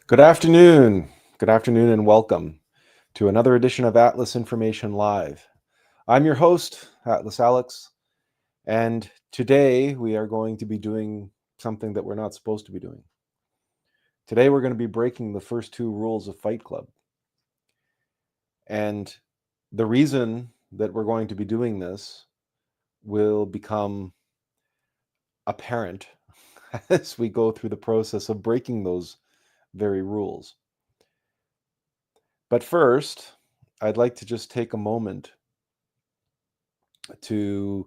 Good afternoon. Good afternoon and welcome to another edition of Atlas Information Live. I'm your host, Atlas Alex, and today we are going to be doing something that we're not supposed to be doing. Today we're going to be breaking the first two rules of Fight Club. And the reason that we're going to be doing this will become apparent as we go through the process of breaking those very rules. But first, I'd like to just take a moment to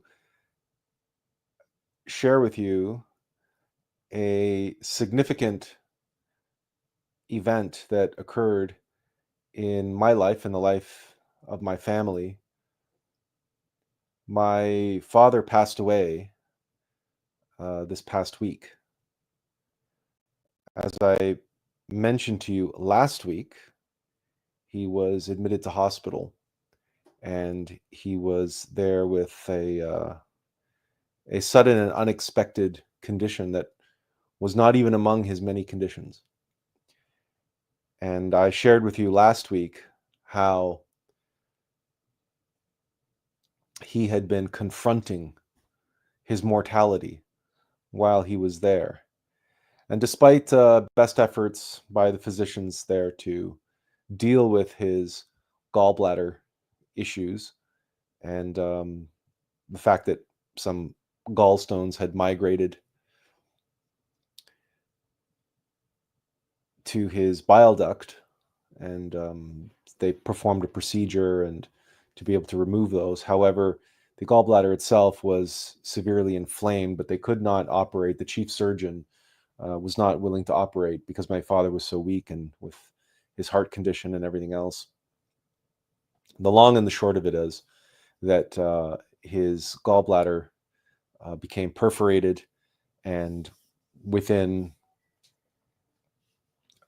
share with you a significant event that occurred in my life and the life of my family. My father passed away this past week. As I mentioned to you last week, he was admitted to hospital, and he was there with a sudden and unexpected condition that was not even among his many conditions. And I shared with you last week how he had been confronting his mortality while he was there. And despite best efforts by the physicians there to deal with his gallbladder issues and the fact that some gallstones had migrated to his bile duct, and they performed a procedure and to be able to remove those. However, the gallbladder itself was severely inflamed, but they could not operate. The chief surgeon was not willing to operate because my father was so weak and with his heart condition and everything else. The long and the short of it is that his gallbladder became perforated, and within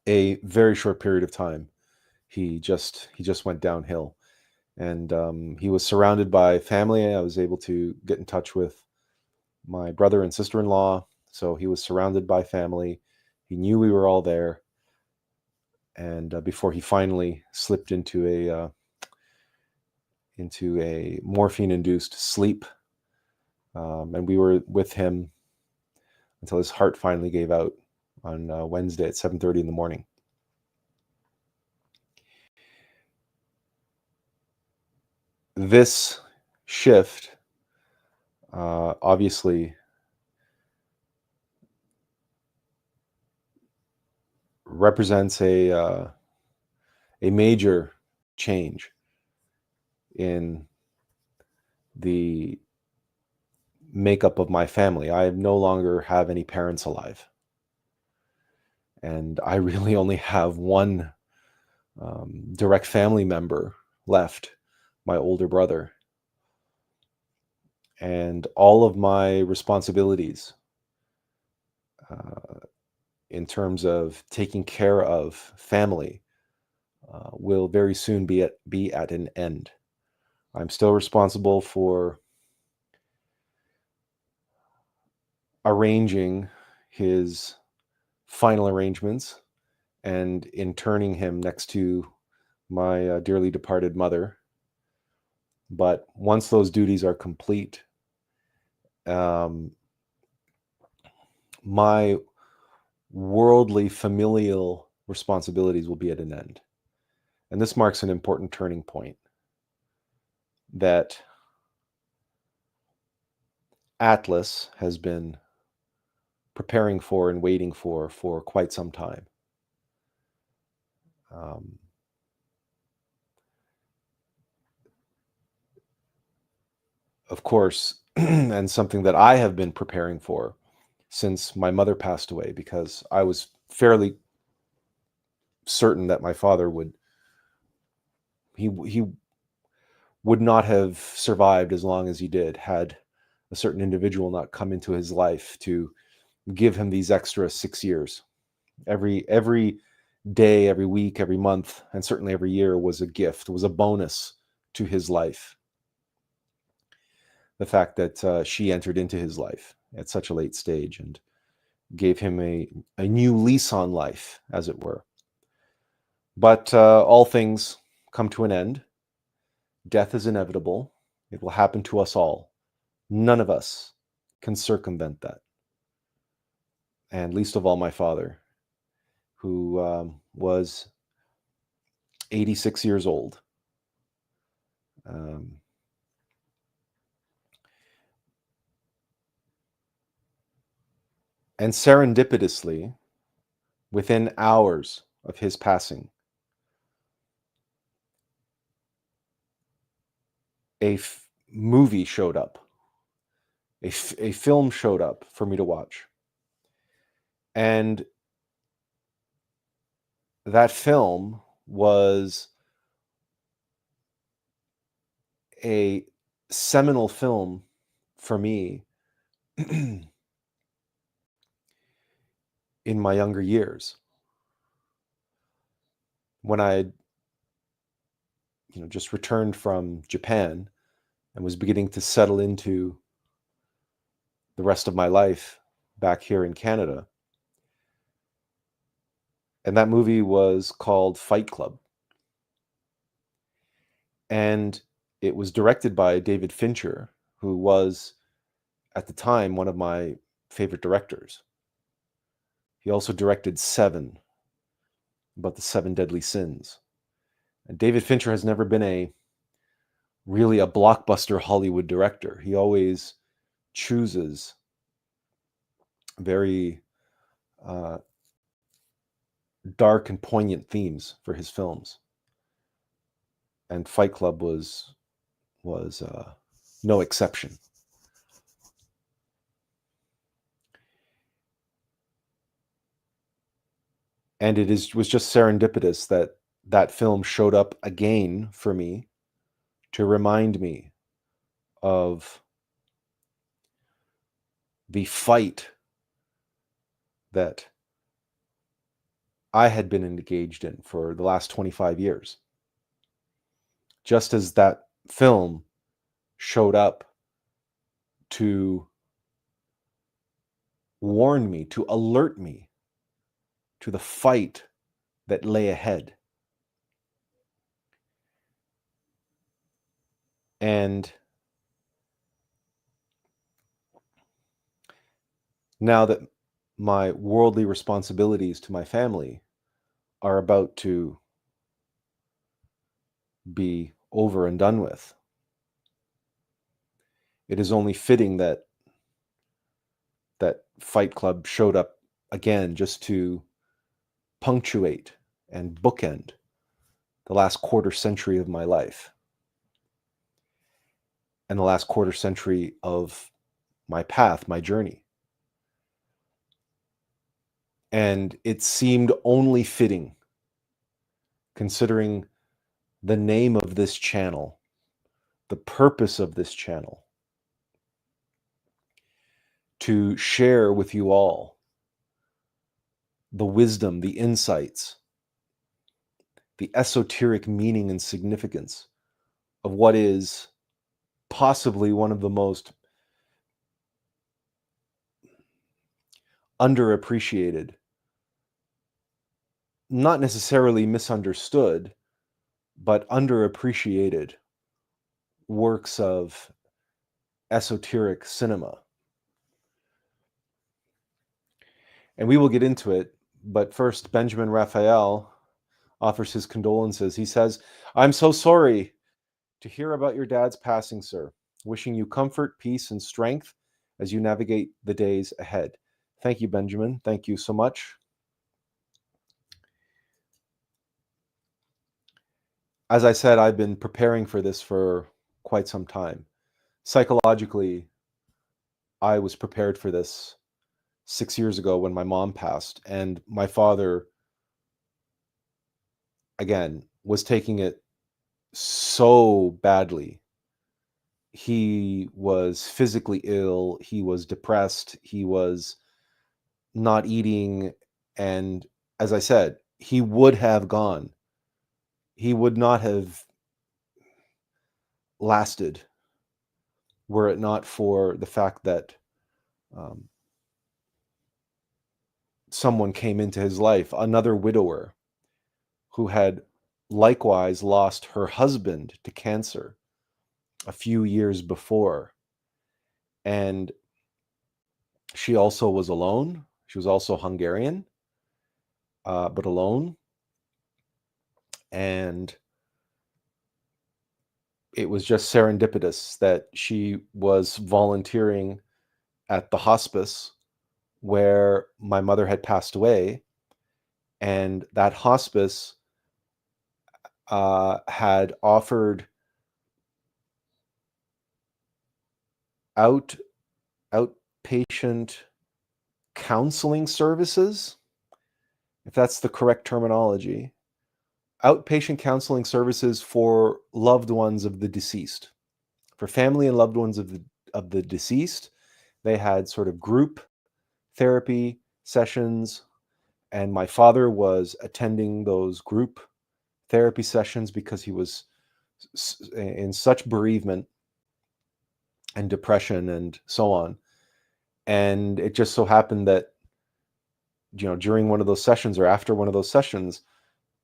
a very short period of time, he just went downhill. And he was surrounded by family. I was able to get in touch with my brother and sister-in-law, so he was surrounded by family. He knew we were all there, and before he finally slipped into a morphine-induced sleep, and we were with him until his heart finally gave out on Wednesday at 7:30 in the morning. This shift obviously represents a major change in the makeup of my family. I no longer have any parents alive, and I really only have one direct family member left, my older brother. And all of my responsibilities in terms of taking care of family will very soon be at an end. I'm still responsible for arranging his final arrangements and interning him next to my dearly departed mother. But once those duties are complete, my worldly familial responsibilities will be at an end. And this marks an important turning point that Attlas has been preparing for and waiting for quite some time. Of course, and something that I have been preparing for since my mother passed away, because I was fairly certain that my father would not have survived as long as he did had a certain individual not come into his life to give him these extra 6 years. Every day, every week, every month, and certainly every year was a gift, was a bonus to his life. The fact that she entered into his life at such a late stage and gave him a new lease on life, as it were. But all things come to an end. Death is inevitable. It will happen to us all. None of us can circumvent that. And least of all my father, who was 86 years old. And serendipitously, within hours of his passing, a movie showed up. A film showed up for me to watch. And that film was a seminal film for me in my younger years. When I just returned from Japan and was beginning to settle into the rest of my life back here in Canada. And that movie was called Fight Club. And it was directed by David Fincher, who was, at the time, one of my favorite directors. He also directed Seven, about the 7 deadly sins. And David Fincher has never been really a blockbuster Hollywood director. He always chooses very dark and poignant themes for his films. And Fight Club was no exception. And it was just serendipitous that that film showed up again for me to remind me of the fight that I had been engaged in for the last 25 years. Just as that film showed up to warn me, to alert me to the fight that lay ahead. And now that my worldly responsibilities to my family are about to be over and done with, it is only fitting that Fight Club showed up again just to punctuate and bookend the last quarter century of my life and the last quarter century of my path, my journey. And it seemed only fitting, considering the name of this channel, the purpose of this channel, to share with you all the wisdom, the insights, the esoteric meaning and significance of what is possibly one of the most underappreciated, not necessarily misunderstood, but underappreciated works of esoteric cinema. And we will get into it, but first, Benjamin Raphael offers his condolences. He says, "I'm so sorry to hear about your dad's passing, sir. Wishing you comfort, peace, and strength as you navigate the days ahead." Thank you, Benjamin. Thank you so much. As I said, I've been preparing for this for quite some time. Psychologically, I was prepared for this 6 years ago when my mom passed, and my father, again, was taking it so badly. He was physically ill, he was depressed, he was not eating, and as I said, he would have gone. He would not have lasted were it not for the fact that someone came into his life, another widower who had likewise lost her husband to cancer a few years before. And she also was alone. She was also Hungarian, but alone. And it was just serendipitous that she was volunteering at the hospice where my mother had passed away. And that hospice had offered outpatient counseling services, if that's the correct terminology, outpatient counseling services for loved ones of the deceased, for family and loved ones of the deceased. They had sort of group therapy sessions, and my father was attending those group therapy sessions because he was in such bereavement and depression and so on. And it just so happened that, during one of those sessions or after one of those sessions,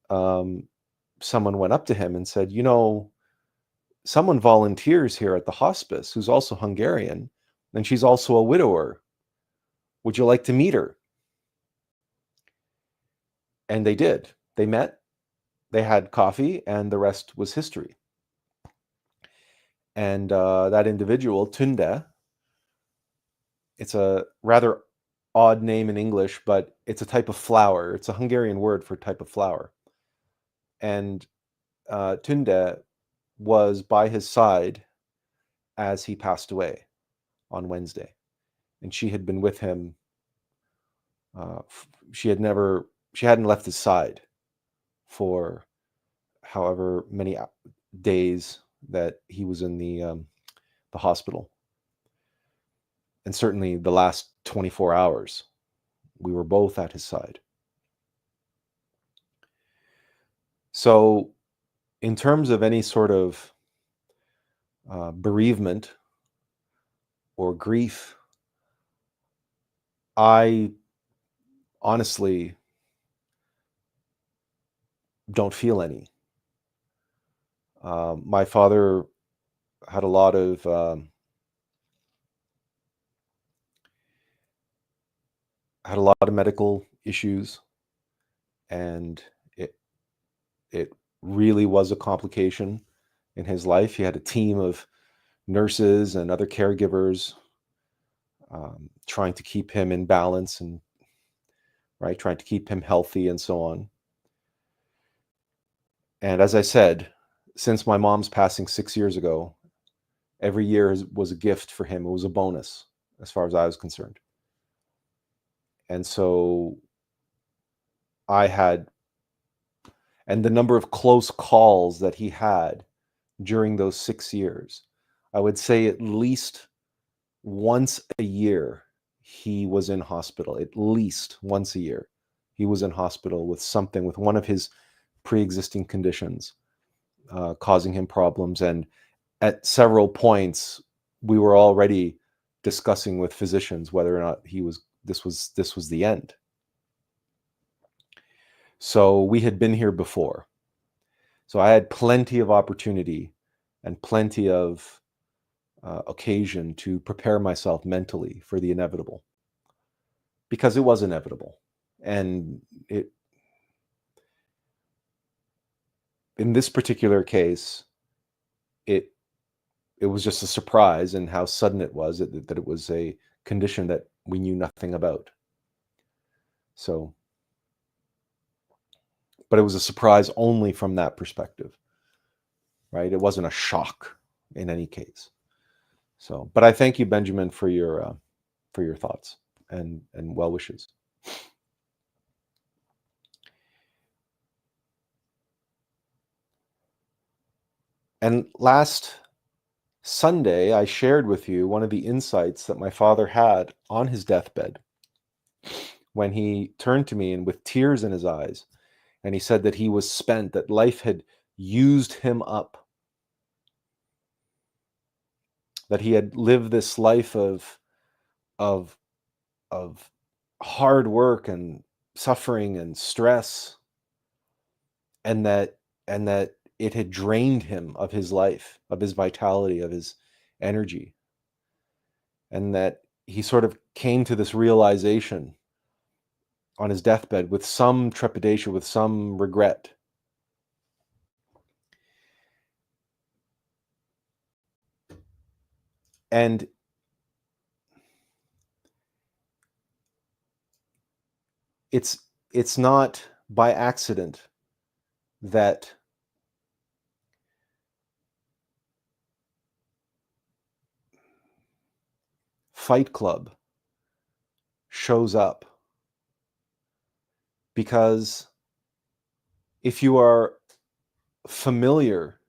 someone went up to him and said, someone volunteers here at the hospice who's also Hungarian, and she's also a widower. Would you like to meet her? And they did. They met, they had coffee, and the rest was history. And that individual, Tunde, it's a rather odd name in English, but it's a type of flower. It's a Hungarian word for type of flower. And Tunde was by his side as he passed away on Wednesday. And she had been with him. She hadn't left his side for however many days that he was in the hospital. And certainly the last 24 hours, we were both at his side. So in terms of any sort of bereavement or grief, I honestly don't feel any. My father had a lot of medical issues, and it really was a complication in his life. He had a team of nurses and other caregivers trying to keep him in balance and trying to keep him healthy and so on. And as I said, since my mom's passing 6 years ago, every year was a gift for him. It was a bonus as far as I was concerned. And so and the number of close calls that he had during those 6 years, I would say at least once a year he was in hospital. At least once a year he was in hospital with one of his pre-existing conditions causing him problems. And at several points we were already discussing with physicians whether or not this was the end. So we had been here before. So I had plenty of opportunity and plenty of occasion to prepare myself mentally for the inevitable, because it was inevitable. And in this particular case, it was just a surprise in how sudden it was, that it was a condition that we knew nothing about. So, but it was a surprise only from that perspective, right? It wasn't a shock in any case. So, but I thank you, Benjamin, for your thoughts and well wishes. And last Sunday, I shared with you one of the insights that my father had on his deathbed when he turned to me and with tears in his eyes, and he said that he was spent, that life had used him up, that he had lived this life of hard work and suffering and stress, and that it had drained him of his life, of his vitality, of his energy, and that he sort of came to this realization on his deathbed with some trepidation, with some regret. And it's not by accident that Fight Club shows up, because if you are familiar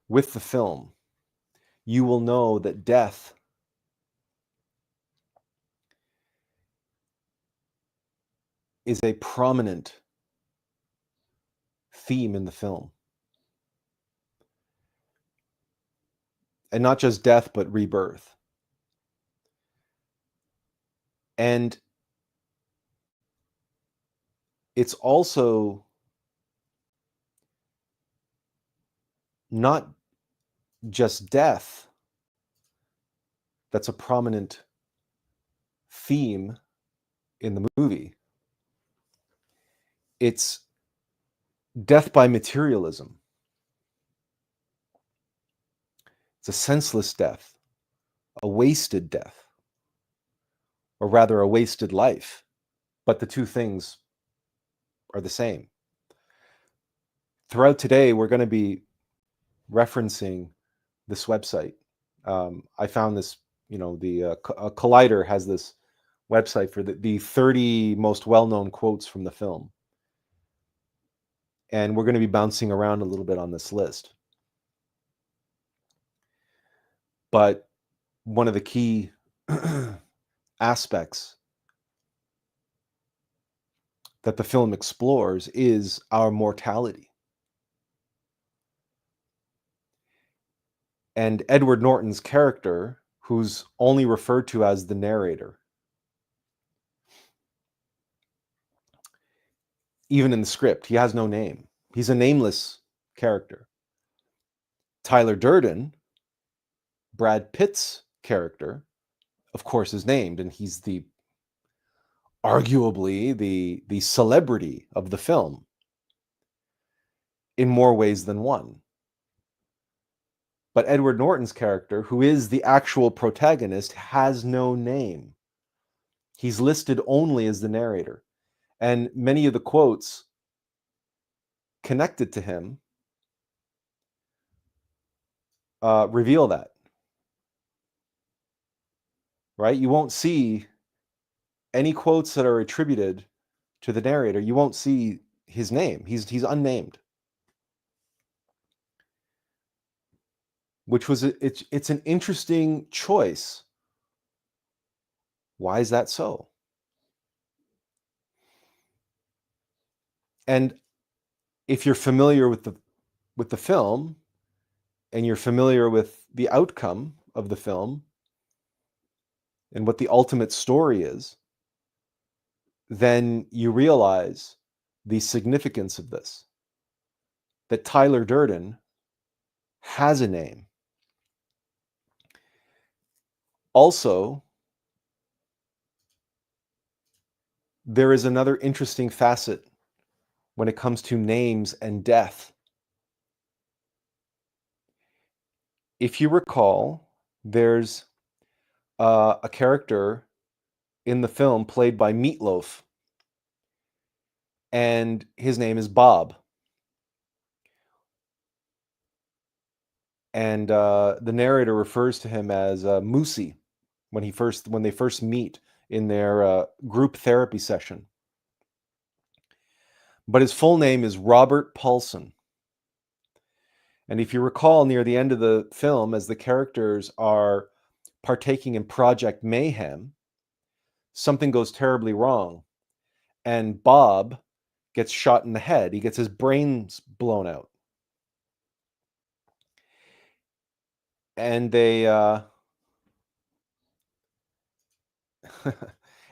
with the film, you will know that death is a prominent theme in the film. And not just death, but rebirth. And it's also not just death that's a prominent theme in the movie. It's death by materialism. It's a senseless death, a wasted death, or rather a wasted life. But the two things are the same. Throughout today, we're going to be referencing this website. I found this, the Collider has this website for the 30 most well-known quotes from the film. And we're going to be bouncing around a little bit on this list. But one of the key aspects that the film explores is our mortality. And Edward Norton's character, who's only referred to as the narrator, even in the script, he has no name. He's a nameless character. Tyler Durden, Brad Pitt's character, of course, is named, and he's arguably the celebrity of the film in more ways than one. But Edward Norton's character, who is the actual protagonist, has no name. He's listed only as the narrator. And many of the quotes connected to him reveal that. Right? You won't see any quotes that are attributed to the narrator. You won't see his name. He's unnamed. Which was it's an interesting choice. Why is that so? And if you're familiar with the film, and you're familiar with the outcome of the film and what the ultimate story is, then you realize the significance of this. That Tyler Durden has a name. Also, there is another interesting facet when it comes to names and death. If you recall, there's a character in the film played by Meatloaf, and his name is Bob. And the narrator refers to him as Moosey when they first meet in their group therapy session. But his full name is Robert Paulson. And if you recall, near the end of the film, as the characters are partaking in Project Mayhem, something goes terribly wrong, and Bob gets shot in the head. He gets his brains blown out. And they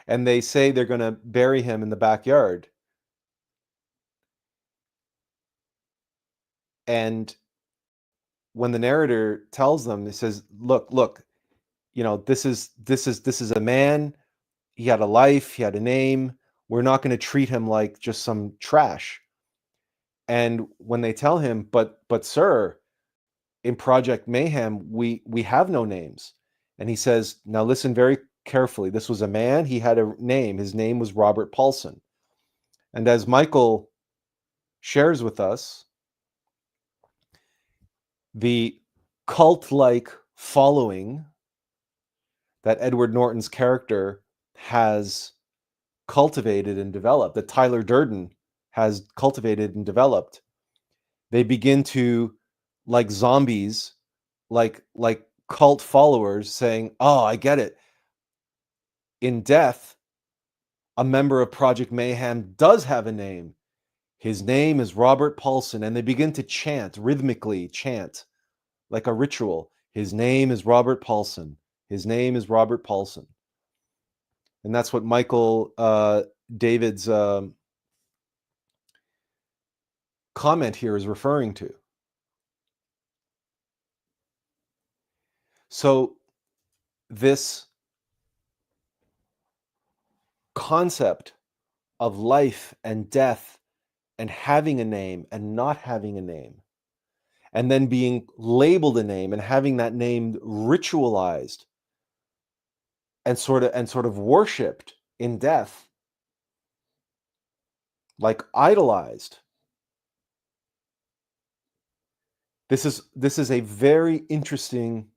and they say they're going to bury him in the backyard And when the narrator tells them, he says, look, this is a man. He had a life, he had a name. We're not going to treat him like just some trash. And when they tell him, but sir, in Project Mayhem, we have no names. And he says, now listen very carefully. This was a man, he had a name. His name was Robert Paulson. And as Michael shares with us, the cult-like following that Edward Norton's character has cultivated and developed, that Tyler Durden has cultivated and developed, they begin to, like zombies, like cult followers, saying, oh, I get it. In death, a member of Project Mayhem does have a name. His name is Robert Paulson. And they begin to chant, rhythmically chant, like a ritual. His name is Robert Paulson. His name is Robert Paulson. And that's what Michael David's comment here is referring to. So this concept of life and death and having a name and not having a name, and then being labeled a name and having that name ritualized and sort of worshipped in death, like idolized. This is a very interesting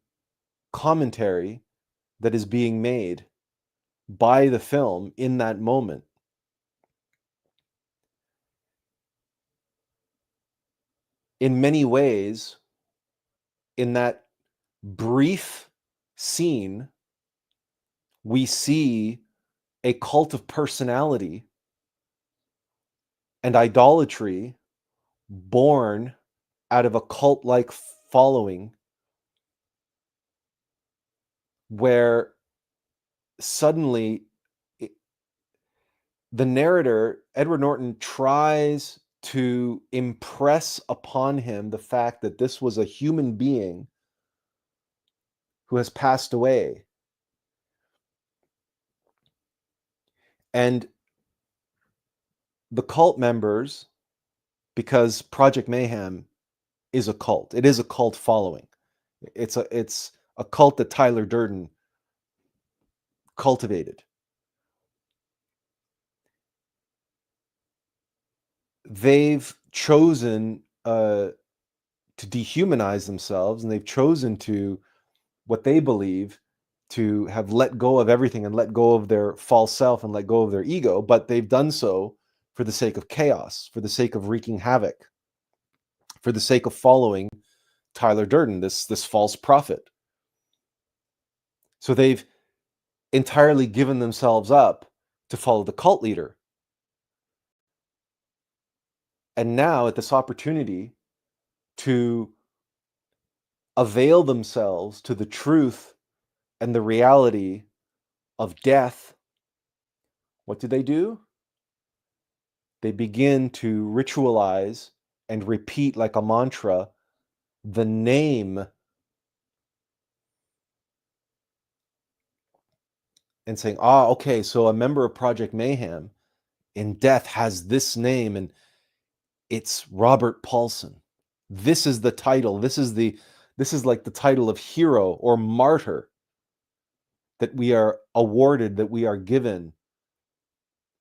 commentary that is being made by the film in that moment. In many ways, in that brief scene, we see a cult of personality and idolatry born out of a cult-like following, where suddenly the narrator, Edward Norton, tries to impress upon him the fact that this was a human being who has passed away. And the cult members, because Project Mayhem is a cult, it is a cult following. It's a cult that Tyler Durden cultivated. They've chosen to dehumanize themselves, and they've chosen to, what they believe, to have let go of everything and let go of their false self and let go of their ego, but they've done so for the sake of chaos, for the sake of wreaking havoc, for the sake of following Tyler Durden, this false prophet. So they've entirely given themselves up to follow the cult leader. And now, at this opportunity to avail themselves to the truth and the reality of death, what do? They begin to ritualize and repeat like a mantra the name, and saying, okay, so a member of Project Mayhem in death has this name, and it's Robert Paulson. This is the title. This is like the title of hero or martyr that we are awarded, that we are given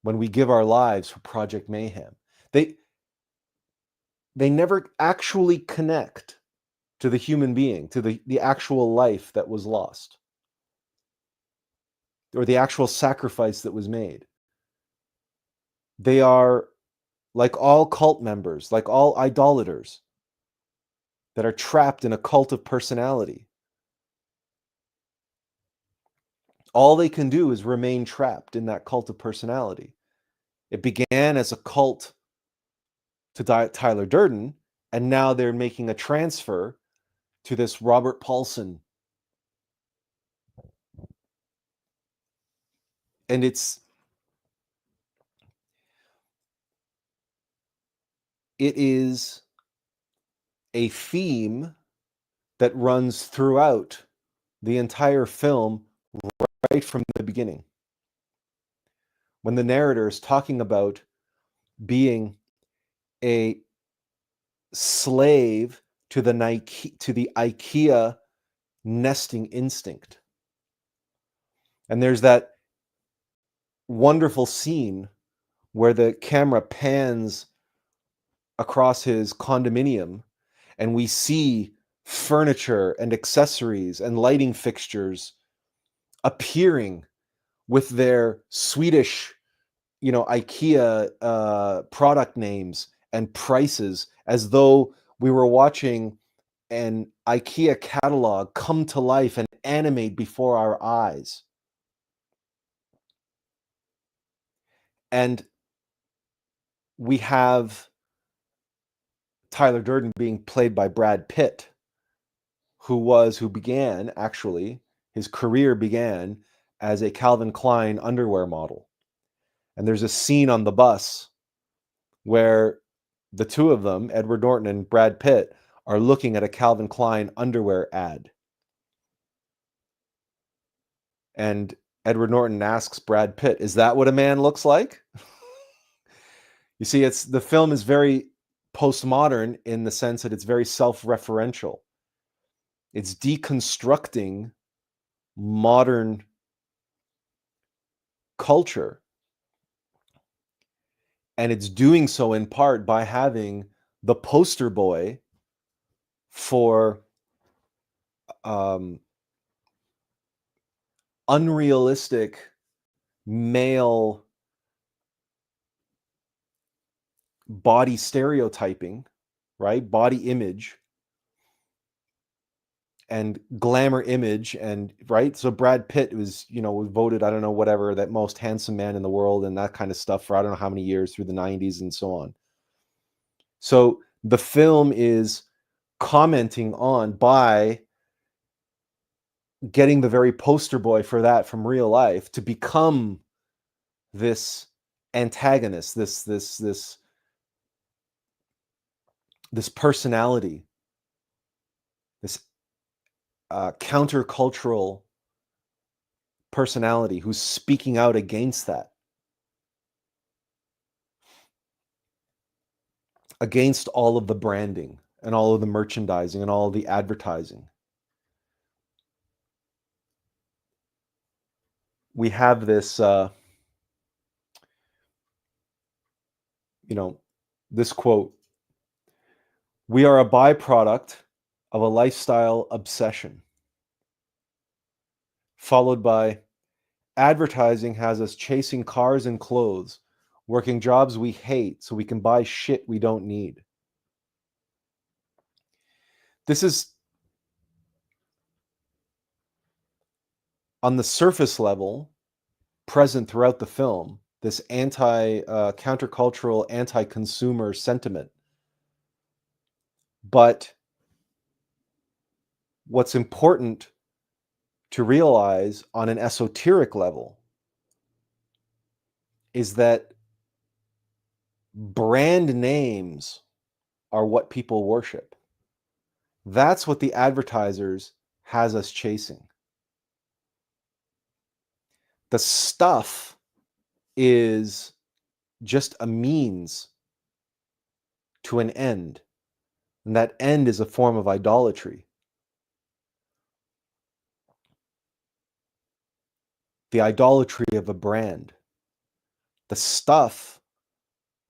when we give our lives for Project Mayhem. They never actually connect to the human being, to the actual life that was lost, or the actual sacrifice that was made. They are, like all cult members, like all idolaters that are trapped in a cult of personality. All they can do is remain trapped in that cult of personality. It began as a cult to Tyler Durden, and now they're making a transfer to this Robert Paulson. And it is a theme that runs throughout the entire film right from the beginning. When the narrator is talking about being a slave to the IKEA nesting instinct. And there's that wonderful scene where the camera pans across his condominium and we see furniture and accessories and lighting fixtures appearing with their Swedish, IKEA product names and prices, as though we were watching an IKEA catalog come to life and animate before our eyes. And we have Tyler Durden being played by Brad Pitt, who began, actually, his career began as a Calvin Klein underwear model. And there's a scene on the bus where the two of them, Edward Norton and Brad Pitt, are looking at a Calvin Klein underwear ad. And Edward Norton asks Brad Pitt, "Is that what a man looks like?" You see, the film is very postmodern in the sense that it's very self-referential. It's deconstructing modern culture. And it's doing so in part by having the poster boy for unrealistic male body stereotyping, right? Body image and glamour image, and right. So Brad Pitt was voted, I don't know, whatever, that most handsome man in the world and that kind of stuff for I don't know how many years through the 90s and so on. So the film is commenting on, by getting the very poster boy for that from real life to become this antagonist, this personality, this countercultural personality who's speaking out against that, against all of the branding and all of the merchandising and all of the advertising. We have this, this quote: "We are a byproduct of a lifestyle obsession," followed by, "Advertising has us chasing cars and clothes, working jobs we hate so we can buy shit we don't need." This is, on the surface level, present throughout the film, this countercultural, anti-consumer sentiment. But what's important to realize on an esoteric level is that brand names are what people worship. That's what the advertisers has us chasing. The stuff is just a means to an end, and that end is a form of idolatry. The idolatry of a brand. The stuff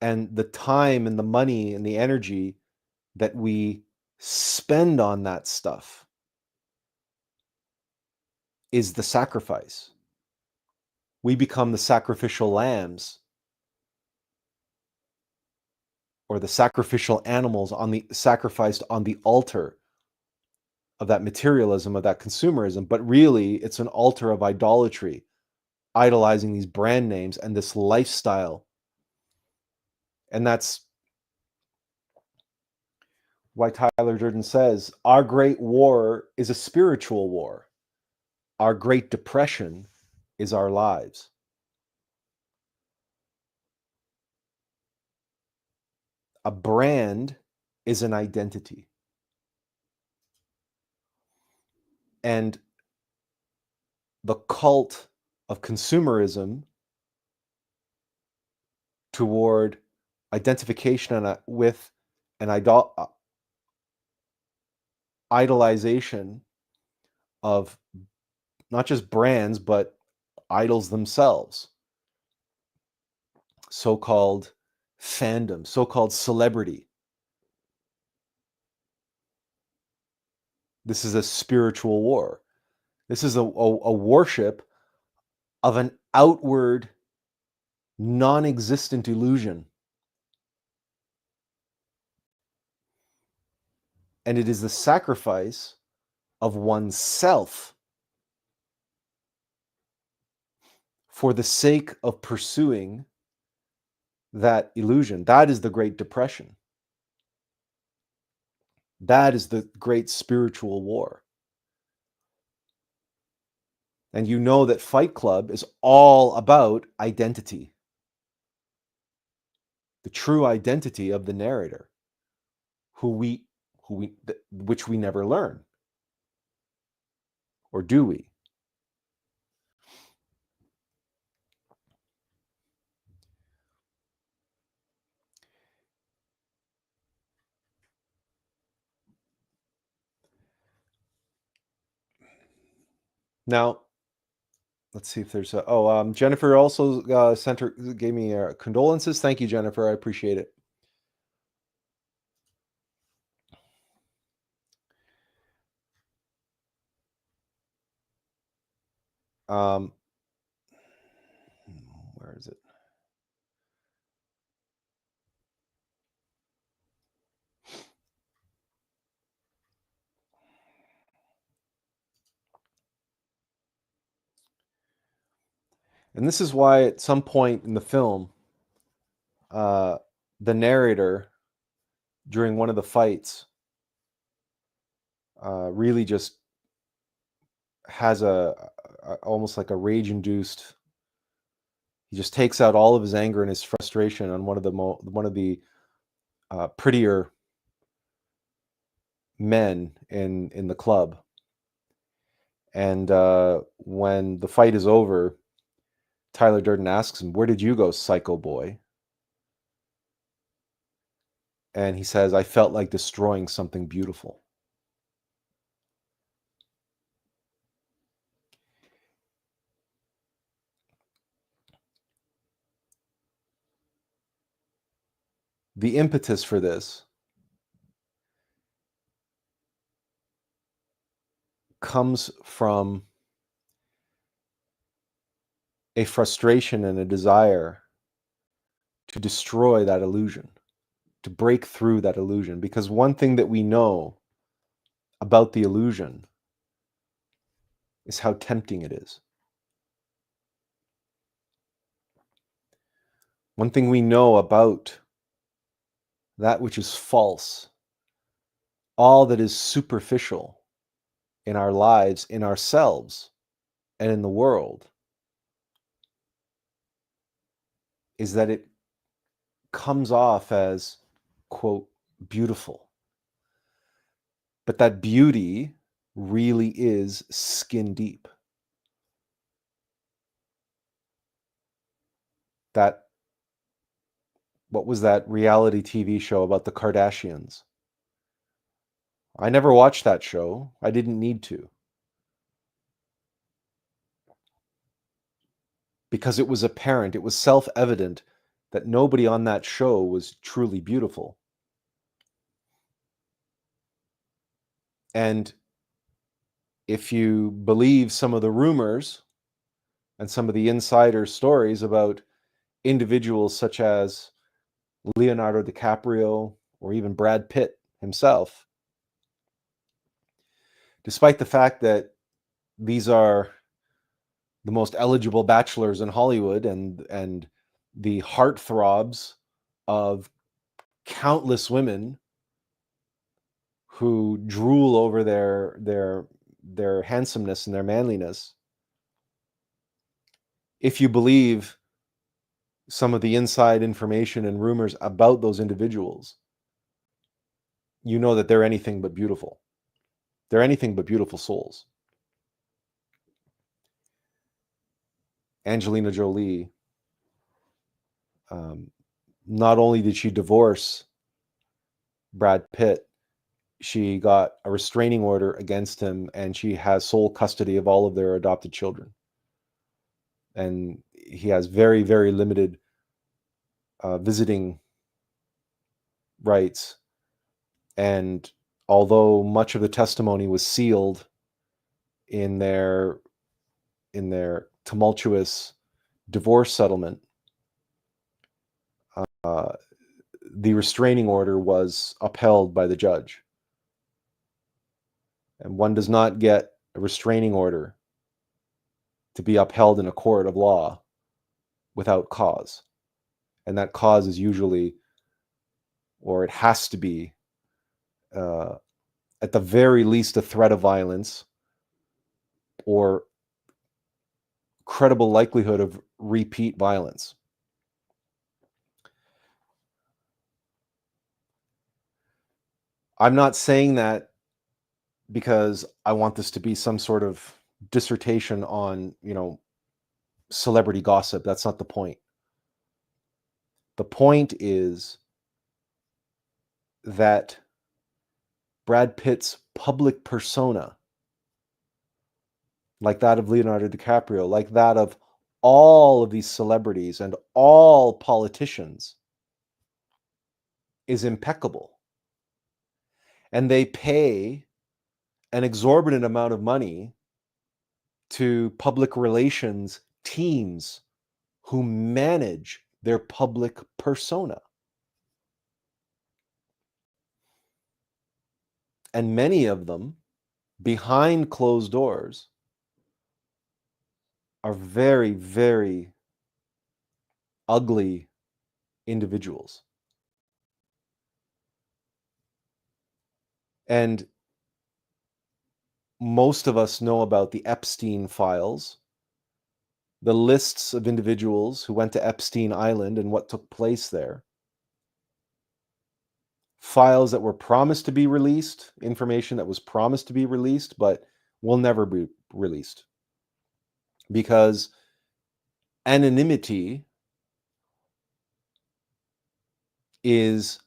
and the time and the money and the energy that we spend on that stuff is the sacrifice. We become the sacrificial lambs, or the sacrificial animals sacrificed on the altar of that materialism, of that consumerism. But really, it's an altar of idolatry, idolizing these brand names and this lifestyle. And that's why Tyler Durden says, our great war is a spiritual war. Our great depression is our lives. A brand is an identity. And the cult of consumerism toward identification with an idolization of not just brands, but idols themselves, so-called fandom, so-called celebrity. This is a spiritual war. This is a worship of an outward, non-existent illusion. And it is the sacrifice of oneself for the sake of pursuing that illusion. That is the Great Depression. That is the great spiritual war. And you know that Fight Club is all about identity. The true identity of the narrator, which we never learn. Or do we? Now, let's see if there's Jennifer also gave me condolences. Thank you, Jennifer. I appreciate it. Where is it? And this is why at some point in the film, the narrator, during one of the fights, really just has almost like a rage-induced. He just takes out all of his anger and his frustration on one of the prettier men in the club. And when the fight is over, Tyler Durden asks him, "Where did you go, psycho boy?" And he says, "I felt like destroying something beautiful." The impetus for this comes from a frustration and a desire to destroy that illusion, to break through that illusion. Because one thing that we know about the illusion is how tempting it is. One thing we know about that which is false, all that is superficial in our lives, in ourselves, and in the world, is that it comes off as, quote, beautiful. But that beauty really is skin deep. What was that reality TV show about the Kardashians? I never watched that show. I didn't need to. Because it was apparent, it was self-evident that nobody on that show was truly beautiful. And if you believe some of the rumors and some of the insider stories about individuals such as Leonardo DiCaprio or even Brad Pitt himself, despite the fact that these are the most eligible bachelors in Hollywood and the heartthrobs of countless women who drool over their handsomeness and their manliness, if you believe some of the inside information and rumors about those individuals, you know that they're anything but beautiful. They're anything but beautiful souls. Angelina Jolie, not only did she divorce Brad Pitt, she got a restraining order against him, and she has sole custody of all of their adopted children. And he has very, very limited visiting rights. And although much of the testimony was sealed in their tumultuous divorce settlement, the restraining order was upheld by the judge. And one does not get a restraining order to be upheld in a court of law without cause. And that cause is usually, or it has to be, at the very least, a threat of violence or credible likelihood of repeat violence. I'm not saying that because I want this to be some sort of dissertation on, celebrity gossip. That's not the point. The point is that Brad Pitt's public persona, like that of Leonardo DiCaprio, like that of all of these celebrities and all politicians, is impeccable. And they pay an exorbitant amount of money to public relations teams who manage their public persona. And many of them, behind closed doors, are very, very ugly individuals. And most of us know about the Epstein files, the lists of individuals who went to Epstein Island and what took place there. Files that were promised to be released, information that was promised to be released, but will never be released. Because anonymity is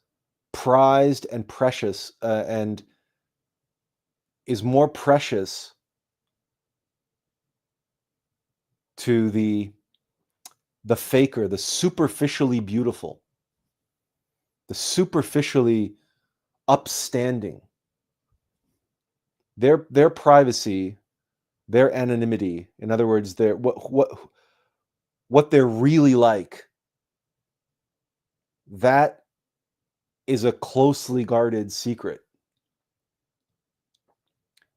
prized and precious, and is more precious to the faker, the superficially beautiful, the superficially upstanding. Their privacy, their anonymity, in other words, their what they're really like, that is a closely guarded secret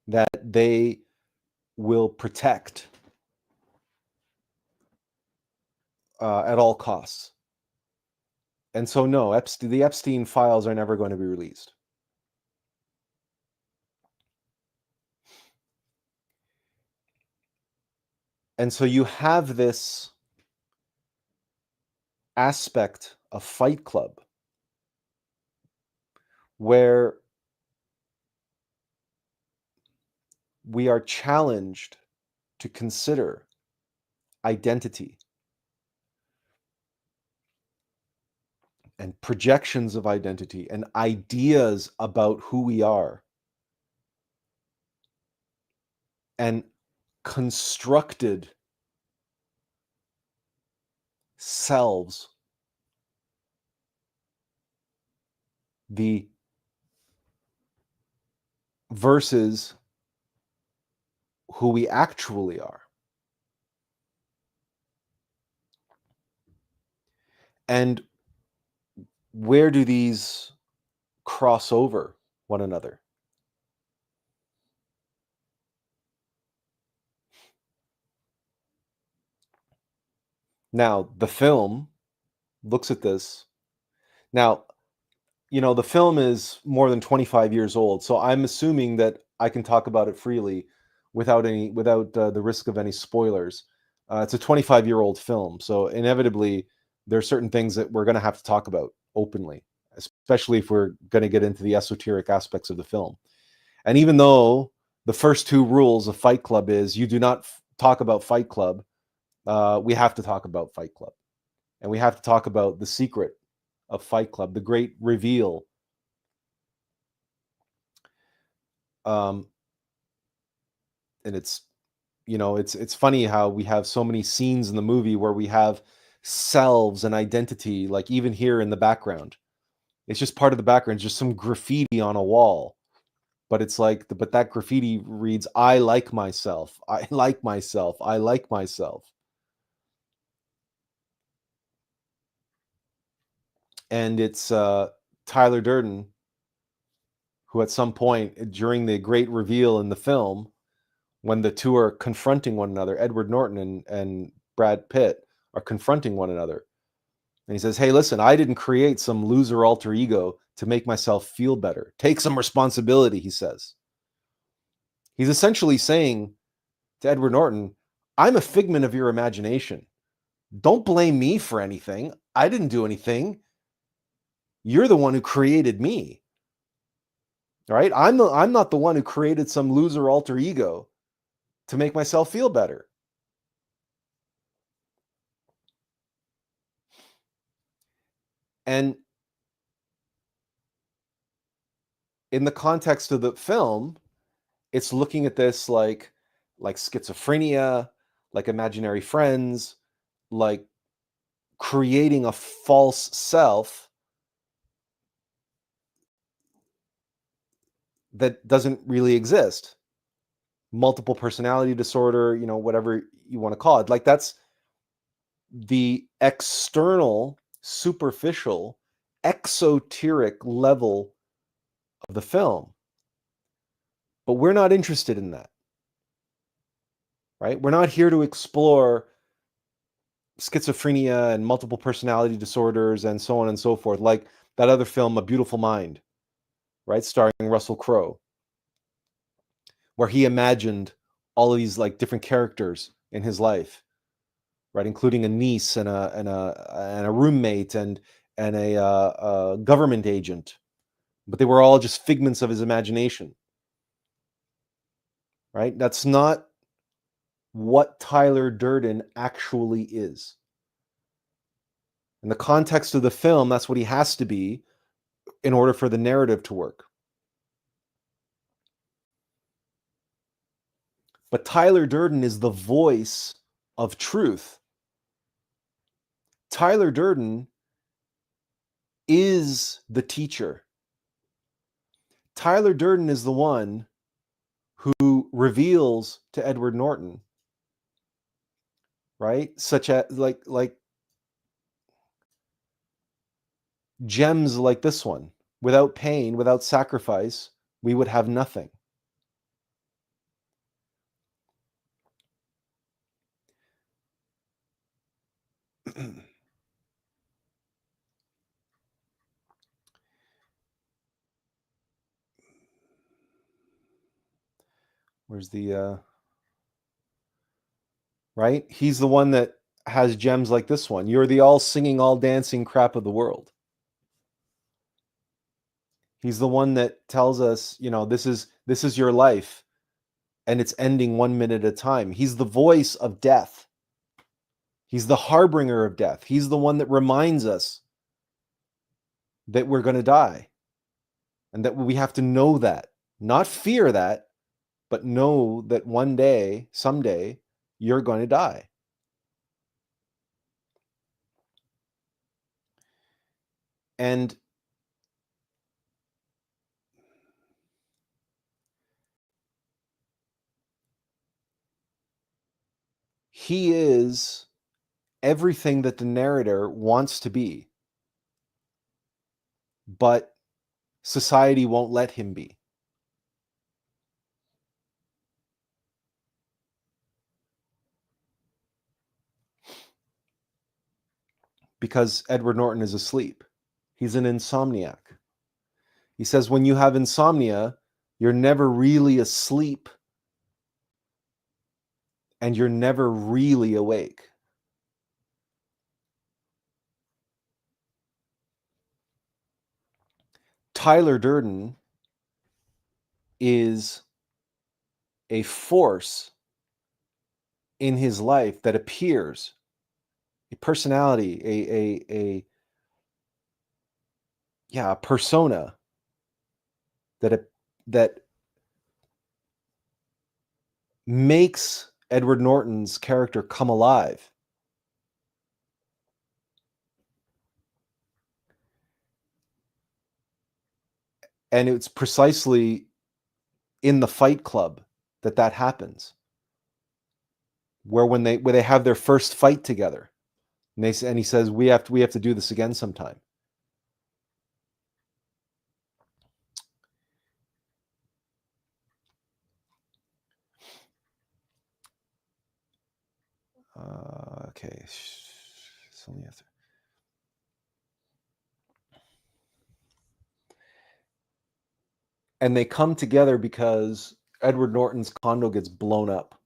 that they will protect at all costs. And so, no, the Epstein files are never going to be released. And so you have this aspect of Fight Club where we are challenged to consider identity and projections of identity and ideas about who we are, and constructed selves, the versus who we actually are. And where do these cross over one another? Now, the film looks at this. Now, the film is more than 25 years old, so I'm assuming that I can talk about it freely without the risk of any spoilers. It's a 25-year-old film, so inevitably there are certain things that we're going to have to talk about openly, especially if we're going to get into the esoteric aspects of the film. And even though the first two rules of Fight Club is you do not talk about Fight Club we have to talk about Fight Club. And we have to talk about the secret of Fight Club, the great reveal. And it's, it's funny how we have so many scenes in the movie where we have selves and identity, like even here in the background. It's just part of the background, just some graffiti on a wall. But it's like, but that graffiti reads, I like myself. I like myself. I like myself. And it's Tyler Durden, who at some point during the great reveal in the film, when the two are confronting one another, Edward Norton and Brad Pitt are confronting one another. And he says, hey, listen, I didn't create some loser alter ego to make myself feel better. Take some responsibility, he says. He's essentially saying to Edward Norton, I'm a figment of your imagination. Don't blame me for anything. I didn't do anything. You're the one who created me. All right? I'm not the one who created some loser alter ego to make myself feel better. And in the context of the film, it's looking at this like schizophrenia, like imaginary friends, like creating a false self that doesn't really exist. Multiple personality disorder, whatever you want to call it. Like that's the external, superficial, exoteric level of the film. But we're not interested in that, right? We're not here to explore schizophrenia and multiple personality disorders and so on and so forth, like that other film, A Beautiful Mind, right, starring Russell Crowe, where he imagined all of these like different characters in his life, right, including a niece and a roommate and a government agent, but they were all just figments of his imagination, right? That's not what Tyler Durden actually is. In the context of the film, that's what he has to be in order for the narrative to work. But Tyler Durden is the voice of truth. Tyler Durden is the teacher. Tyler Durden is the one who reveals to Edward Norton, right? Such as like gems like this one. Without pain, without sacrifice, we would have nothing. Where's the right? He's the one that has gems like this one. You're the all singing, all dancing crap of the world. He's the one that tells us, this is your life and it's ending 1 minute at a time. He's the voice of death. He's the harbinger of death. He's the one that reminds us that we're going to die and that we have to know that, not fear that, but know that one day, someday, you're going to die. And he is everything that the narrator wants to be, but society won't let him be. Because Edward Norton is asleep. He's an insomniac. He says when you have insomnia, you're never really asleep and you're never really awake. Tyler Durden is a force in his life that appears, a personality, a persona that makes Edward Norton's character come alive. And it's precisely in the Fight Club that happens, where they have their first fight together, and he says, we have to do this again sometime. Okay, it's only after. And they come together because Edward Norton's condo gets blown up.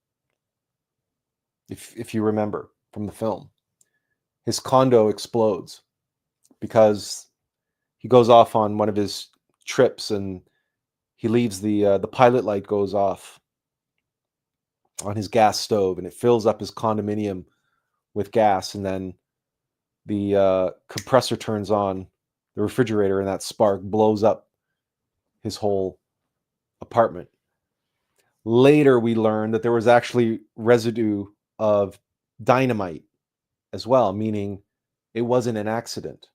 If you remember from the film, his condo explodes because he goes off on one of his trips, and he leaves the pilot light goes off on his gas stove, and it fills up his condominium with gas, and then the compressor turns on the refrigerator, and that spark blows up his whole apartment. Later, we learned that there was actually residue of dynamite as well, meaning it wasn't an accident.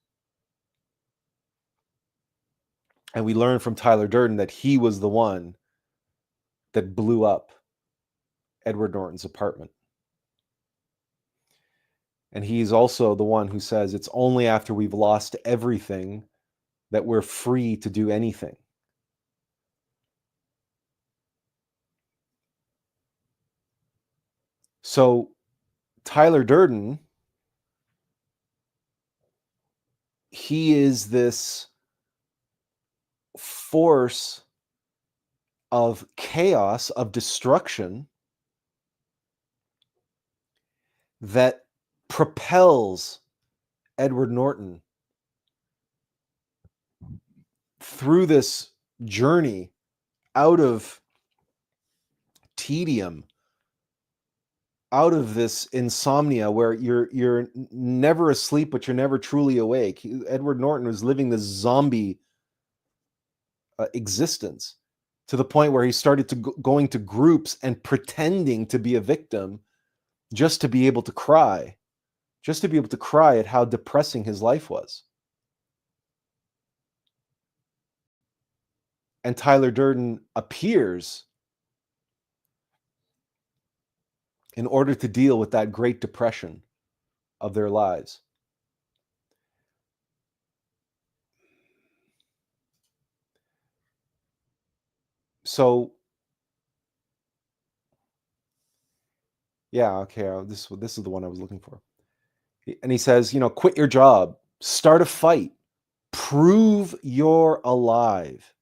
And we learned from Tyler Durden that he was the one that blew up Edward Norton's apartment. And he's also the one who says it's only after we've lost everything that we're free to do anything. So Tyler Durden, he is this force of chaos, of destruction, that propels Edward Norton through this journey out of tedium, out of this insomnia where you're never asleep, but you're never truly awake. Edward Norton was living this zombie existence, to the point where he started to going to groups and pretending to be a victim just to be able to cry at how depressing his life was. And Tyler Durden appears in order to deal with that great depression of their lives. So, yeah, okay, this is the one I was looking for. And he says, quit your job, start a fight, prove you're alive.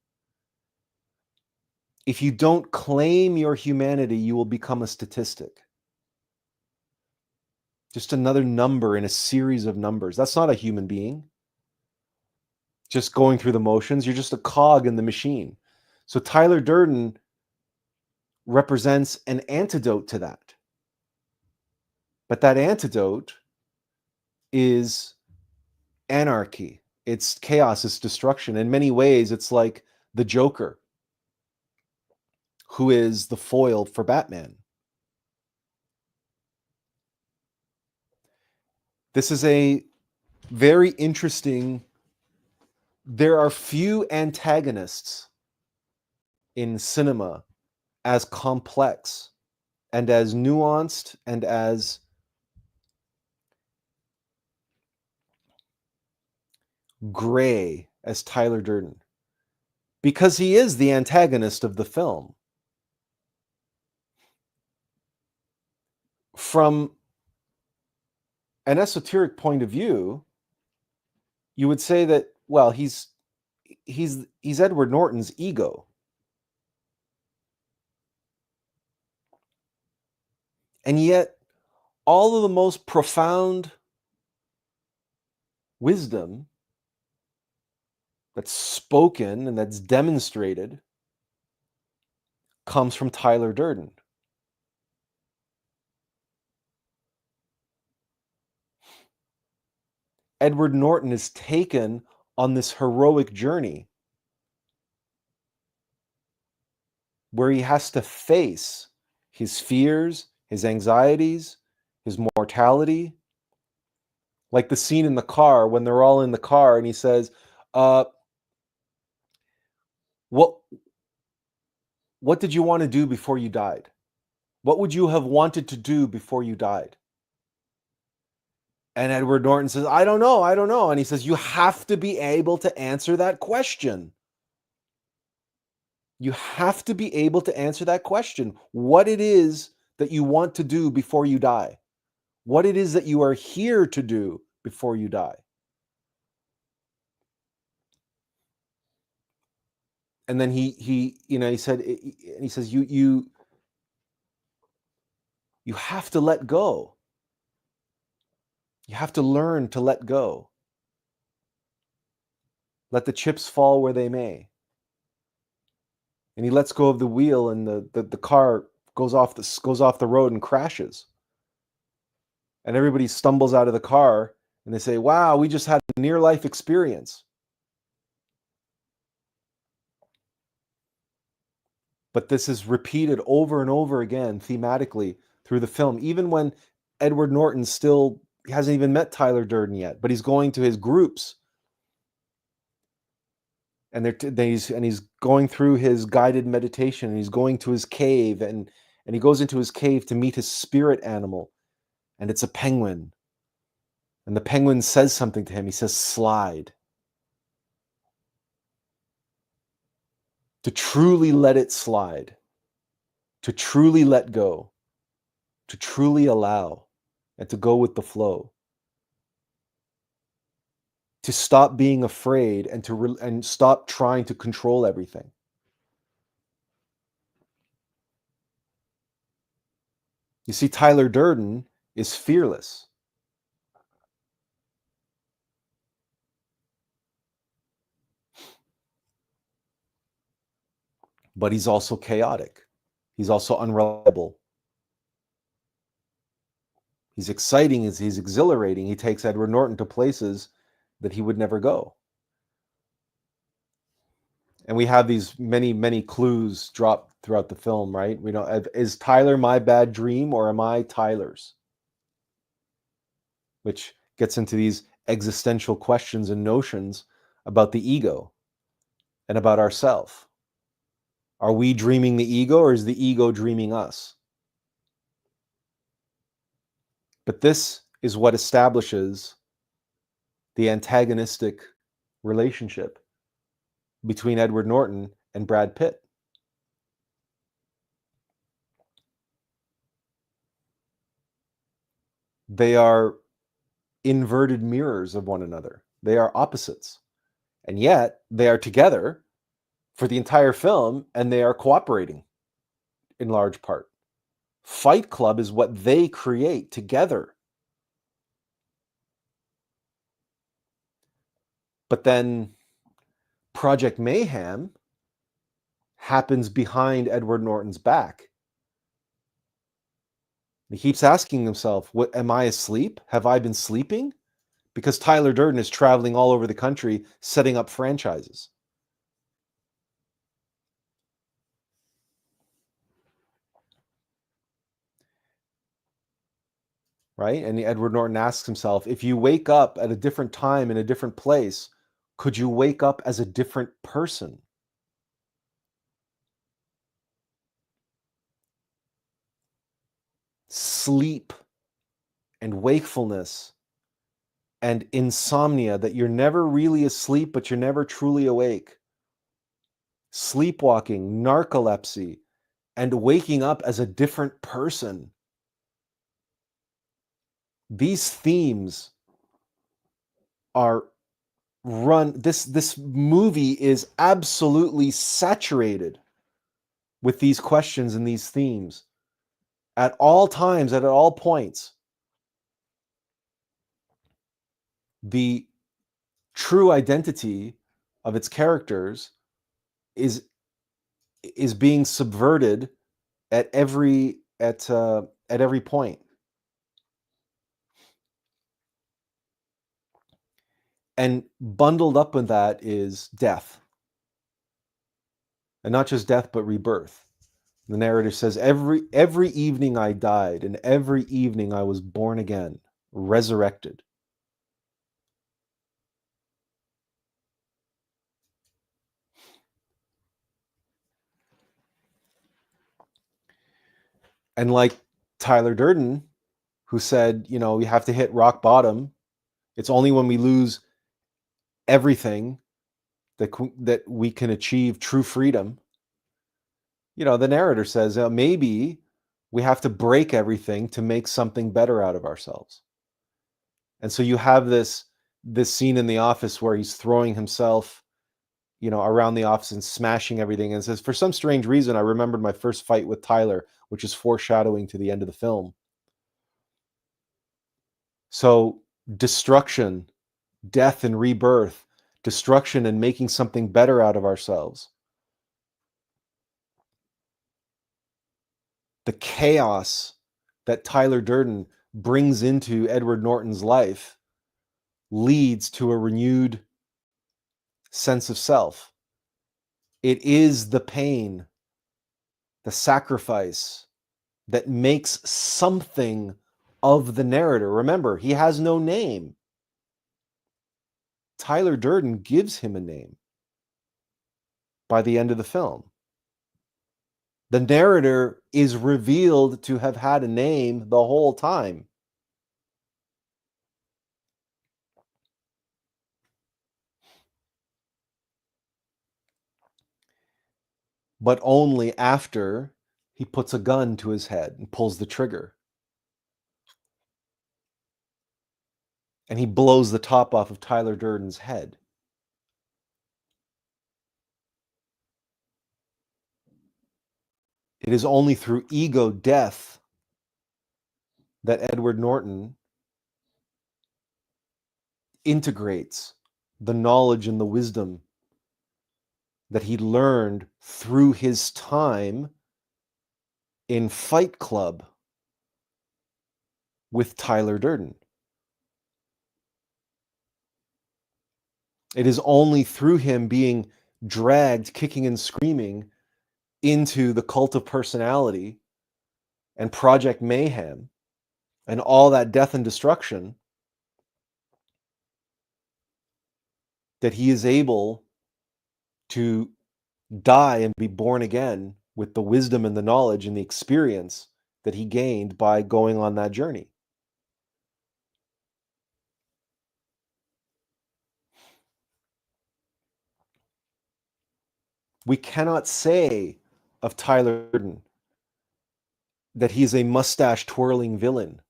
If you don't claim your humanity, you will become a statistic. Just another number in a series of numbers. That's not a human being. Just going through the motions. You're just a cog in the machine. So Tyler Durden represents an antidote to that. But that antidote is anarchy. It's chaos, it's destruction. In many ways, it's like the Joker, who is the foil for Batman. This is a very interesting. There are few antagonists in cinema as complex and as nuanced and as gray as Tyler Durden, because he is the antagonist of the film. From an esoteric point of view, you would say that, well, he's Edward Norton's ego. And yet, all of the most profound wisdom that's spoken and that's demonstrated comes from Tyler Durden. Edward Norton is taken on this heroic journey where he has to face his fears, his anxieties, his mortality. Like the scene in the car when they're all in the car and he says, uh, what what did you want to do before you died? What would you have wanted to do before you died? And Edward Norton says, I don't know. And he says, you have to be able to answer that question. You have to be able to answer that question. What it is that you want to do before you die. What it is that you are here to do before you die. And then he said, and he says, you have to let go. You have to learn to let go. Let the chips fall where they may. And he lets go of the wheel, and the car goes off the road and crashes. And everybody stumbles out of the car, and they say, "Wow, we just had a near-life experience." But this is repeated over and over again thematically through the film, even when Edward Norton still hasn't even met Tyler Durden yet, but he's going to his groups. And he's going through his guided meditation, and he's going to his cave, and he goes into his cave to meet his spirit animal, and it's a penguin. And the penguin says something to him. He says, slide. To truly let it slide, to truly let go, to truly allow, and to go with the flow. To stop being afraid and stop trying to control everything. You see, Tyler Durden is fearless. But he's also chaotic. He's also unreliable. He's exciting, he's exhilarating. He takes Edward Norton to places that he would never go. And we have these many, many clues dropped throughout the film, right? We know, is Tyler my bad dream or am I Tyler's? Which gets into these existential questions and notions about the ego and about ourself. Are we dreaming the ego, or is the ego dreaming us? But this is what establishes the antagonistic relationship between Edward Norton and Brad Pitt. They are inverted mirrors of one another. They are opposites. And yet they are together for the entire film, and they are cooperating in large part. Fight Club is what they create together. But then Project Mayhem happens behind Edward Norton's back. He keeps asking himself, "What am I asleep? Have I been sleeping?" Because Tyler Durden is traveling all over the country setting up franchises. Right? And Edward Norton asks himself, if you wake up at a different time in a different place, could you wake up as a different person? Sleep and wakefulness and insomnia, that you're never really asleep, but you're never truly awake. Sleepwalking, narcolepsy, and waking up as a different person. These themes are this movie is absolutely saturated with these questions and these themes at all times and at all points. The true identity of its characters is being subverted at every point. And bundled up in that is death. And not just death, but rebirth. The narrator says, every evening I died, and every evening I was born again, resurrected. And like Tyler Durden, who said, we have to hit rock bottom. It's only when we lose everything that we can achieve true freedom. The narrator says, maybe we have to break everything to make something better out of ourselves. And so you have this scene in the office where he's throwing himself, around the office and smashing everything. And says, for some strange reason, I remembered my first fight with Tyler, which is foreshadowing to the end of the film. So destruction, death and rebirth, destruction and making something better out of ourselves. The chaos that Tyler Durden brings into Edward Norton's life leads to a renewed sense of self. It is the pain, the sacrifice that makes something of the narrator. Remember, he has no name. Tyler Durden gives him a name by the end of the film. The narrator is revealed to have had a name the whole time. But only after he puts a gun to his head and pulls the trigger. And he blows the top off of Tyler Durden's head. It is only through ego death that Edward Norton integrates the knowledge and the wisdom that he learned through his time in Fight Club with Tyler Durden. It is only through him being dragged, kicking and screaming, into the Cult of Personality and Project Mayhem and all that death and destruction that he is able to die and be born again with the wisdom and the knowledge and the experience that he gained by going on that journey. We cannot say of Tyler Durden that he's a mustache twirling villain.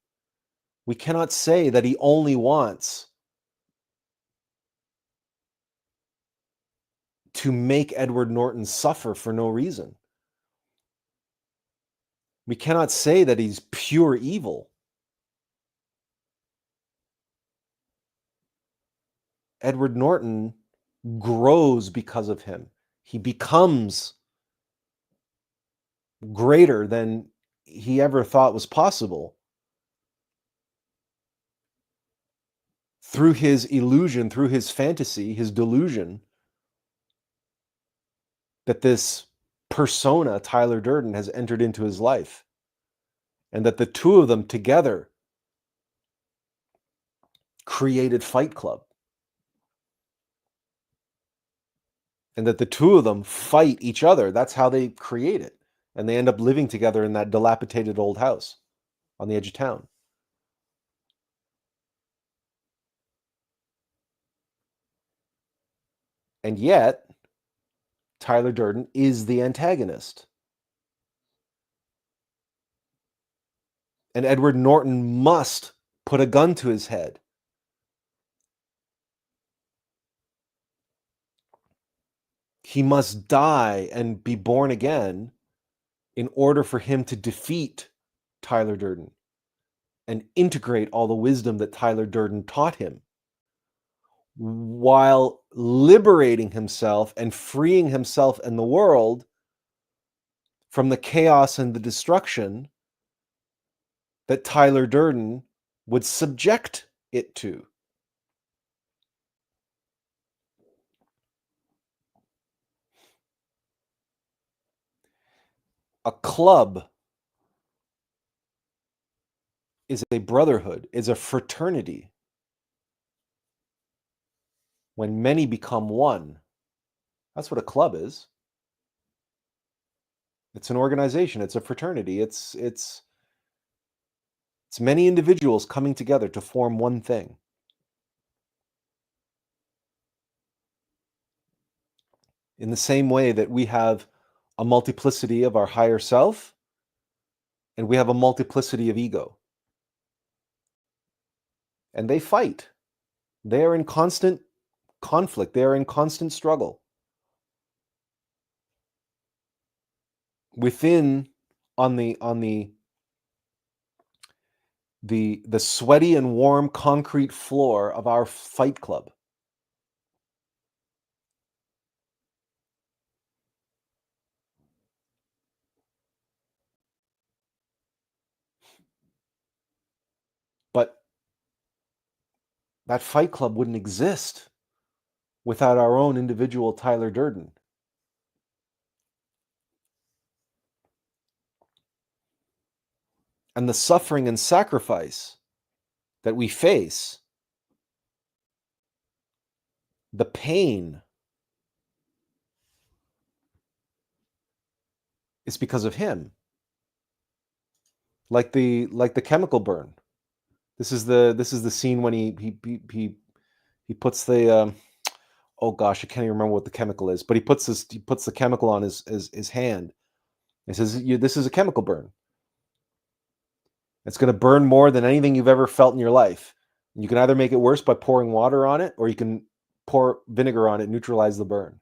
We cannot say that he only wants to make Edward Norton suffer for no reason. We cannot say that he's pure evil. Edward Norton grows because of him. He becomes greater than he ever thought was possible through his illusion, through his fantasy, his delusion that this persona, Tyler Durden, has entered into his life, and that the two of them together created Fight Club, and that the two of them fight each other. That's how they create it. And they end up living together in that dilapidated old house on the edge of town. And yet, Tyler Durden is the antagonist. And Edward Norton must put a gun to his head. He must die and be born again in order for him to defeat Tyler Durden and integrate all the wisdom that Tyler Durden taught him, while liberating himself and freeing himself and the world from the chaos and the destruction that Tyler Durden would subject it to. A club is a brotherhood, is a fraternity. When many become one, that's what a club is. It's an organization, it's a fraternity, it's many individuals coming together to form one thing. In the same way that we have a multiplicity of our higher self and we have a multiplicity of ego. And they fight. They are in constant conflict. They are in constant struggle. Within on the sweaty and warm concrete floor of our fight club. But that fight club wouldn't exist without our own individual Tyler Durden. And the suffering and sacrifice that we face, the pain, is because of him. Like the chemical burn. This is the scene when he puts the oh gosh, I can't even remember what the chemical is, but he puts the chemical on his hand. He says, "This is a chemical burn. It's going to burn more than anything you've ever felt in your life. You can either make it worse by pouring water on it, or you can pour vinegar on it, neutralize the burn."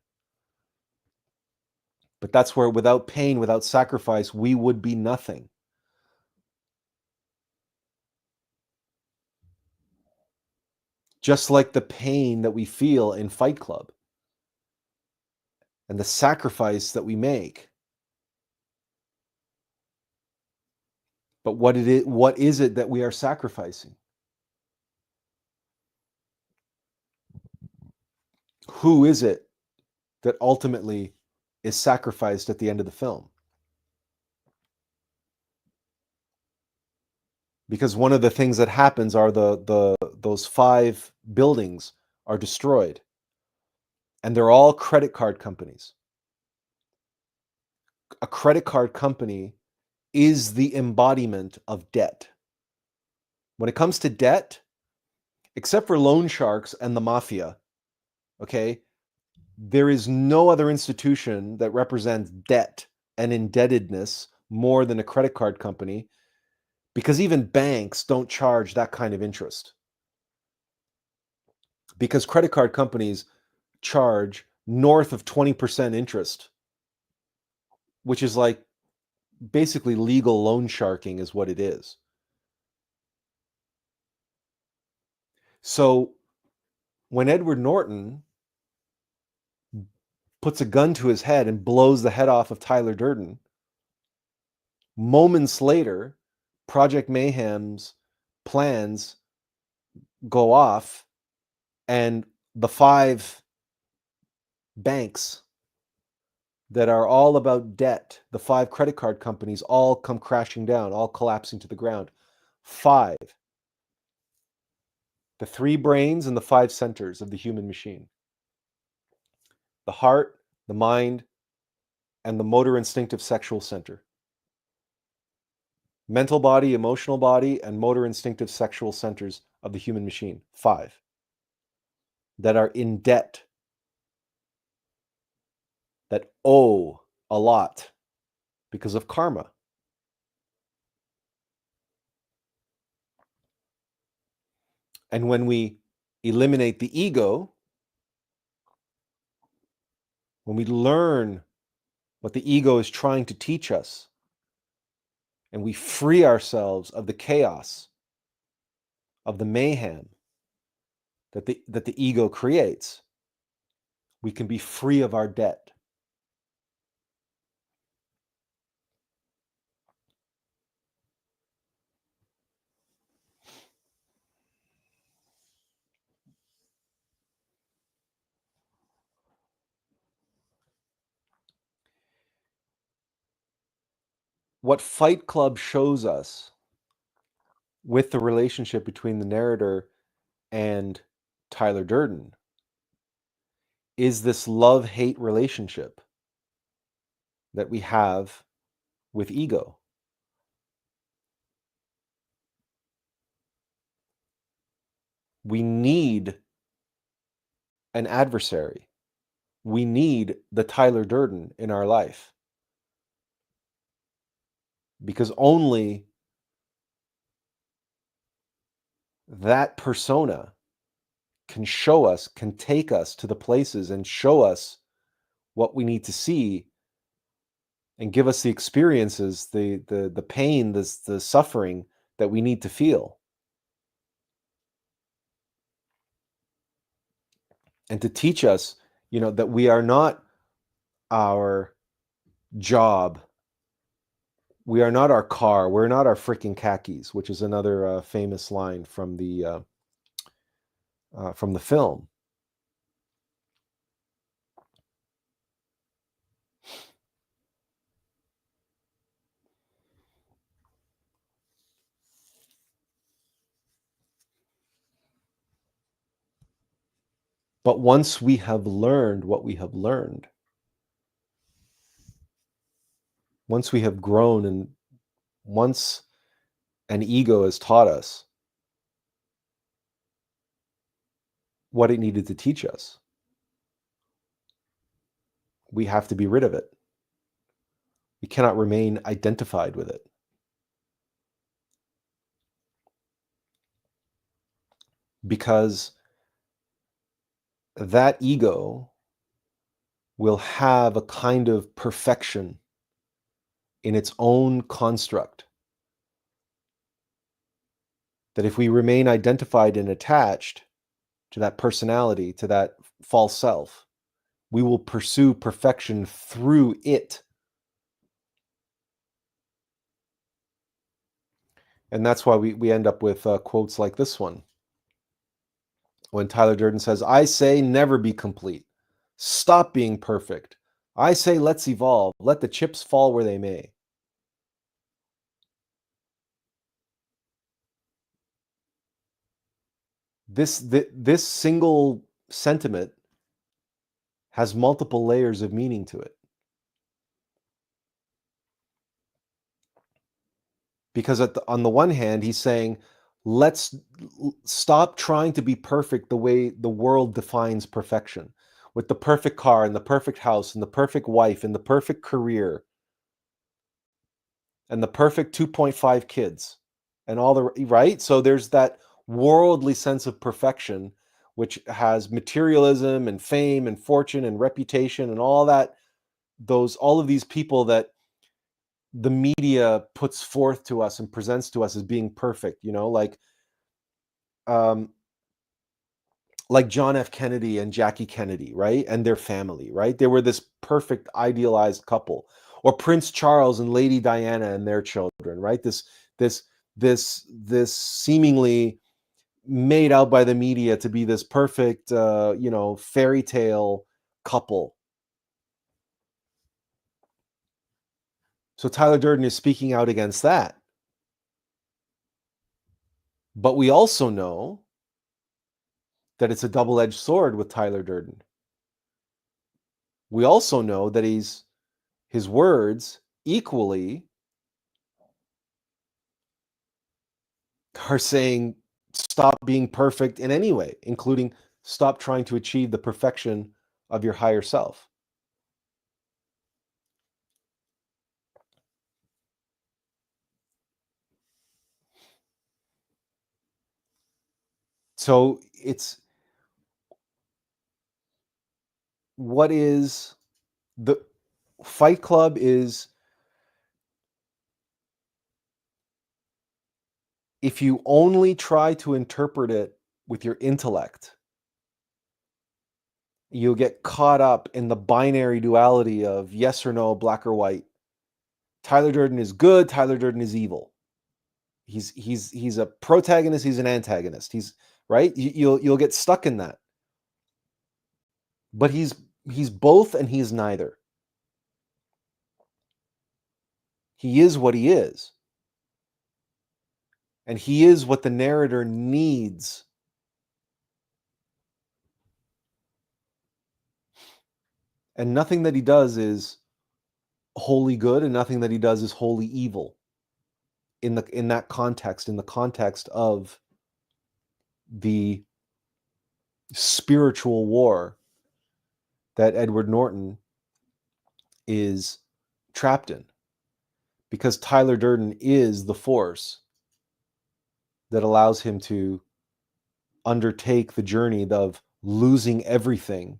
But that's where, without pain, without sacrifice, we would be nothing. Just like the pain that we feel in Fight Club and the sacrifice that we make. But what is it that we are sacrificing? Who is it that ultimately is sacrificed at the end of the film? Because one of the things that happens are those 5 buildings are destroyed, and they're all credit card companies. A credit card company is the embodiment of debt. When it comes to debt, except for loan sharks and the mafia, okay, there is no other institution that represents debt and indebtedness more than a credit card company, because even banks don't charge that kind of interest. Because credit card companies charge north of 20% interest, which is like basically legal loan sharking is what it is. So when Edward Norton puts a gun to his head and blows the head off of Tyler Durden, moments later, Project Mayhem's plans go off, and the 5 banks that are all about debt, the 5 credit card companies, all come crashing down, all collapsing to the ground. 5. The 3 brains and the 5 centers of the human machine. The heart, the mind, and the motor instinctive sexual center. Mental body, emotional body, and motor instinctive sexual centers of the human machine. 5. That are in debt, that owe a lot because of karma. And when we eliminate the ego, when we learn what the ego is trying to teach us, and we free ourselves of the chaos, of the mayhem that the ego creates, we can be free of our debt. what Fight Club shows us with the relationship between the narrator and Tyler Durden is this love-hate relationship that we have with ego. We need an adversary. We need the Tyler Durden in our life, because only that persona can show us, can take us to the places and show us what we need to see and give us the experiences, the pain, the suffering that we need to feel. And to teach us, that we are not our job. We are not our car. We're not our freaking khakis, which is another famous line from the film. But once we have learned what we have learned, once we have grown, and once an ego has taught us what it needed to teach us, we have to be rid of it. We cannot remain identified with it. Because that ego will have a kind of perfection in its own construct that if we remain identified and attached to that personality, to that false self, we will pursue perfection through it. And that's why we end up with quotes like this one. When Tyler Durden says, "I say never be complete. Stop being perfect. I say let's evolve. Let the chips fall where they may." This single sentiment has multiple layers of meaning to it. Because on the one hand, he's saying, let's stop trying to be perfect the way the world defines perfection, with the perfect car and the perfect house and the perfect wife and the perfect career and the perfect 2.5 kids and all the right. So there's that worldly sense of perfection, which has materialism and fame and fortune and reputation and all that, all of these people that the media puts forth to us and presents to us as being perfect, um, like John F. Kennedy and Jackie Kennedy, right? And their family, right? They were this perfect idealized couple. Or Prince Charles and Lady Diana and their children, right? This seemingly made out by the media to be this perfect, fairy tale couple. So Tyler Durden is speaking out against that. But we also know that it's a double-edged sword with Tyler Durden. We also know that his words equally are saying stop being perfect in any way, including stop trying to achieve the perfection of your higher self. So it's what is the Fight Club is, if you only try to interpret it with your intellect, you'll get caught up in the binary duality of yes or no, black or white. Tyler Durden is good, Tyler Durden is evil. He's a protagonist, he's an antagonist. He's right. You'll get stuck in that. But he's both and he's neither. He is what he is. And he is what the narrator needs. And nothing that he does is wholly good, and nothing that he does is wholly evil. In that context, in the context of the spiritual war that Edward Norton is trapped in, because Tyler Durden is the force that allows him to undertake the journey of losing everything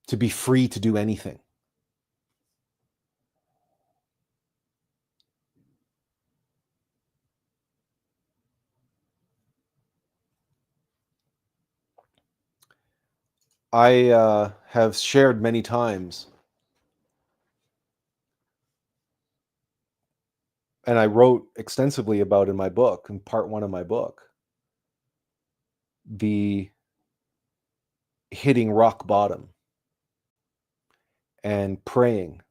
to be free to do anything. I have shared many times, and I wrote extensively about in my book, in part 1 of my book, the hitting rock bottom and praying,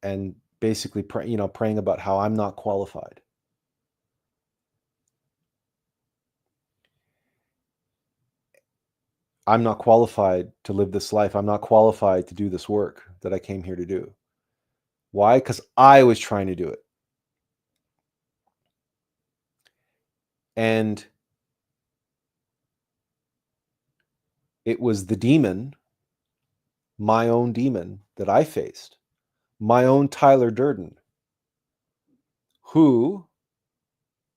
and basically praying about how I'm not qualified. I'm not qualified to live this life. I'm not qualified to do this work that I came here to do. Why? Because I was trying to do it. And it was the demon, my own demon, that I faced, my own Tyler Durden, who,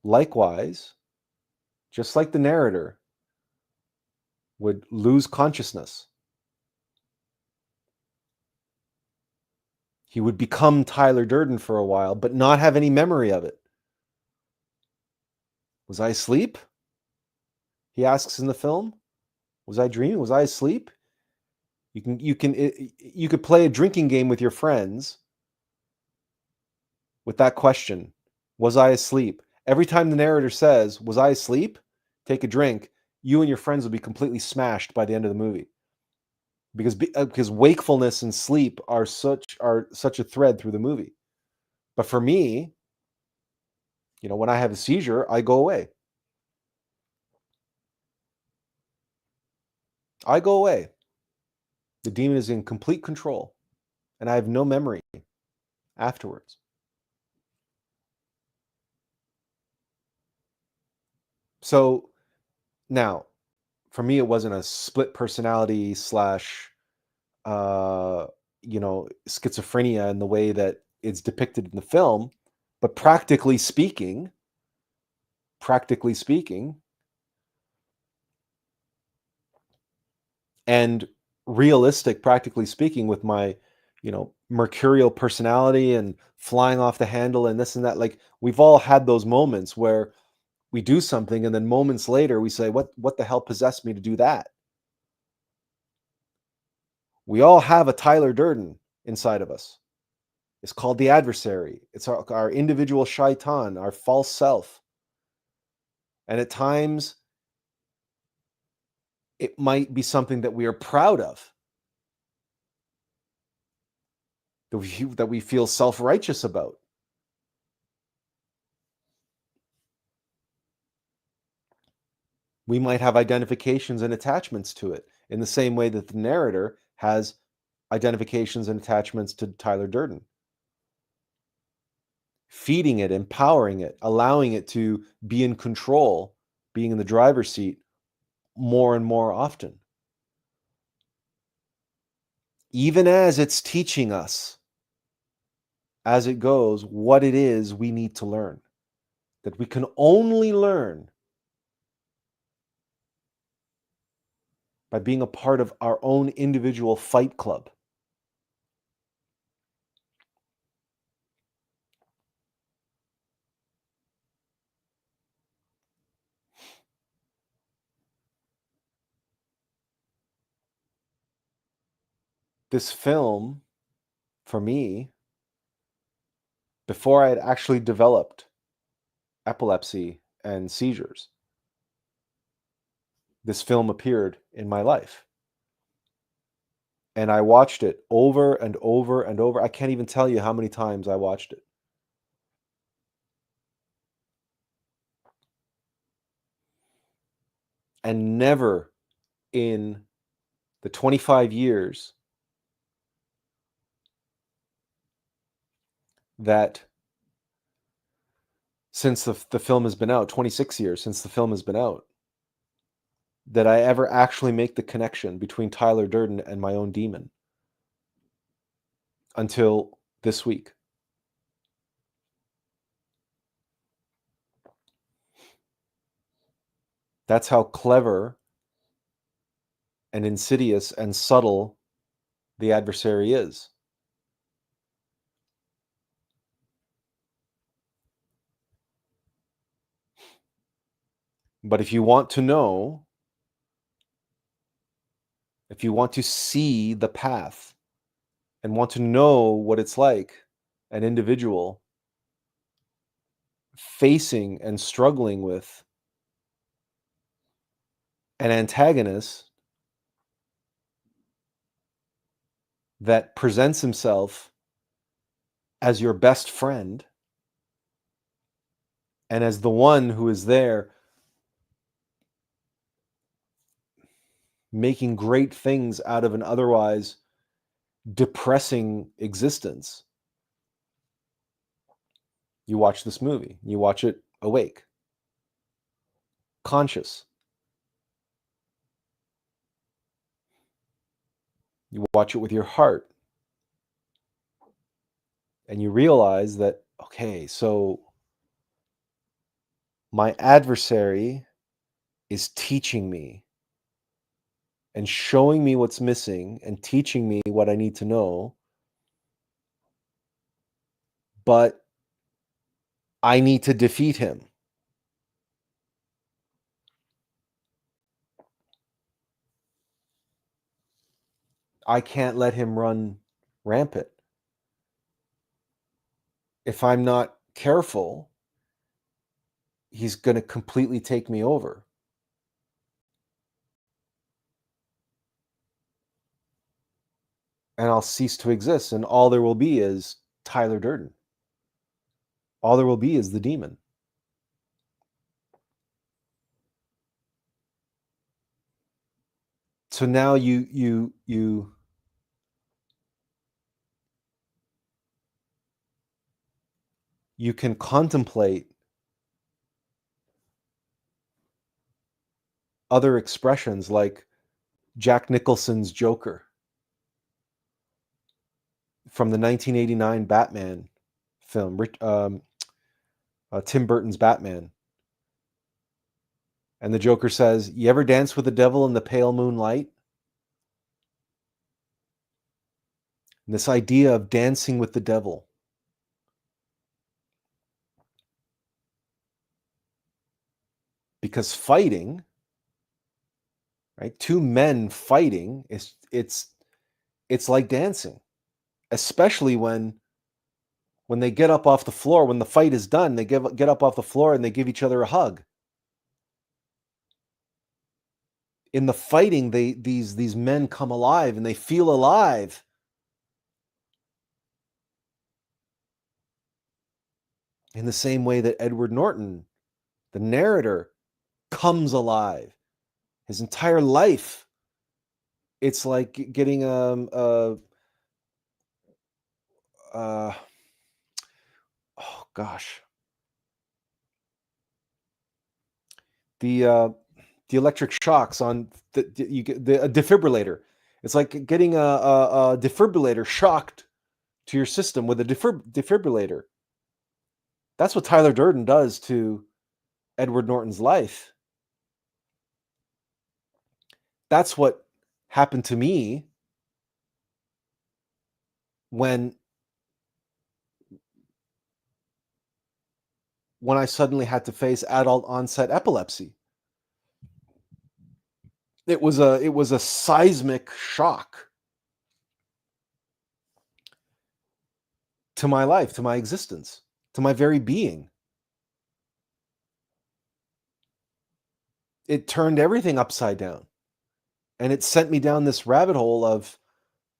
likewise, just like the narrator, would lose consciousness. He would become Tyler Durden for a while, but not have any memory of it. Was I asleep? He asks in the film. Was I dreaming? Was I asleep? You could play a drinking game with your friends with that question. Was I asleep? Every time the narrator says, "Was I asleep?" Take a drink. You and your friends will be completely smashed by the end of the movie, because wakefulness and sleep are such a thread through the movie. But for me, when I have a seizure, I go away. I go away. The demon is in complete control, and I have no memory afterwards. So now, for me, it wasn't a split personality slash, schizophrenia in the way that it's depicted in the film, but practically speaking, and practically speaking, with my, mercurial personality and flying off the handle and this and that. Like, we've all had those moments where we do something and then moments later we say, what the hell possessed me to do that? We all have a Tyler Durden inside of us. It's called the adversary. It's our individual shaitan, our false self. And at times, it might be something that we are proud of, that we feel self-righteous about. We might have identifications and attachments to it in the same way that the narrator has identifications and attachments to Tyler Durden. Feeding it, empowering it, allowing it to be in control, being in the driver's seat more and more often. Even as it's teaching us, as it goes, what it is we need to learn. That we can only learn by being a part of our own individual fight club. This film, for me, before I had actually developed epilepsy and seizures, this film appeared in my life. And I watched it over and over and over. I can't even tell you how many times I watched it. And never in the 25 years that since the film has been out, 26 years since the film has been out, that I ever actually make the connection between Tyler Durden and my own demon until this week. That's how clever and insidious and subtle the adversary is. But if you want to know, if you want to see the path and want to know what it's like, an individual facing and struggling with an antagonist that presents himself as your best friend and as the one who is there making great things out of an otherwise depressing existence, you watch this movie. You watch it awake, conscious. You watch it with your heart. And you realize that, okay, so my adversary is teaching me and showing me what's missing and teaching me what I need to know. But I need to defeat him. I can't let him run rampant. If I'm not careful, he's going to completely take me over. And I'll cease to exist. And all there will be is Tyler Durden. All there will be is the demon. So now you can contemplate other expressions like Jack Nicholson's Joker from the 1989 Batman film, Tim Burton's Batman. And the Joker says, "You ever dance with the devil in the pale moonlight?" And this idea of dancing with the devil. Because fighting, right? Two men fighting it's like dancing, especially when they get up off the floor, when the fight is done, they get up off the floor and they give each other a hug. In the fighting, these men come alive and they feel alive. In the same way that Edward Norton, the narrator, comes alive. His entire life, it's like getting oh gosh, the electric shocks on you get a defibrillator. It's like getting a defibrillator shocked to your system with a defibrillator. That's what Tyler Durden does to Edward Norton's life. That's what happened to me when I suddenly had to face adult onset epilepsy. It was a seismic shock to my life, to my existence, to my very being. It turned everything upside down. And it sent me down this rabbit hole of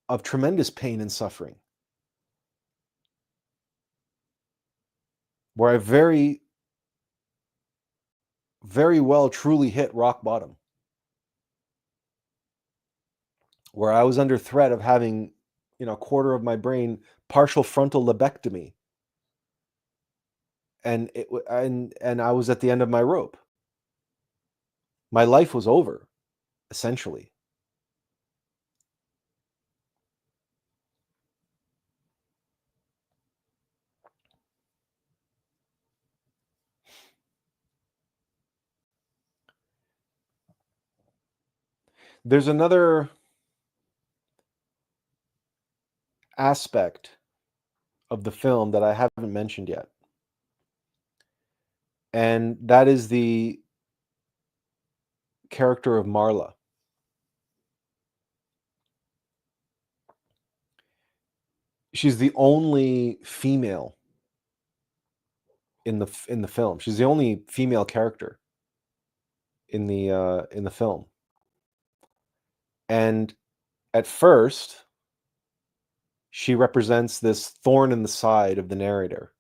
of tremendous pain and suffering, where I very, very well truly hit rock bottom, where I was under threat of having, a quarter of my brain partial frontal lobectomy, and and I was at the end of my rope. My life was over, essentially. There's another aspect of the film that I haven't mentioned yet, and that is the character of Marla. She's the only female in the film. She's the only female character in the film. And at first, she represents this thorn in the side of the narrator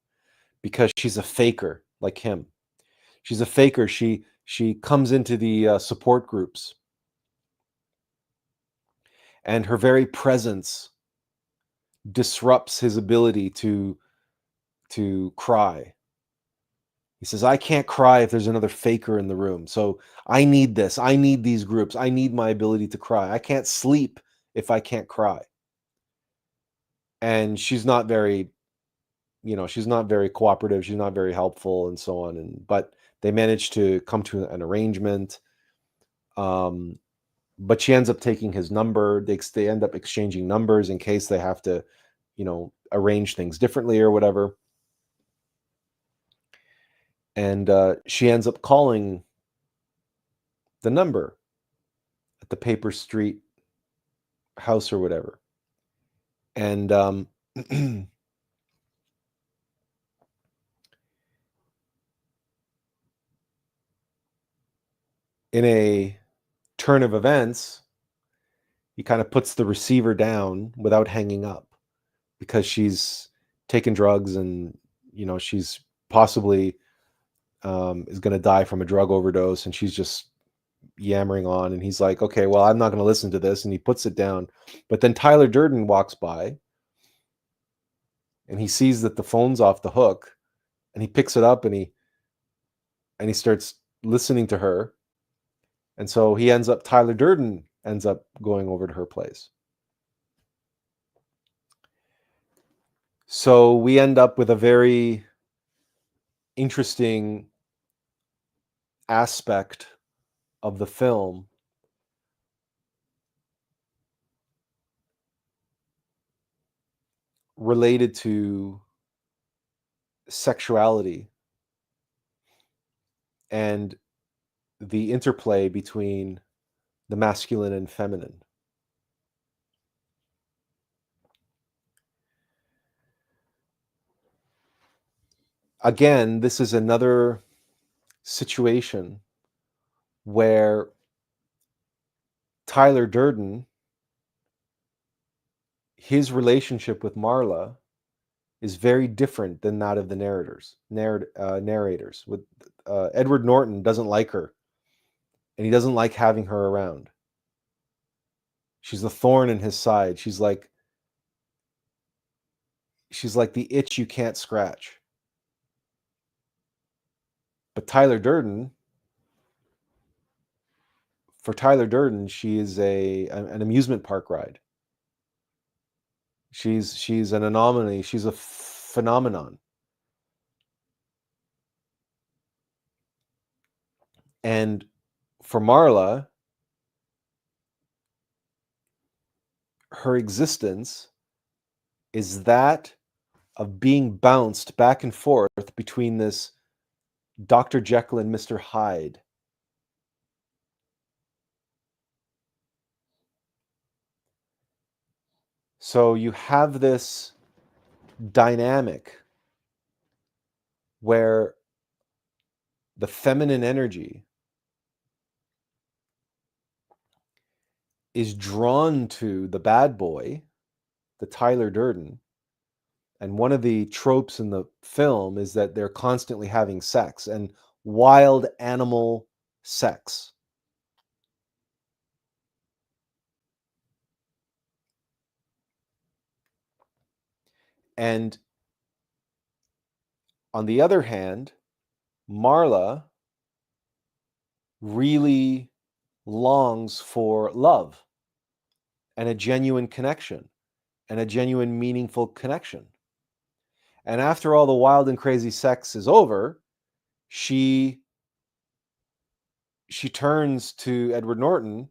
because she's a faker like him. She's a faker. She comes into the support groups, and her very presence disrupts his ability to cry. He says, I can't cry if there's another faker in the room. So I need this. I need these groups. I need my ability to cry. I can't sleep if I can't cry. And she's not very, she's not very cooperative. She's not very helpful and so on. But they manage to come to an arrangement. But she ends up taking his number. They end up exchanging numbers in case they have to, arrange things differently or whatever. And she ends up calling the number at the Paper Street house or whatever. And in a turn of events, he kind of puts the receiver down without hanging up because she's taken drugs and, she's possibly is going to die from a drug overdose, and she's just yammering on. And he's like, okay, well, I'm not going to listen to this. And he puts it down. But then Tyler Durden walks by and he sees that the phone's off the hook, and he picks it up and he starts listening to her. And so Tyler Durden ends up going over to her place. So we end up with a very interesting aspect of the film related to sexuality and the interplay between the masculine and feminine. Again, this is another situation where Tyler Durden, his relationship with Marla is very different than that of the narrators. With Edward Norton doesn't like her, and he doesn't like having her around. She's a thorn in his side. She's like the itch you can't scratch. But for Tyler Durden, she is an amusement park ride. She's an anomaly. She's a phenomenon. And for Marla, her existence is that of being bounced back and forth between this Dr. Jekyll and Mr. Hyde. So you have this dynamic where the feminine energy is drawn to the bad boy, the Tyler Durden, and one of the tropes in the film is that they're constantly having sex, and wild animal sex. And on the other hand, Marla really longs for love and a genuine connection and a genuine, meaningful connection. And after all the wild and crazy sex is over, she turns to Edward Norton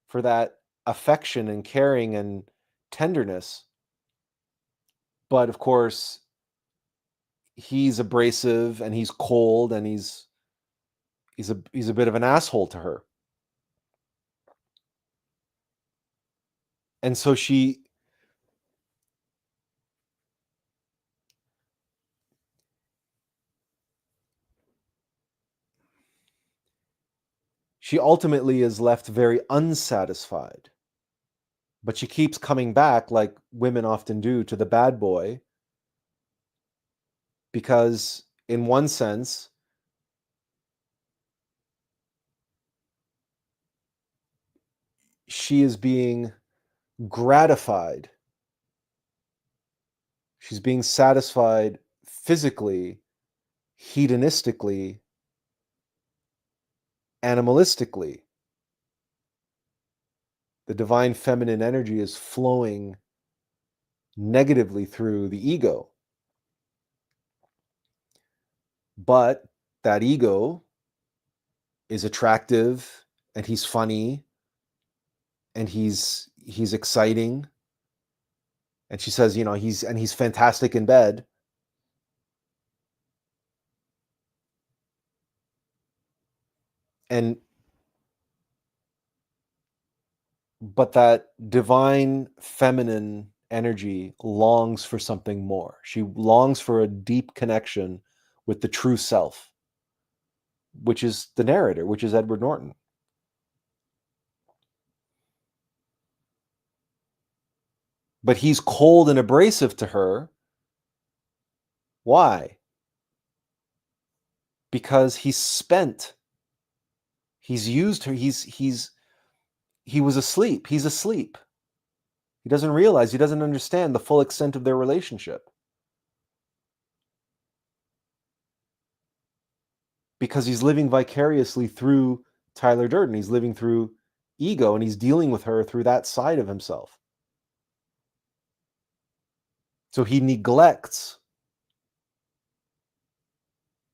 for that affection and caring and tenderness. But of course, he's abrasive and he's cold and he's a bit of an asshole to her. And so she ultimately is left very unsatisfied. But she keeps coming back, like women often do, to the bad boy, because in one sense, she is being gratified. She's being satisfied physically, hedonistically, animalistically. The divine feminine energy is flowing negatively through the ego. But that ego is attractive, and he's funny, and he's exciting. And she says, he's fantastic in bed. But that divine feminine energy longs for something more. She longs for a deep connection with the true self, which is the narrator, which is Edward Norton. But he's cold and abrasive to her. Why? Because he's spent. He's used her. He was asleep. He's asleep. He doesn't realize, he doesn't understand the full extent of their relationship. Because he's living vicariously through Tyler Durden. He's living through ego, and he's dealing with her through that side of himself. So he neglects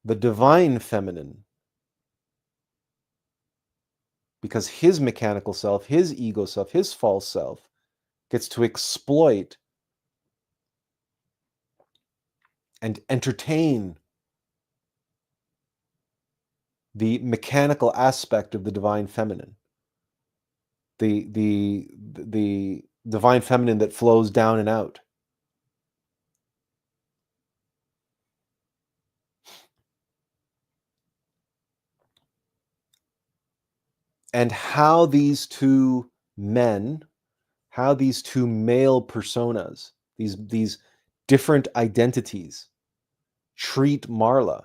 the divine feminine because his mechanical self, his ego self, his false self gets to exploit and entertain the mechanical aspect of the divine feminine, the divine feminine that flows down and out. And how these two men, how these two male personas, these different identities treat Marla,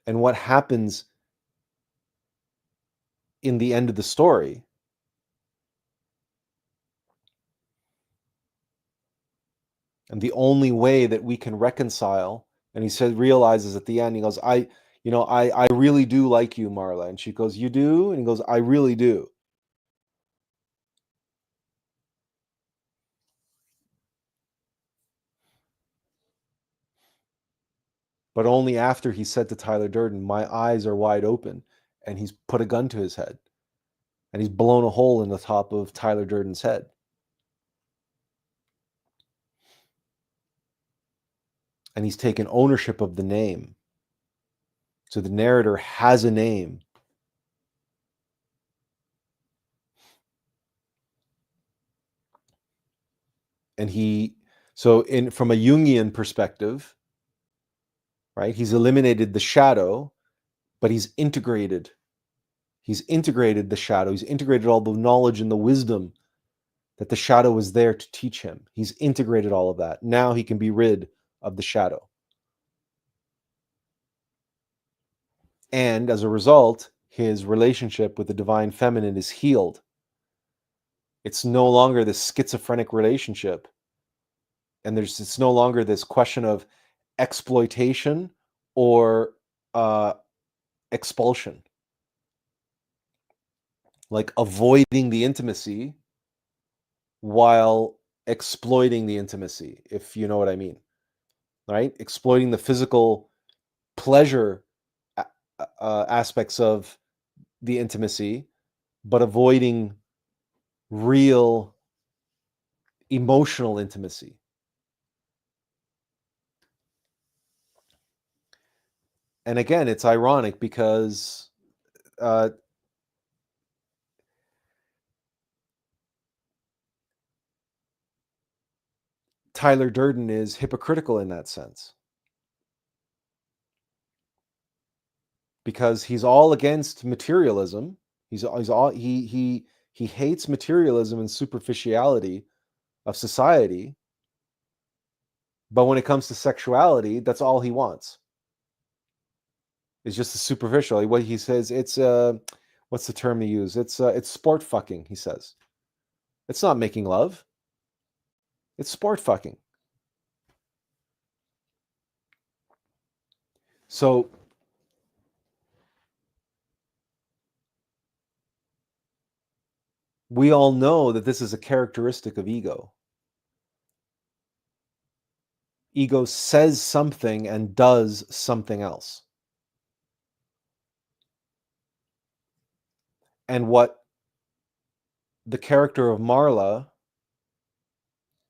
and what happens in the end of the story. And the only way that we can reconcile, and he said, realizes at the end, he goes, I really do like you, Marla. And she goes, you do? And he goes, I really do. But only after he said to Tyler Durden, my eyes are wide open, and he's put a gun to his head, and he's blown a hole in the top of Tyler Durden's head. And he's taken ownership of the name. So the narrator has a name. And from a Jungian perspective, right, he's eliminated the shadow, but he's integrated. He's integrated the shadow. He's integrated all the knowledge and the wisdom that the shadow was there to teach him. He's integrated all of that. Now he can be rid of the shadow. And as a result, his relationship with the divine feminine is healed. It's no longer this schizophrenic relationship. And it's no longer this question of exploitation or expulsion. Like avoiding the intimacy while exploiting the intimacy, if you know what I mean. Right? Exploiting the physical pleasure aspects of the intimacy, but avoiding real emotional intimacy. And again, it's ironic because Tyler Durden is hypocritical in that sense. Because he's all against materialism. He hates materialism and superficiality of society. But when it comes to sexuality, that's all he wants. It's just the superficial. What he says, it's what's the term he used? It's sport fucking, he says. It's not making love. It's sport fucking. So we all know that this is a characteristic of ego. Ego says something and does something else. And what the character of Marla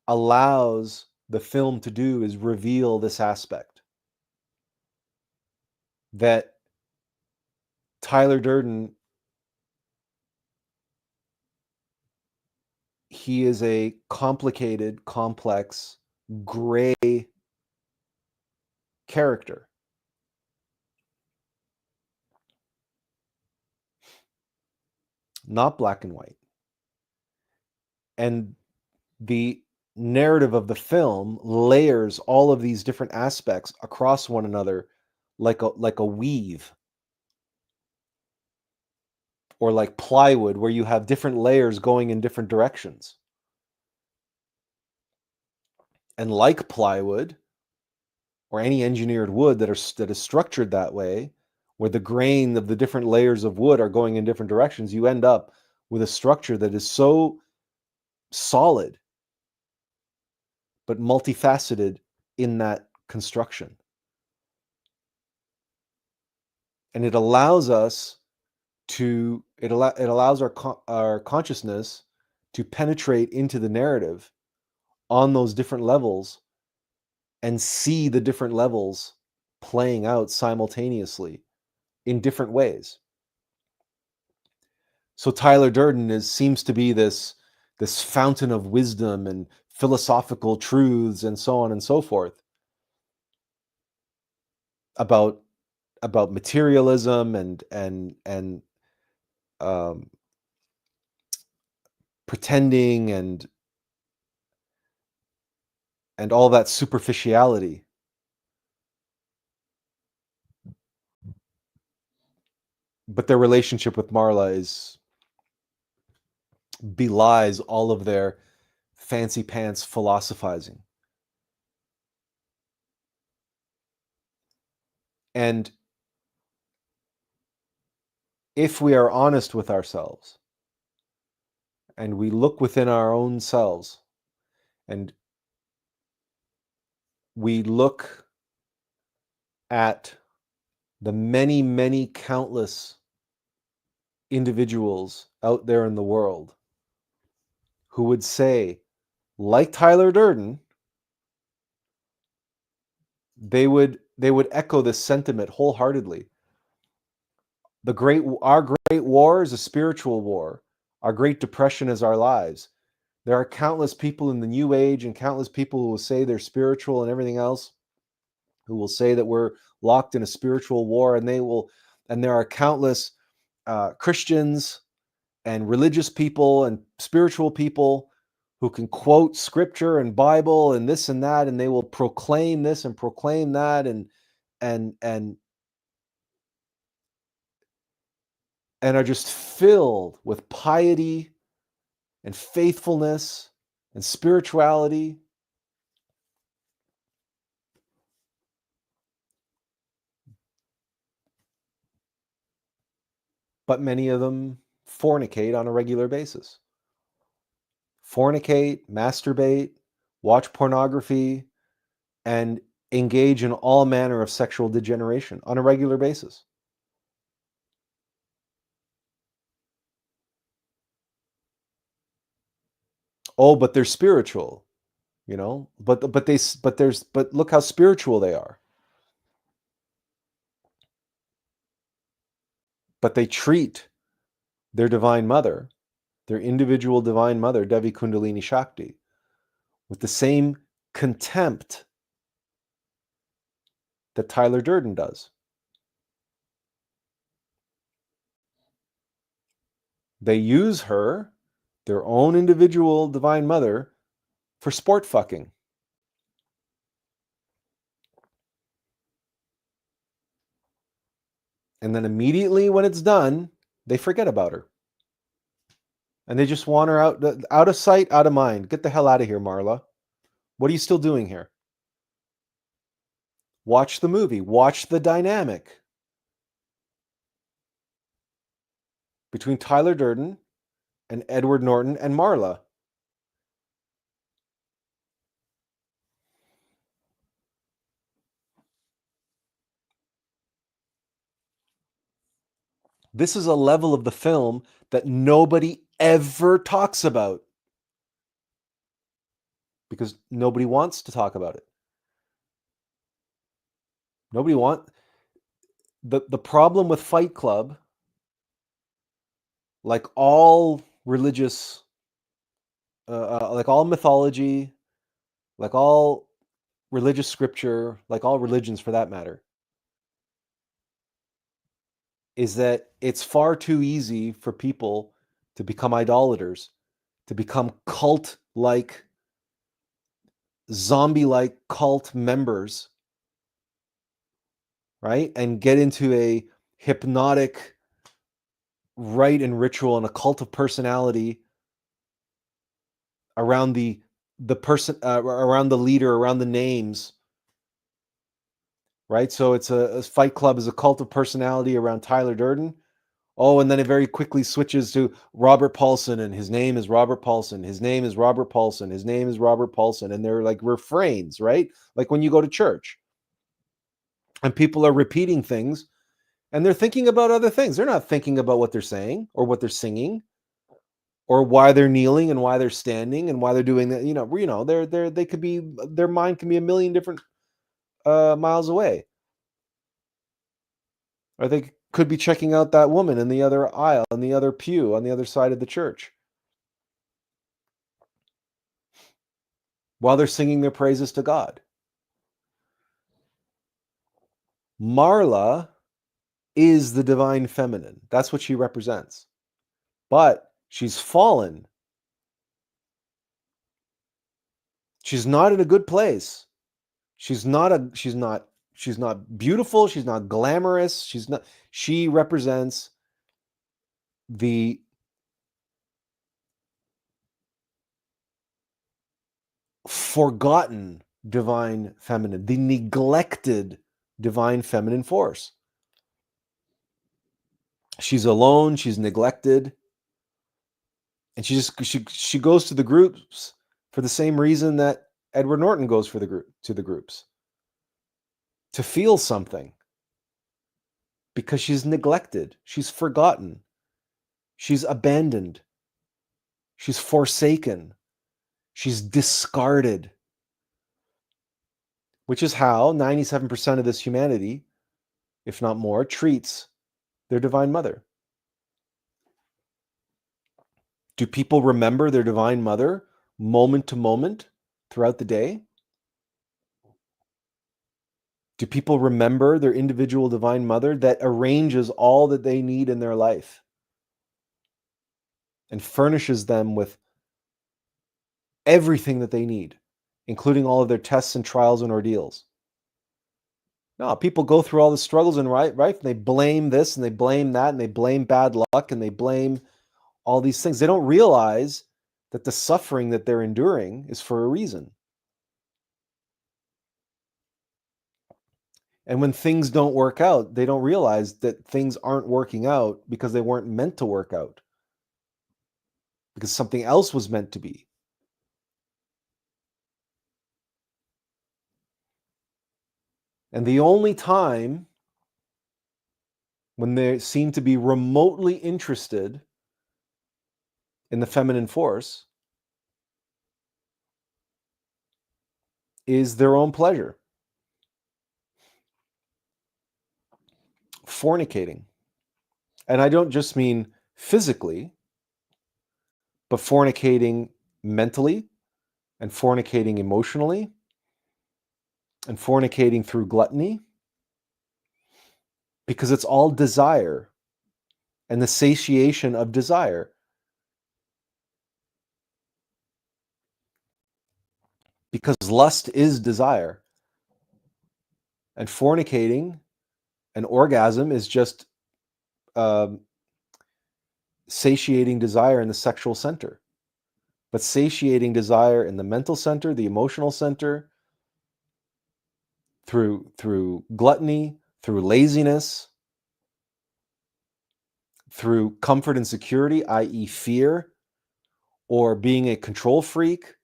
allows the film to do is reveal this aspect. That Tyler Durden, he is a complicated, complex, gray character. Not black and white. And the narrative of the film layers all of these different aspects across one another like a weave, or like plywood, where you have different layers going in different directions. And like plywood or any engineered wood that is structured that way, where the grain of the different layers of wood are going in different directions, you end up with a structure that is so solid but multifaceted in that construction. And it allows us to, it allows our consciousness to penetrate into the narrative on those different levels and see the different levels playing out simultaneously in different ways. So Tyler Durden seems to be this fountain of wisdom and philosophical truths and so on and so forth about materialism and pretending and all that superficiality. But their relationship with Marla belies all of their fancy pants philosophizing. And if we are honest with ourselves and we look within our own selves and we look at the many, many countless individuals out there in the world who would say, like Tyler Durden, they would echo this sentiment wholeheartedly. Our great war is a spiritual war. Our Great Depression is our lives. There are countless people in the New Age and countless people who will say they're spiritual and everything else, who will say that we're locked in a spiritual war, and there are countless Christians and religious people and spiritual people who can quote scripture and Bible and this and that, and they will proclaim this and proclaim that, and and and and are just filled with piety and faithfulness and spirituality. But many of them fornicate on a regular basis. Fornicate, masturbate, watch pornography, and engage in all manner of sexual degeneration on a regular basis. Oh, but they're spiritual, but look how spiritual they are. But they treat their divine mother, their individual divine mother, Devi Kundalini Shakti, with the same contempt that Tyler Durden does. They use her, their own individual divine mother, for sport fucking. And then immediately when it's done, they forget about her. And they just want her out of sight, out of mind. Get the hell out of here, Marla. What are you still doing here? Watch the movie. Watch the dynamic between Tyler Durden and Edward Norton and Marla. This is a level of the film that nobody ever talks about because nobody wants to talk about it. Nobody want the problem with Fight Club, like all religious, like all mythology, like all religious scripture, like all religions for that matter, is that it's far too easy for people to become idolaters, to become cult-like, zombie-like cult members, right? And get into a hypnotic rite and ritual and a cult of personality around the person, around the leader, around the names, right? So it's a Fight Club is a cult of personality around Tyler Durden. Oh, and then it very quickly switches to Robert Paulson, and his name is Robert Paulson. His name is Robert Paulson. His name is Robert Paulson. And they're like refrains, right? Like when you go to church and people are repeating things and they're thinking about other things. They're not thinking about what they're saying or what they're singing or why they're kneeling and why they're standing and why they're doing that. They could be, their mind can be a million different miles away. Or they could be checking out that woman in the other aisle, in the other pew, on the other side of the church, while they're singing their praises to God. Marla is the divine feminine. That's what she represents. But she's fallen. She's not in a good place. She's not beautiful, she's not glamorous, she represents the forgotten divine feminine, the neglected divine feminine force. She's alone, she's neglected, and she goes to the groups for the same reason that Edward Norton goes to the groups, to feel something, because she's neglected, she's forgotten, she's abandoned, she's forsaken, she's discarded, which is how 97% of this humanity, if not more, treats their divine mother. Do people remember their divine mother moment to moment throughout the day? Do people remember their individual divine mother that arranges all that they need in their life and furnishes them with everything that they need, including all of their tests and trials and ordeals. No, people go through all the struggles and right, and they blame this and they blame that and they blame bad luck and they blame all these things. They don't realize that the suffering that they're enduring is for a reason. And when things don't work out, they don't realize that things aren't working out because they weren't meant to work out, because something else was meant to be. And the only time when they seem to be remotely interested in the feminine force is their own pleasure. Fornicating. And I don't just mean physically, but fornicating mentally and fornicating emotionally and fornicating through gluttony, because it's all desire and the satiation of desire. Because lust is desire. And fornicating and orgasm is just satiating desire in the sexual center. But satiating desire in the mental center, the emotional center, through gluttony, through laziness, through comfort and security, i.e. fear, or being a control freak,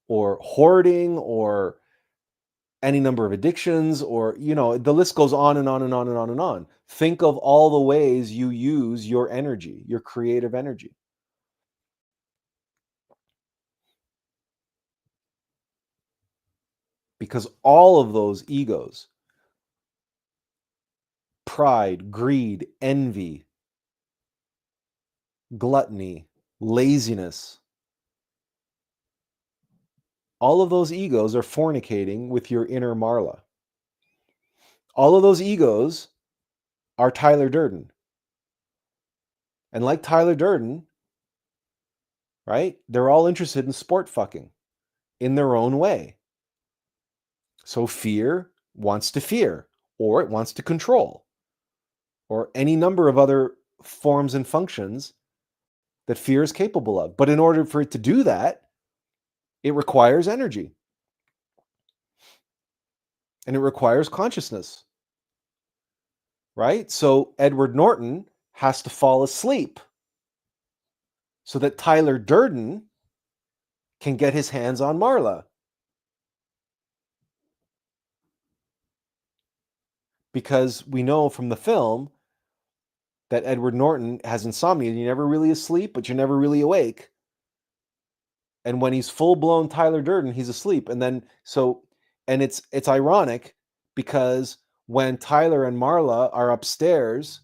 or hoarding, or any number of addictions, or, the list goes on and on and on and on and on. Think of all the ways you use your energy, your creative energy. Because all of those egos, pride, greed, envy, gluttony, laziness, all of those egos are fornicating with your inner Marla. All of those egos are Tyler Durden. And like Tyler Durden, right, they're all interested in sport fucking in their own way. So fear wants to fear, or it wants to control, or any number of other forms and functions that fear is capable of. But in order for it to do that, it requires energy. And it requires consciousness. Right? So Edward Norton has to fall asleep so that Tyler Durden can get his hands on Marla. Because we know from the film that Edward Norton has insomnia. You're never really asleep, but you're never really awake. And when he's full-blown Tyler Durden, he's asleep. And then it's ironic because when Tyler and Marla are upstairs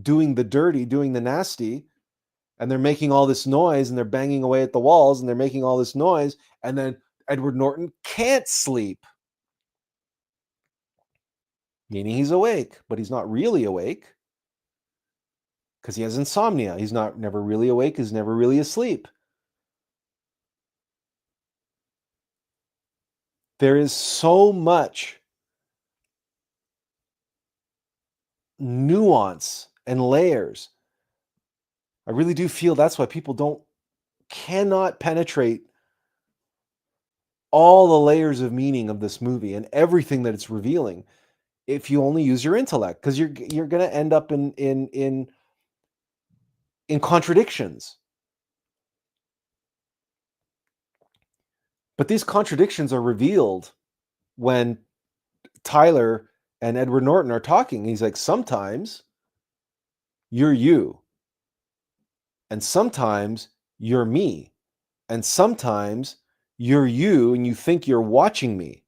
doing the dirty, doing the nasty, and they're making all this noise and they're banging away at the walls and they're making all this noise, and then Edward Norton can't sleep. Meaning he's awake, but he's not really awake because he has insomnia. He's never really awake, he's never really asleep. There is so much nuance and layers. I really do feel that's why people cannot penetrate all the layers of meaning of this movie and everything that it's revealing if you only use your intellect, because you're going to end up in contradictions. But these contradictions are revealed when Tyler and Edward Norton are talking. He's like, sometimes you're you, and sometimes you're me, and sometimes you're you and you think you're watching me.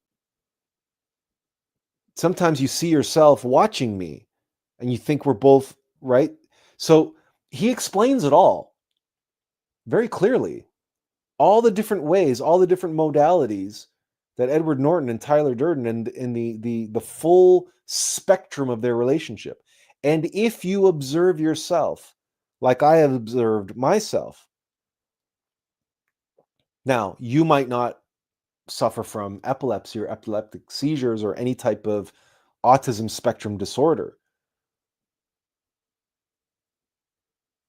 Sometimes you see yourself watching me and you think we're both right. So he explains it all very clearly. All the different ways, all the different modalities that Edward Norton and Tyler Durden and in the full spectrum of their relationship. And if you observe yourself, like I have observed myself, Now, you might not suffer from epilepsy or epileptic seizures or any type of autism spectrum disorder,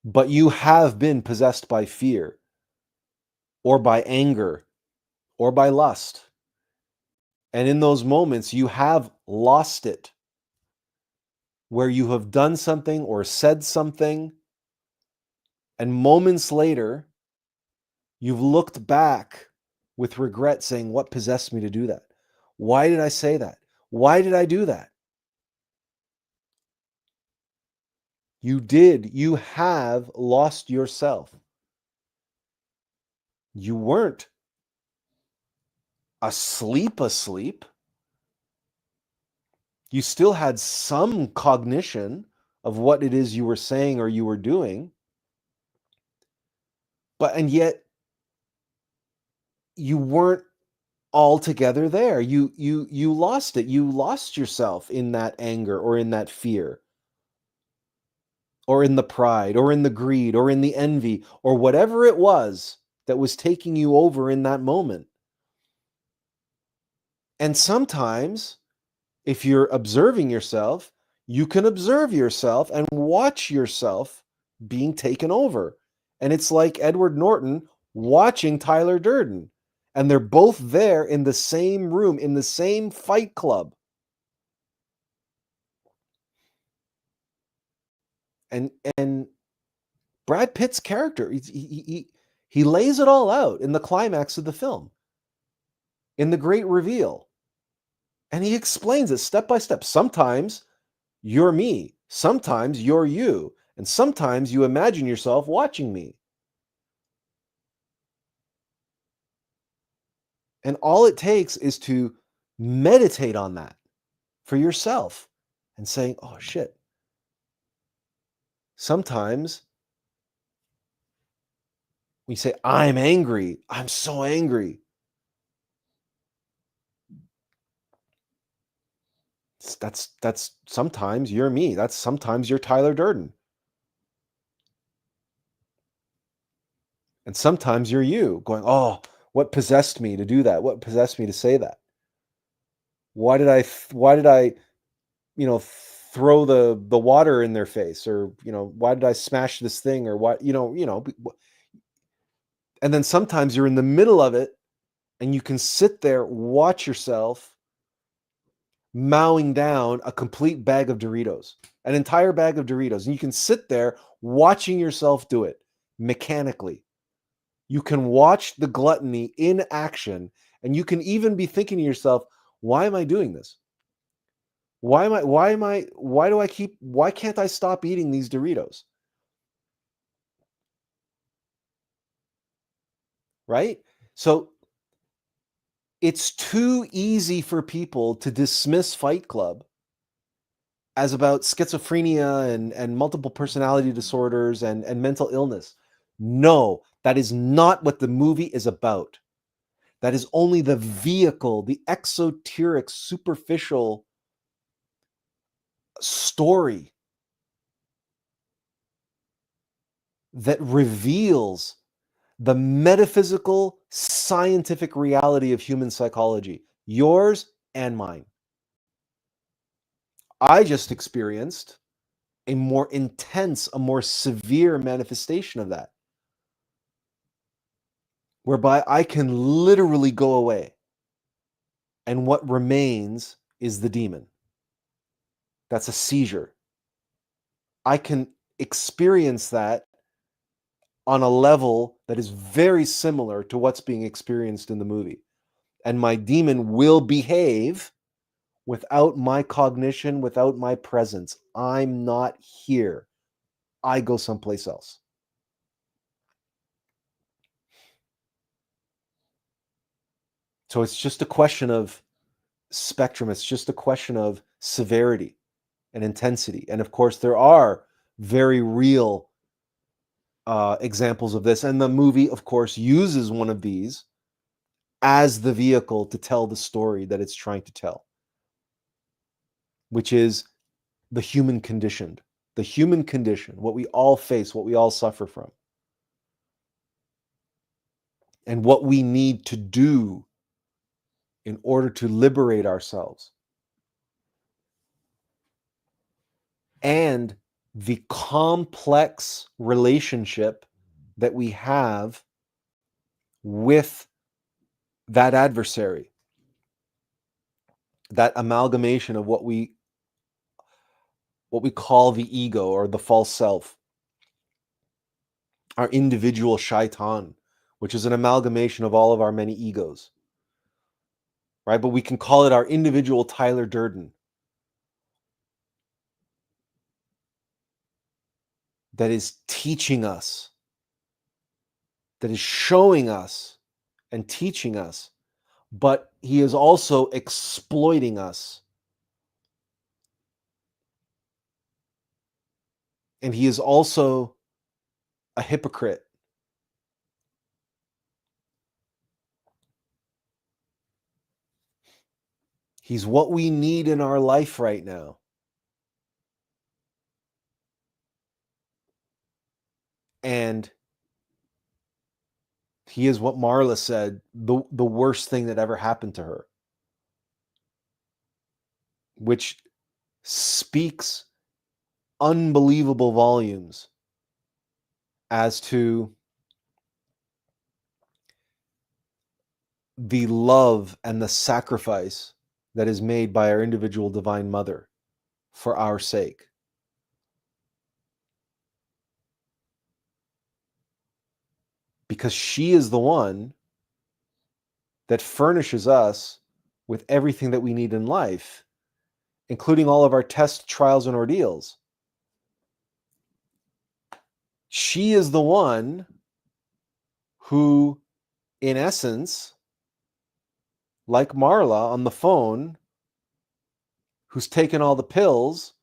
but you have been possessed by fear or by anger or by lust. And in those moments, you have lost it, where you have done something or said something, and moments later, you've looked back with regret saying, what possessed me to do that? Why did I say that? Why did I do that? You have lost yourself. You weren't asleep. You still had some cognition of what it is you were saying or you were doing, and yet you weren't altogether there. You lost it. You lost yourself in that anger or in that fear or in the pride or in the greed or in the envy or whatever it was that was taking you over in that moment. And sometimes, if you're observing yourself, you can observe yourself and watch yourself being taken over. And it's like Edward Norton watching Tyler Durden. And they're both there in the same room, in the same fight club. And Brad Pitt's character, he lays it all out in the climax of the film, in the great reveal. And he explains it step by step. Sometimes you're me. Sometimes you're you. And sometimes you imagine yourself watching me. And all it takes is to meditate on that for yourself and saying, oh shit. Sometimes we say, I'm angry. I'm so angry. That's sometimes you're me. That's sometimes you're Tyler Durden. And sometimes you're you going, oh, what possessed me to do that? What possessed me to say that? Why did I, throw the water in their face, or, why did I smash this thing, or what, and then sometimes you're in the middle of it and you can sit there, watch yourself mowing down a complete bag of Doritos, an entire bag of Doritos. And you can sit there watching yourself do it mechanically. You can watch the gluttony in action, and you can even be thinking to yourself, why am I doing this? Why can't I stop eating these Doritos? Right? So it's too easy for people to dismiss Fight Club as about schizophrenia and multiple personality disorders and mental illness. No, that is not what the movie is about. That is only the vehicle, the exoteric, superficial story that reveals the metaphysical, scientific reality of human psychology, yours and mine. I just experienced a more intense, a more severe manifestation of that, whereby I can literally go away, and what remains is the demon. That's a seizure. I can experience that on a level that is very similar to what's being experienced in the movie. And my demon will behave without my cognition, without my presence. I'm not here. I go someplace else. So it's just a question of spectrum. It's just a question of severity and intensity. And of course, there are very real examples of this. And the movie, of course, uses one of these as the vehicle to tell the story that it's trying to tell, which is the human condition, what we all face, what we all suffer from. and what we need to do in order to liberate ourselves, and the complex relationship that we have with that adversary, that amalgamation of what we call the ego or the false self, our individual shaitan, which is an amalgamation of all of our many egos, right? But we can call it our individual Tyler Durden, that is teaching us, that is showing us and teaching us, but he is also exploiting us. And he is also a hypocrite. He's what we need in our life right now. And he is what Marla said, the worst thing that ever happened to her, which speaks unbelievable volumes as to the love and the sacrifice that is made by our individual Divine Mother for our sake. Because she is the one that furnishes us with everything that we need in life, including all of our tests, trials, and ordeals. She is the one who, in essence, like Marla on the phone, who's taken all the pills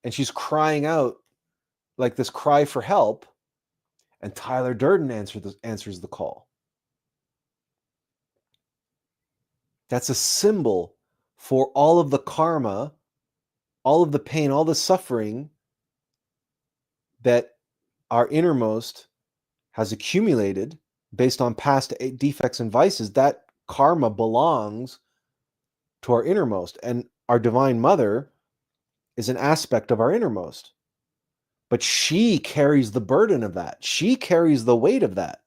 and she's crying out like this cry for help, and Tyler Durden answers the call. That's a symbol for all of the karma, all of the pain, all the suffering that our innermost has accumulated based on past defects and vices. That karma belongs to our innermost, and our Divine Mother is an aspect of our innermost. But she carries the burden of that. She carries the weight of that.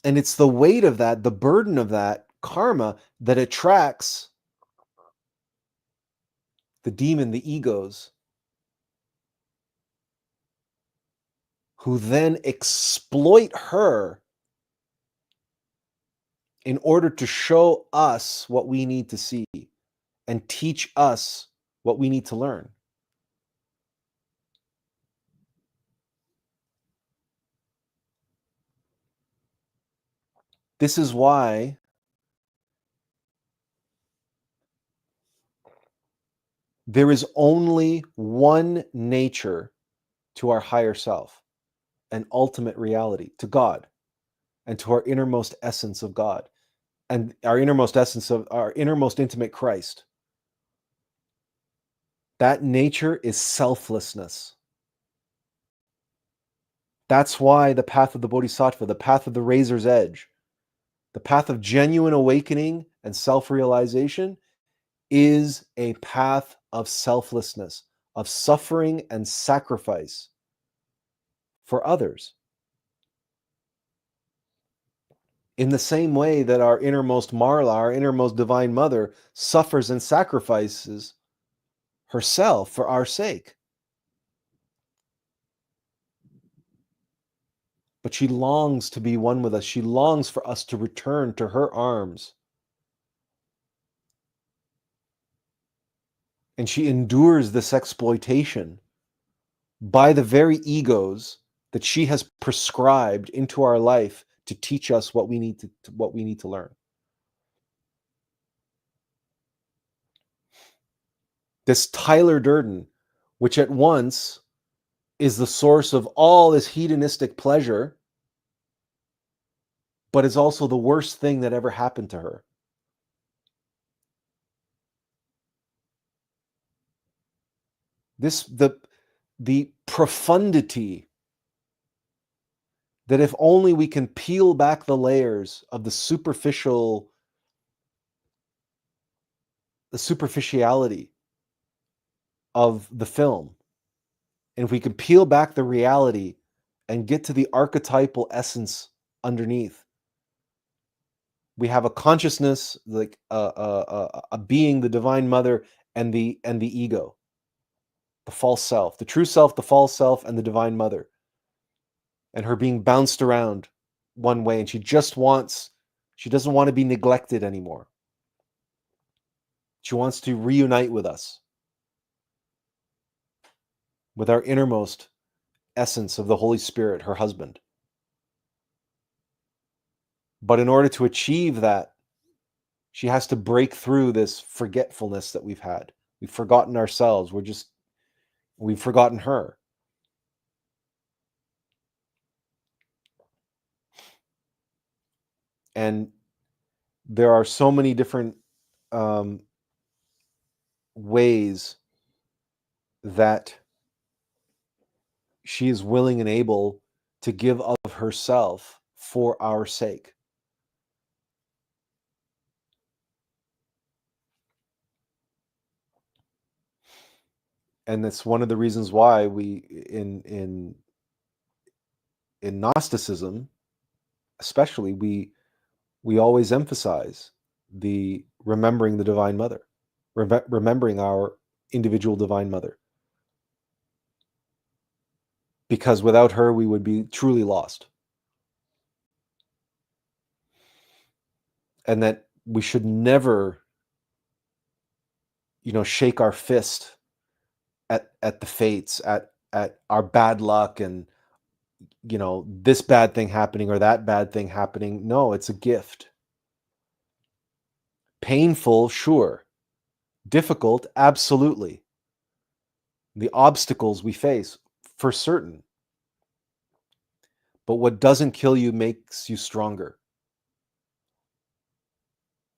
And it's the weight of that, the burden of that karma, that attracts the demon, the egos, who then exploit her in order to show us what we need to see and teach us what we need to learn. This is why there is only one nature to our higher self, an ultimate reality, to God, and to our innermost essence of God, and our innermost essence of our innermost intimate Christ. That nature is selflessness. That's why the path of the Bodhisattva, the path of the razor's edge, the path of genuine awakening and self-realization is a path of selflessness, of suffering and sacrifice for others. In the same way that our innermost Marla, our innermost Divine Mother, suffers and sacrifices herself for our sake. But she longs to be one with us. She longs for us to return to her arms. And she endures this exploitation by the very egos that she has prescribed into our life to teach us what we need to learn. This Tyler Durden, which at once is the source of all this hedonistic pleasure, but is also the worst thing that ever happened to her. The profundity that if only we can peel back the layers of the superficiality of the film, and if we can peel back the reality and get to the archetypal essence underneath, we have a consciousness, like a being, the divine mother, and the ego, the false self, the true self, the false self, and the divine mother, and her being bounced around one way, and she doesn't want to be neglected anymore. She wants to reunite with us, with our innermost essence of the Holy Spirit, her husband. But in order to achieve that, she has to break through this forgetfulness that we've had. We've forgotten ourselves. We've forgotten her. And there are so many different ways that she is willing and able to give of herself for our sake. And that's one of the reasons why we in Gnosticism, especially, we always emphasize the remembering the Divine Mother, remembering our individual Divine Mother, because without her we would be truly lost, and that we should never, shake our fist at the fates, at our bad luck, and this bad thing happening or that bad thing happening. No, it's a gift. Painful, sure. Difficult, absolutely. The obstacles we face, for certain. But what doesn't kill you makes you stronger.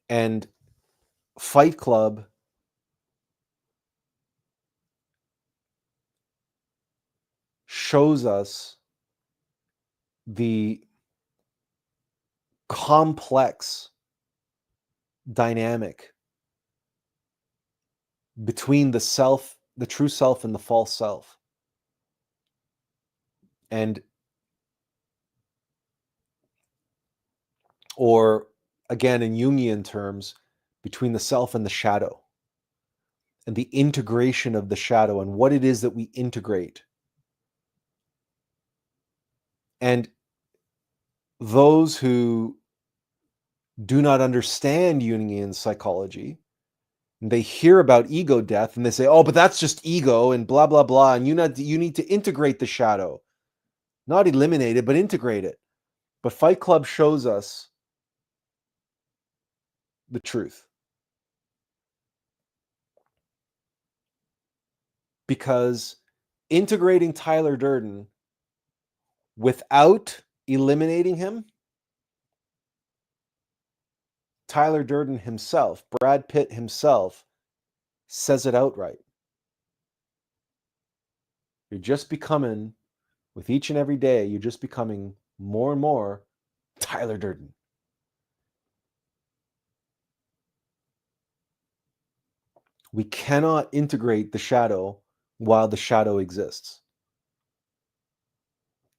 And Fight Club shows us the complex dynamic between the self, the true self, and the false self. And, or again, in Jungian terms, between the self and the shadow, and the integration of the shadow, and what it is that we integrate. And those who do not understand Jungian psychology, they hear about ego death and they say, oh, but that's just ego and blah, blah, blah. And you need to integrate the shadow, not eliminate it, but integrate it. But Fight Club shows us the truth. Because integrating Tyler Durden without eliminating him, Tyler Durden himself, Brad Pitt himself, says it outright. You're just becoming, with each and every day, you're just becoming more and more Tyler Durden. We cannot integrate the shadow while the shadow exists.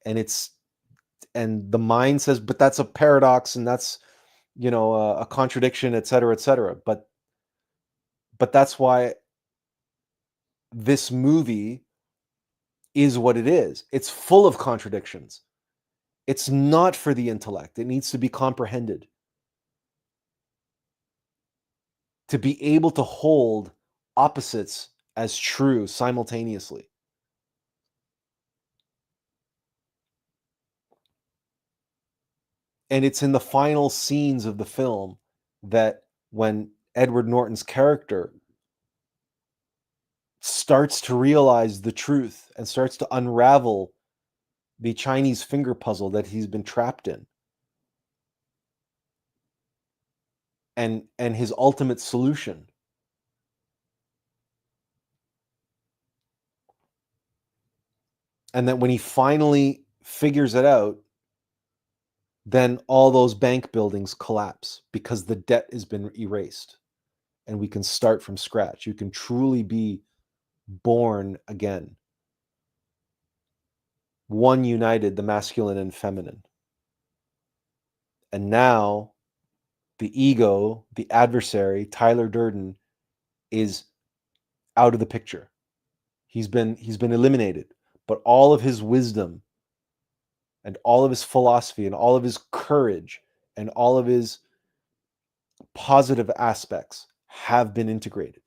And the mind says, but that's a paradox, and that's, a contradiction, et cetera, et cetera. But that's why this movie is what it is. It's full of contradictions. It's not for the intellect. It needs to be comprehended. To be able to hold opposites as true simultaneously. And it's in the final scenes of the film that when Edward Norton's character starts to realize the truth and starts to unravel the Chinese finger puzzle that he's been trapped in, and his ultimate solution. And that when he finally figures it out, then all those bank buildings collapse because the debt has been erased and we can start from scratch. You can truly be born again. One united, the masculine and feminine. And now the ego, the adversary, Tyler Durden, is out of the picture. He's been eliminated. But all of his wisdom and all of his philosophy and all of his courage and all of his positive aspects have been integrated.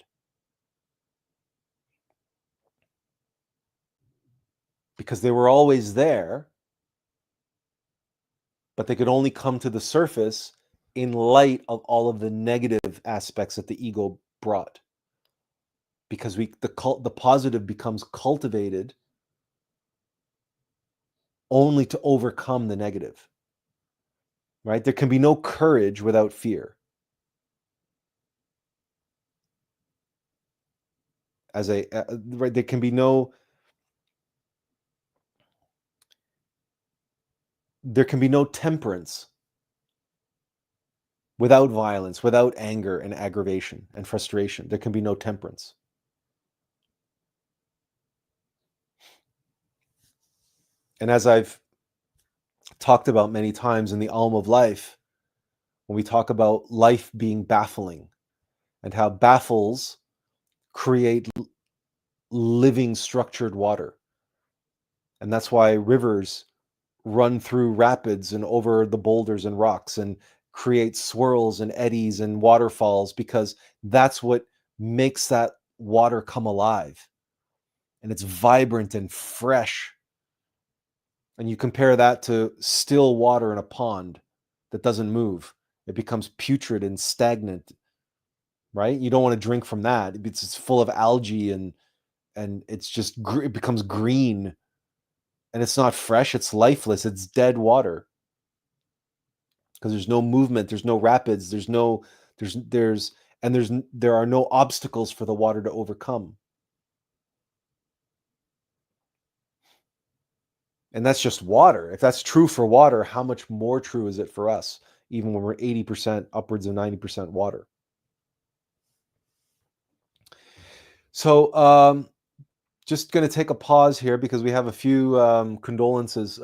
Because they were always there, but they could only come to the surface in light of all of the negative aspects that the ego brought. Because the positive becomes cultivated only to overcome the negative. Right? There can be no courage without fear. Right, there can be no temperance without violence, without anger and aggravation and frustration. There can be no temperance. And as I've talked about many times in the Alm of Life, when we talk about life being baffling and how baffles create living structured water. And that's why rivers run through rapids and over the boulders and rocks and create swirls and eddies and waterfalls, because that's what makes that water come alive. And it's vibrant and fresh. And you compare that to still water in a pond that doesn't move. It becomes putrid and stagnant, right? You don't want to drink from that. It's full of algae and it's just, it becomes green. And it's not fresh, it's lifeless, it's dead water. Because there's no movement, there's no rapids, there are no obstacles for the water to overcome. And that's just water. If that's true for water, how much more true is it for us, even when we're 80%, upwards of 90% water? So just going to take a pause here because we have a few condolences.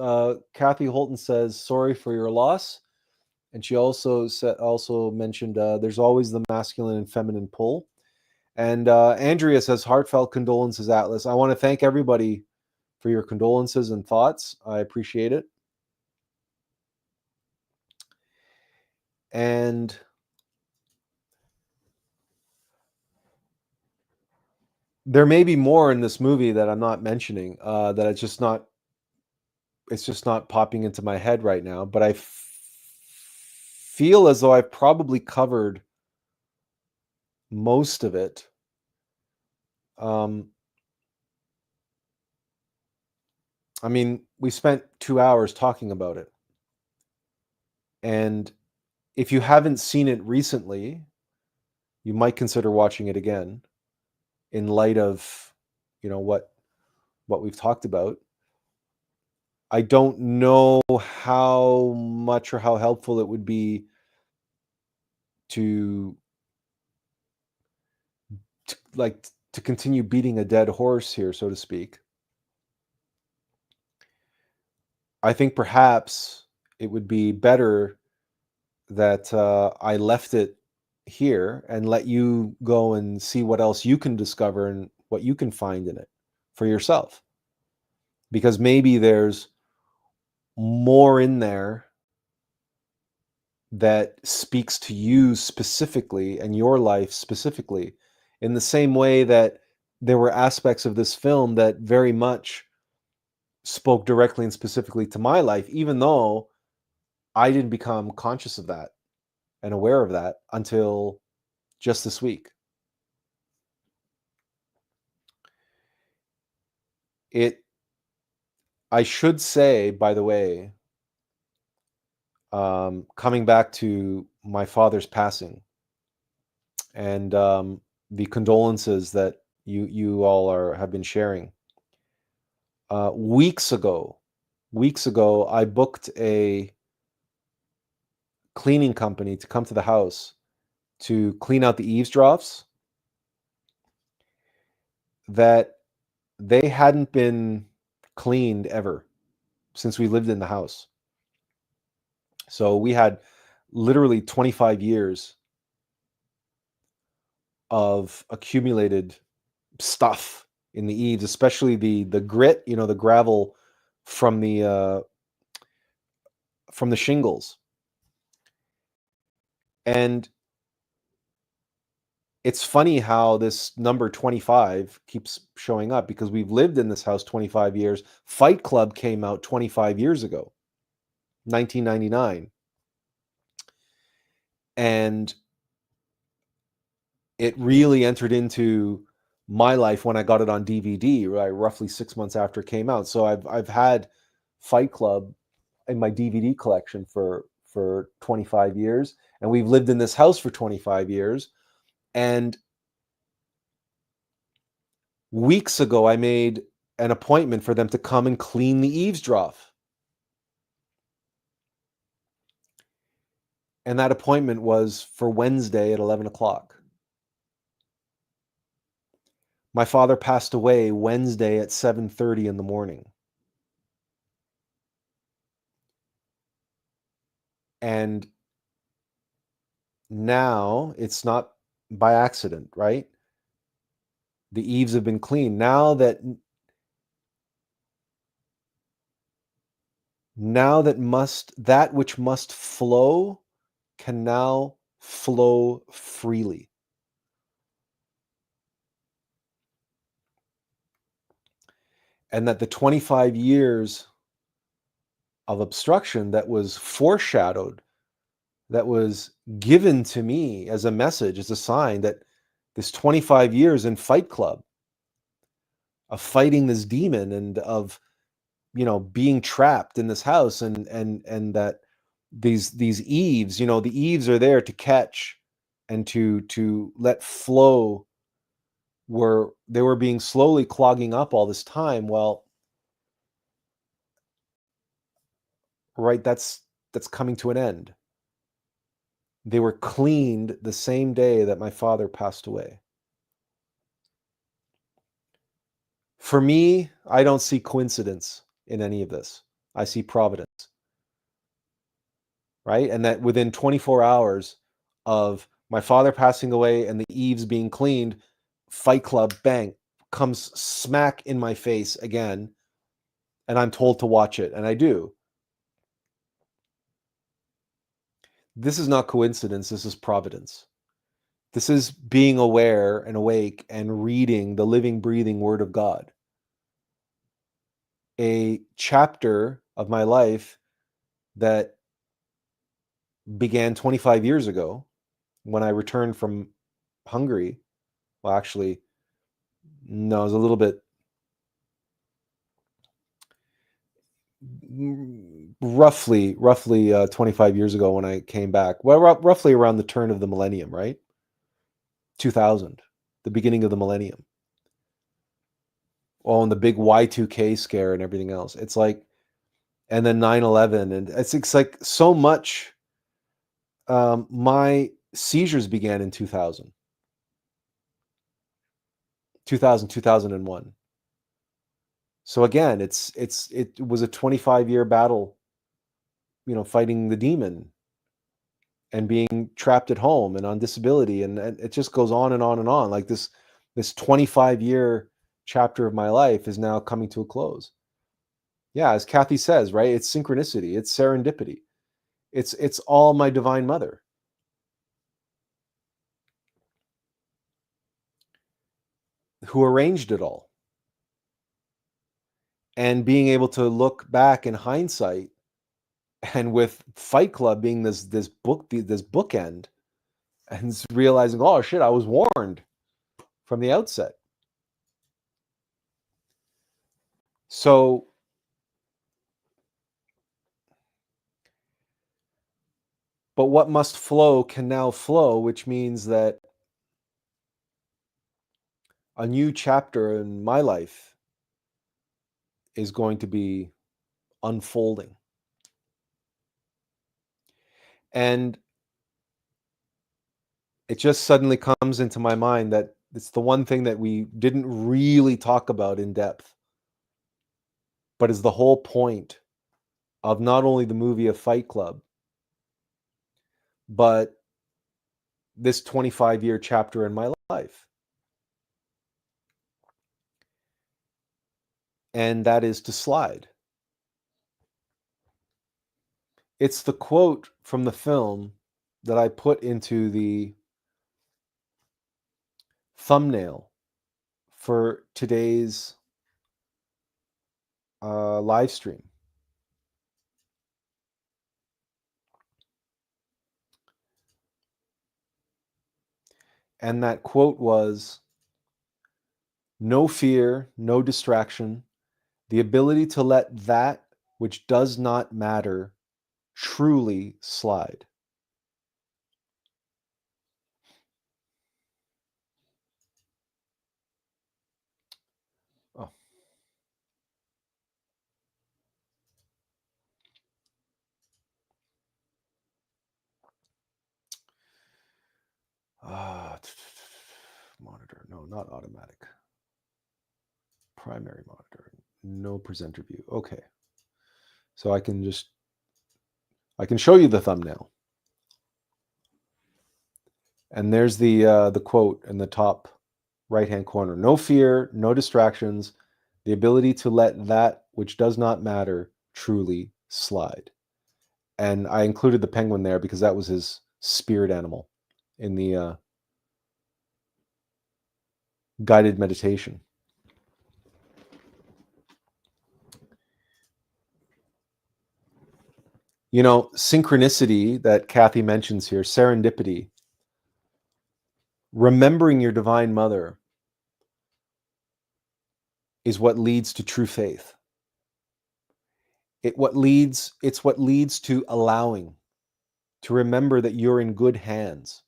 Kathy Holton says, sorry for your loss. And she also mentioned there's always the masculine and feminine pull. And Andrea says, heartfelt condolences, Attlas. I want to thank everybody for your condolences and thoughts. I appreciate it. And there may be more in this movie that I'm not mentioning, that it's just not popping into my head right now. But I feel as though I've probably covered most of it. I mean, we spent 2 hours talking about it. And if you haven't seen it recently, you might consider watching it again in light of, what we've talked about. I don't know how much or how helpful it would be to continue beating a dead horse here, so to speak. I think perhaps it would be better that I left it here and let you go and see what else you can discover and what you can find in it for yourself. Because maybe there's more in there that speaks to you specifically and your life specifically, in the same way that there were aspects of this film that very much spoke directly and specifically to my life, even though I didn't become conscious of that and aware of that until just this week. I should say, by the way, coming back to my father's passing and the condolences that you all have been sharing. Weeks ago, I booked a cleaning company to come to the house to clean out the eaves troughs that they hadn't been cleaned ever since we lived in the house. So we had literally 25 years of accumulated stuff in the eaves, especially the grit, the gravel from the shingles. And it's funny how this number 25 keeps showing up, because we've lived in this house 25 years. Fight Club came out 25 years ago, 1999. And it really entered into my life when I got it on DVD, right, roughly 6 months after it came out. So I've had Fight Club in my DVD collection for 25 years, and we've lived in this house for 25 years. And weeks ago, I made an appointment for them to come and clean the eaves trough. And that appointment was for Wednesday at 11 o'clock. My father passed away Wednesday at 7:30 in the morning. And now it's not by accident, right? The eaves have been cleaned. Now that which must flow can now flow freely. And that the 25 years of obstruction that was foreshadowed, that was given to me as a message, as a sign, that this 25 years in Fight Club of fighting this demon and of being trapped in this house, and that these eaves, the eaves are there to catch and to let flow, they were being slowly clogging up all this time. Well, right, that's coming to an end. They were cleaned the same day that my father passed away. For me, I don't see coincidence in any of this. I see providence. Right? And that within 24 hours of my father passing away and the eaves being cleaned, Fight Club, bang, comes smack in my face again, and I'm told to watch it, and I do. This is not coincidence, this is providence. This is being aware and awake and reading the living, breathing Word of God. A chapter of my life that began 25 years ago when I returned from Hungary. Well, actually, no, it was a little bit, roughly 25 years ago when I came back. Well, roughly around the turn of the millennium, right? 2000, the beginning of the millennium. Oh, and the big Y2K scare and everything else. It's like, and then 9/11, and it's like so much. My seizures began in 2000, 2001. So again, it was a 25-year battle, fighting the demon and being trapped at home and on disability, and it just goes on and on and on. Like this 25-year chapter of my life is now coming to a close. Yeah, as Kathy says, right? It's synchronicity, it's serendipity. It's all my Divine Mother. Who arranged it all. And being able to look back in hindsight, and with Fight Club being this bookend, and realizing, oh shit, I was warned from the outset. So but what must flow can now flow, which means that a new chapter in my life is going to be unfolding. And it just suddenly comes into my mind that it's the one thing that we didn't really talk about in depth, but is the whole point of not only the movie of Fight Club, but this 25-year chapter in my life. And that is to slide. It's the quote from the film that I put into the thumbnail for today's live stream. And that quote was, "No fear, no distraction, the ability to let that which does not matter truly slide." Oh. Monitor. No, not automatic. Primary monitor. No presenter view. Okay. So I can show you the thumbnail. And there's the quote in the top right-hand corner. No fear, no distractions, the ability to let that which does not matter truly slide. And I included the penguin there because that was his spirit animal in the guided meditation. You know, synchronicity that Kathy mentions here, serendipity, remembering your divine mother is what leads to true faith. It's what leads to allowing, to remember that you're in good hands.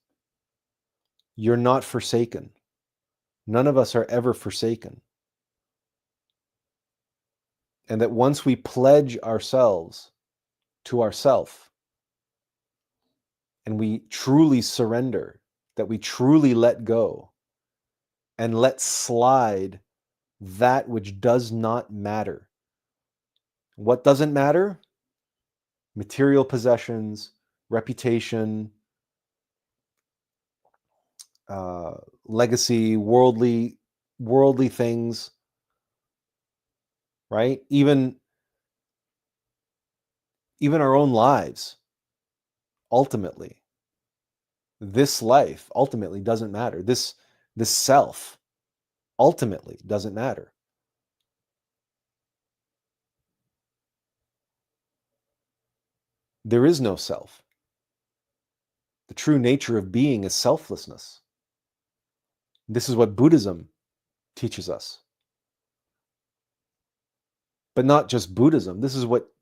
You're not forsaken. None of us are ever forsaken. And that once we pledge ourselves to ourself and we truly surrender, that we truly let go and let slide that which does not matter. What doesn't matter? Material possessions, reputation, legacy, worldly things, right? Even our own lives. Ultimately, this life ultimately doesn't matter. This self ultimately doesn't matter. There is no self. The true nature of being is selflessness. This is what Buddhism teaches us. But not just Buddhism. This is what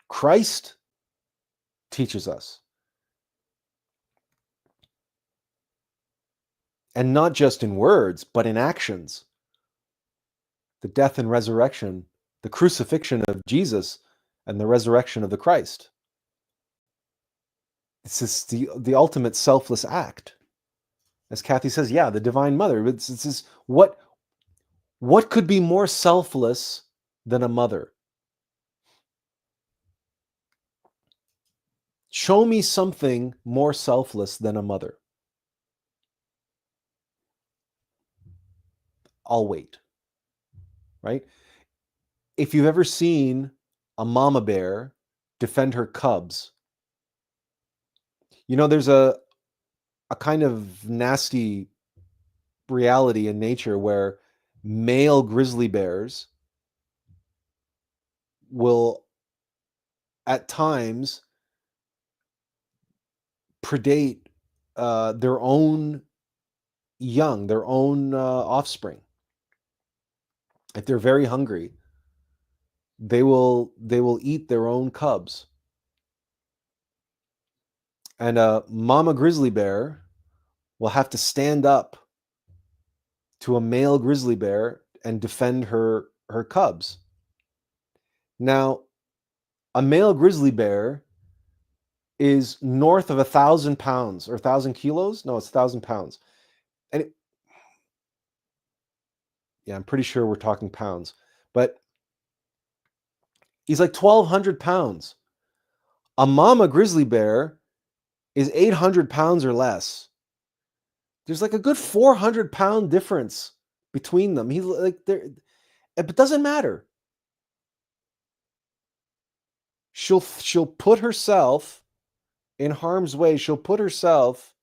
Christ teaches us. And not just in words, but in actions. The death and resurrection, the crucifixion of Jesus and the resurrection of the Christ. This is the ultimate selfless act. As Kathy says, yeah, the Divine Mother. It's what could be more selfless than a mother? Show me something more selfless than a mother. I'll wait. Right? If you've ever seen a mama bear defend her cubs, you know, there's a kind of nasty reality in nature where male grizzly bears will at times predate their own young, their own offspring. If they're very hungry, they will eat their own cubs. And a mama grizzly bear will have to stand up to a male grizzly bear and defend her cubs. Now, a male grizzly bear is north of 1,000 pounds or 1,000 kilos. No, it's 1,000 pounds. And yeah, I'm pretty sure we're talking pounds, but he's like 1,200 pounds. A mama grizzly bear is 800 pounds or less. There's like a good 400-pound difference between them. He's like, there, but it doesn't matter. She'll put herself in harm's way. She'll put herself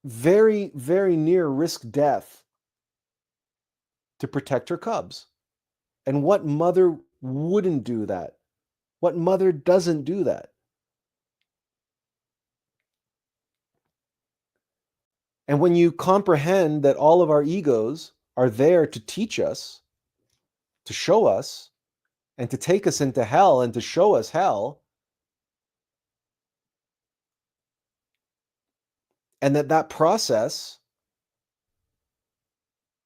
very, very near risk death to protect her cubs. And what mother wouldn't do that? What mother doesn't do that? And when you comprehend that all of our egos are there to teach us, to show us, and to take us into hell and to show us hell, and that process,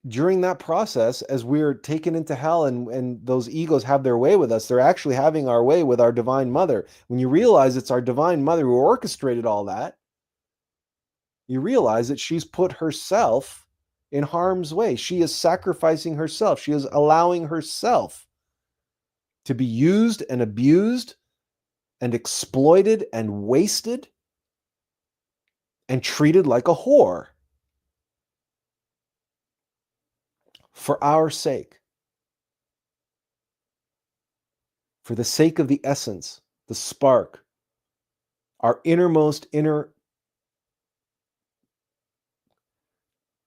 during that process, as we're taken into hell and those egos have their way with us, they're actually having our way with our divine mother. When you realize it's our divine mother who orchestrated all that, you realize that she's put herself in harm's way. She is sacrificing herself. She is allowing herself to be used and abused and exploited and wasted and treated like a whore for our sake, for the sake of the essence, the spark, our innermost inner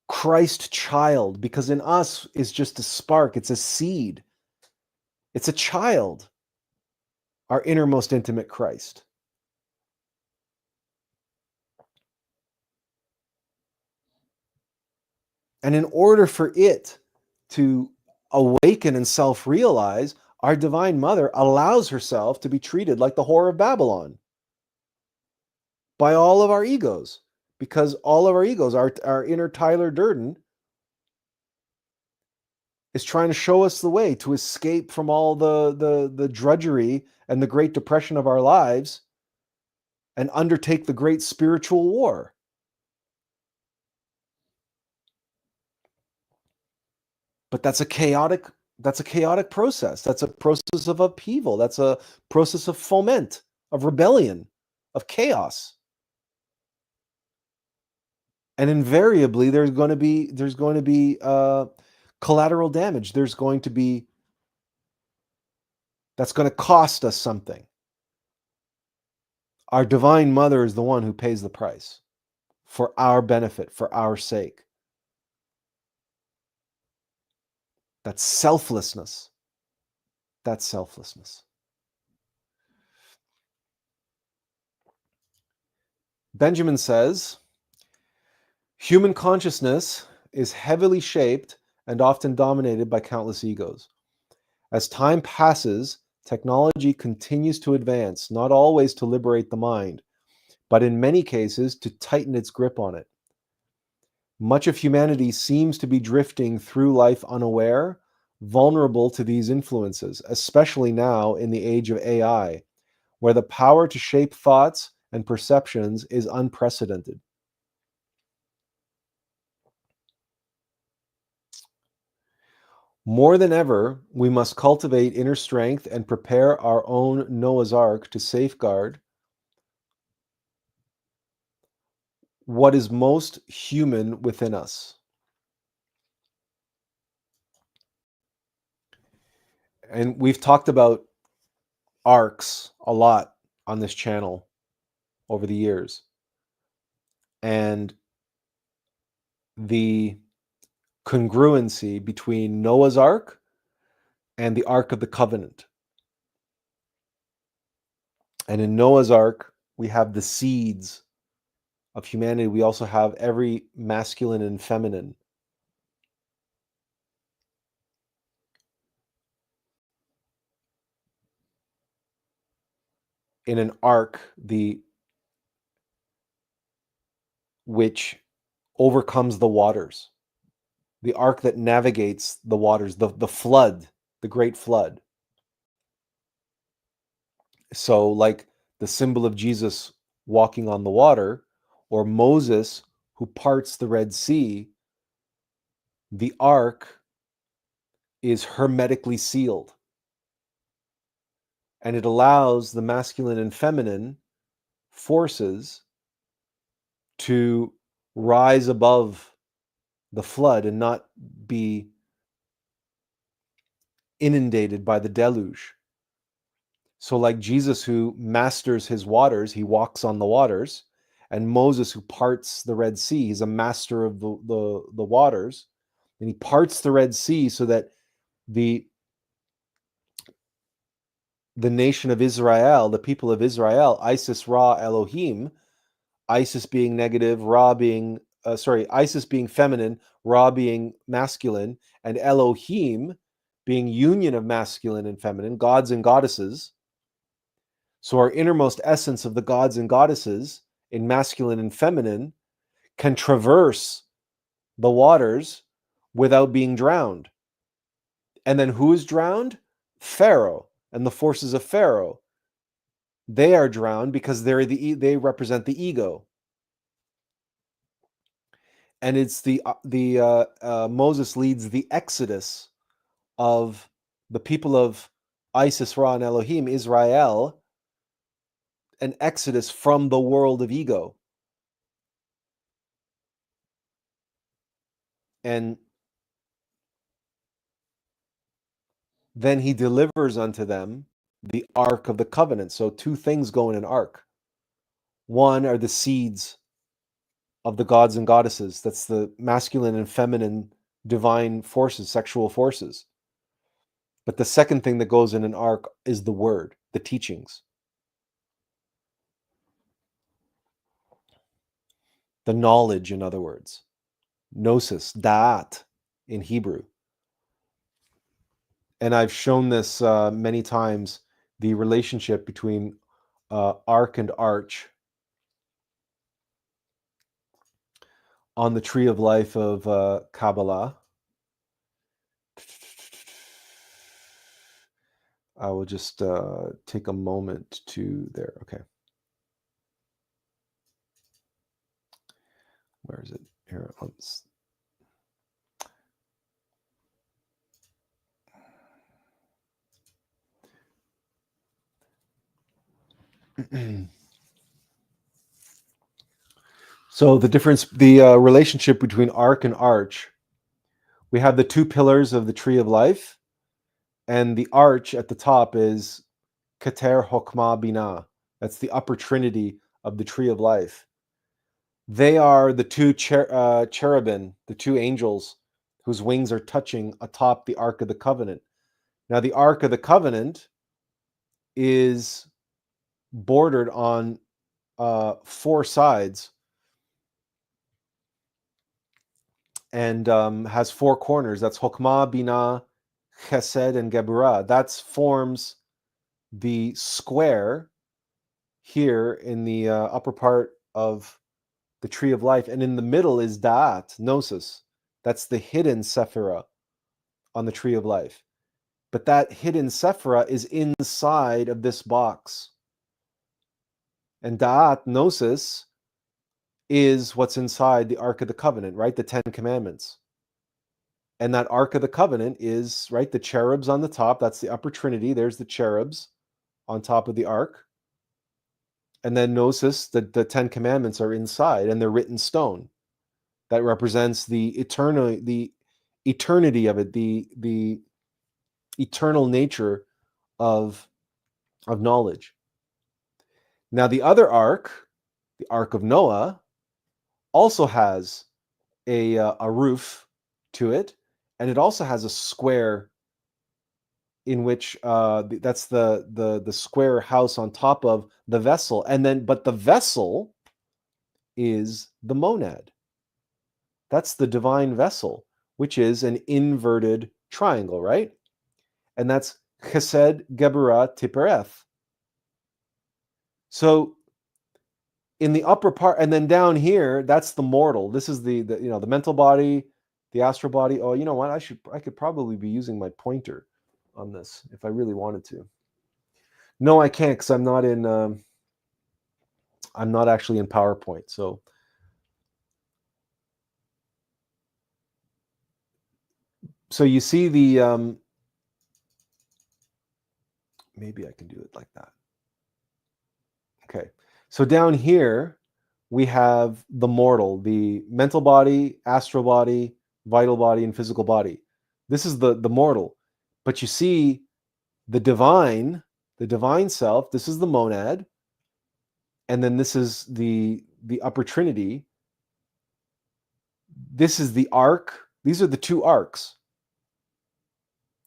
Christ child, because in us is just a spark, it's a seed, it's a child, our innermost intimate Christ. And in order for it to awaken and self-realize, our divine mother allows herself to be treated like the whore of Babylon by all of our egos, because all of our egos, our inner Tyler Durden, is trying to show us the way to escape from all the drudgery and the great depression of our lives and undertake the great spiritual war. But that's a chaotic process. That's a process of upheaval. That's a process of foment, of rebellion, of chaos. And invariably there's going to be collateral damage. That's going to cost us something. Our divine mother is the one who pays the price for our benefit, for our sake. That's selflessness. That's selflessness. Benjamin says, human consciousness is heavily shaped and often dominated by countless egos. As time passes, technology continues to advance, not always to liberate the mind, but in many cases to tighten its grip on it. Much of humanity seems to be drifting through life unaware, vulnerable to these influences, especially now in the age of AI, where the power to shape thoughts and perceptions is unprecedented. More than ever, we must cultivate inner strength and prepare our own Noah's Ark to safeguard what is most human within us. And we've talked about arcs a lot on this channel over the years. And the congruency between Noah's Ark and the Ark of the Covenant. And in Noah's Ark, we have the seeds of humanity. We also have every masculine and feminine. In an ark, which overcomes the waters, the ark that navigates the waters, the flood, the great flood. So, like the symbol of Jesus walking on the water, or Moses who parts the Red Sea, the ark is hermetically sealed. And it allows the masculine and feminine forces to rise above the flood and not be inundated by the deluge. So, like Jesus who masters his waters, he walks on the waters, and Moses who parts the Red Sea, he's a master of the waters, and he parts the Red Sea so that the nation of Israel, the people of Israel, Isis, Ra, Elohim, Isis being negative, Ra being Isis being feminine, Ra being masculine, and Elohim being union of masculine and feminine, gods and goddesses. So our innermost essence of the gods and goddesses in masculine and feminine can traverse the waters without being drowned. And then who is drowned? Pharaoh and the forces of Pharaoh. They are drowned because they represent the ego. And it's Moses leads the exodus of the people of Isis, Ra, and Elohim, Israel, an exodus from the world of ego. And then he delivers unto them the Ark of the Covenant. So two things go in an ark. One are the seeds of the gods and goddesses. That's the masculine and feminine divine forces, sexual forces. But the second thing that goes in an ark is the word, the teachings. The knowledge, in other words. Gnosis, da'at in Hebrew. And I've shown this many times, the relationship between ark and arch on the tree of life of Kabbalah. I will just take a moment to there. Okay. Where is it? Here. So the difference, the relationship between ark and arch, we have the two pillars of the tree of life, and the arch at the top is Keter Hokmah Binah. That's the upper trinity of the tree of life. They are the two cherubim, the two angels whose wings are touching atop the Ark of the Covenant. Now, the Ark of the Covenant is bordered on four sides and has four corners. That's Hokmah, Binah, Chesed, and Geburah. That forms the square here in the upper part of the tree of life. And in the middle is Da'at, Gnosis. That's the hidden Sephirah on the tree of life. But that hidden Sephirah is inside of this box. And Da'at, Gnosis, is what's inside the Ark of the Covenant, right? The Ten Commandments. And that Ark of the Covenant is, right, the cherubs on the top. That's the upper trinity. There's the cherubs on top of the Ark. And then Gnosis, the Ten Commandments are inside, and they're written stone. That represents the eternity of it, the eternal nature of knowledge. Now, the other ark, the Ark of Noah, also has a roof to it, and it also has a square in which that's the square house on top of the vessel, but the vessel is the monad. That's the divine vessel, which is an inverted triangle, right? And that's Chesed, Geburah, Tipereth. So in the upper part, and then down here, that's the mortal. This is the the mental body, the astral body. Oh, you know what? I could probably be using my pointer on this if I really wanted to. No, I can't because I'm not in. I'm not actually in PowerPoint. So you see the. Maybe I can do it like that. Okay. So down here we have the mortal, the mental body, astral body, vital body, and physical body. This is the mortal. But you see the divine self. This is the monad, and then this is the upper trinity. This is the ark. These are the two arks,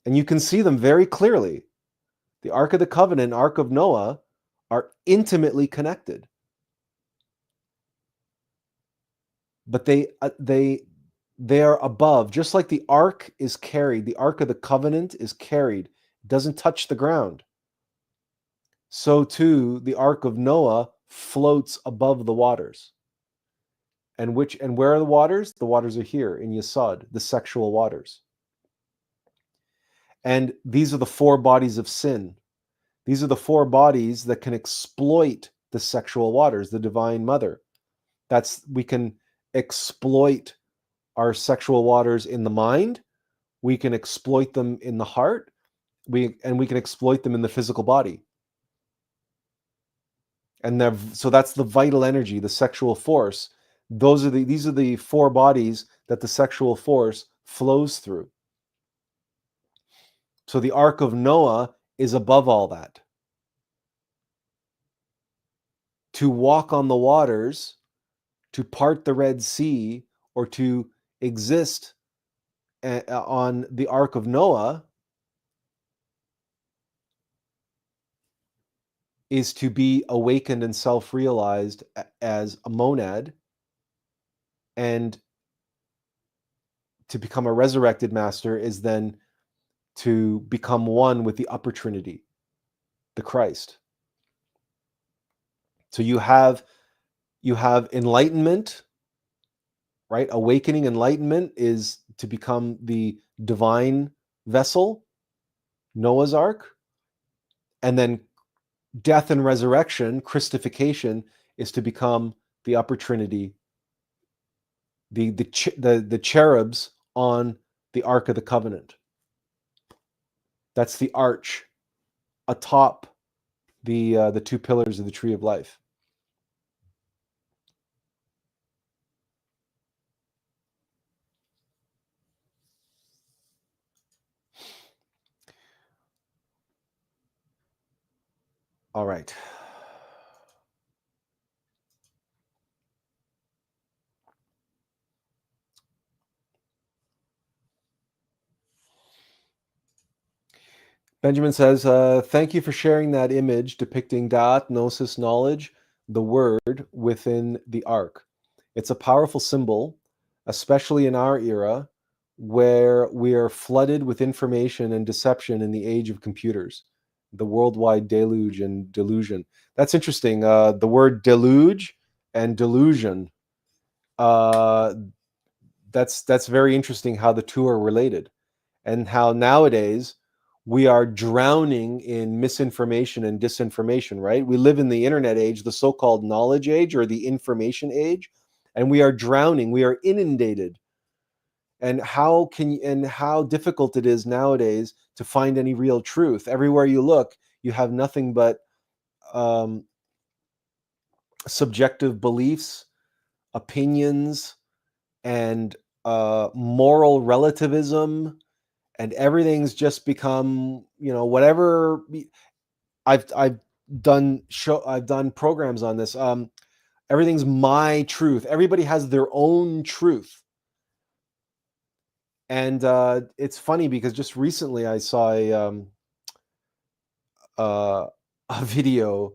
and you can see them very clearly. The Ark of the Covenant, Ark of Noah, are intimately connected, but they are above. Just like the ark is carried, the Ark of the Covenant is carried, it doesn't touch the ground. So too, the Ark of Noah floats above the waters. And where are the waters? The waters are here in Yesod, the sexual waters. And these are the four bodies of sin. These are the four bodies that can exploit the sexual waters, the Divine Mother. We can exploit our sexual waters in the mind. We can exploit them in the heart. We can exploit them in the physical body. And so that's the vital energy, the sexual force. These are the four bodies that the sexual force flows through. So the Ark of Noah is above all that. To walk on the waters, to part the Red Sea, or to exist on the Ark of Noah is to be awakened and self-realized as a monad, and to become a resurrected master is then to become one with the upper trinity, the Christ. So you have enlightenment, right? Awakening, enlightenment is to become the divine vessel, Noah's Ark, and then death and resurrection, Christification, is to become the upper trinity, the cherubs on the Ark of the Covenant. That's the arch atop the two pillars of the tree of life. All right. Benjamin says, thank you for sharing that image depicting Da'at, Gnosis, knowledge, the word within the ark. It's a powerful symbol, especially in our era, where we are flooded with information and deception in the age of computers, the worldwide deluge and delusion. That's interesting. The word deluge and delusion, that's very interesting how the two are related, and how nowadays we are drowning in misinformation and disinformation, right? We live in the internet age, the so-called knowledge age, or the information age, and we are drowning, we are inundated. And how difficult it is nowadays to find any real truth. Everywhere you look, you have nothing but subjective beliefs, opinions, and moral relativism, and everything's just become, whatever. I've done programs on this. Everything's my truth. Everybody has their own truth. And it's funny because just recently I saw a video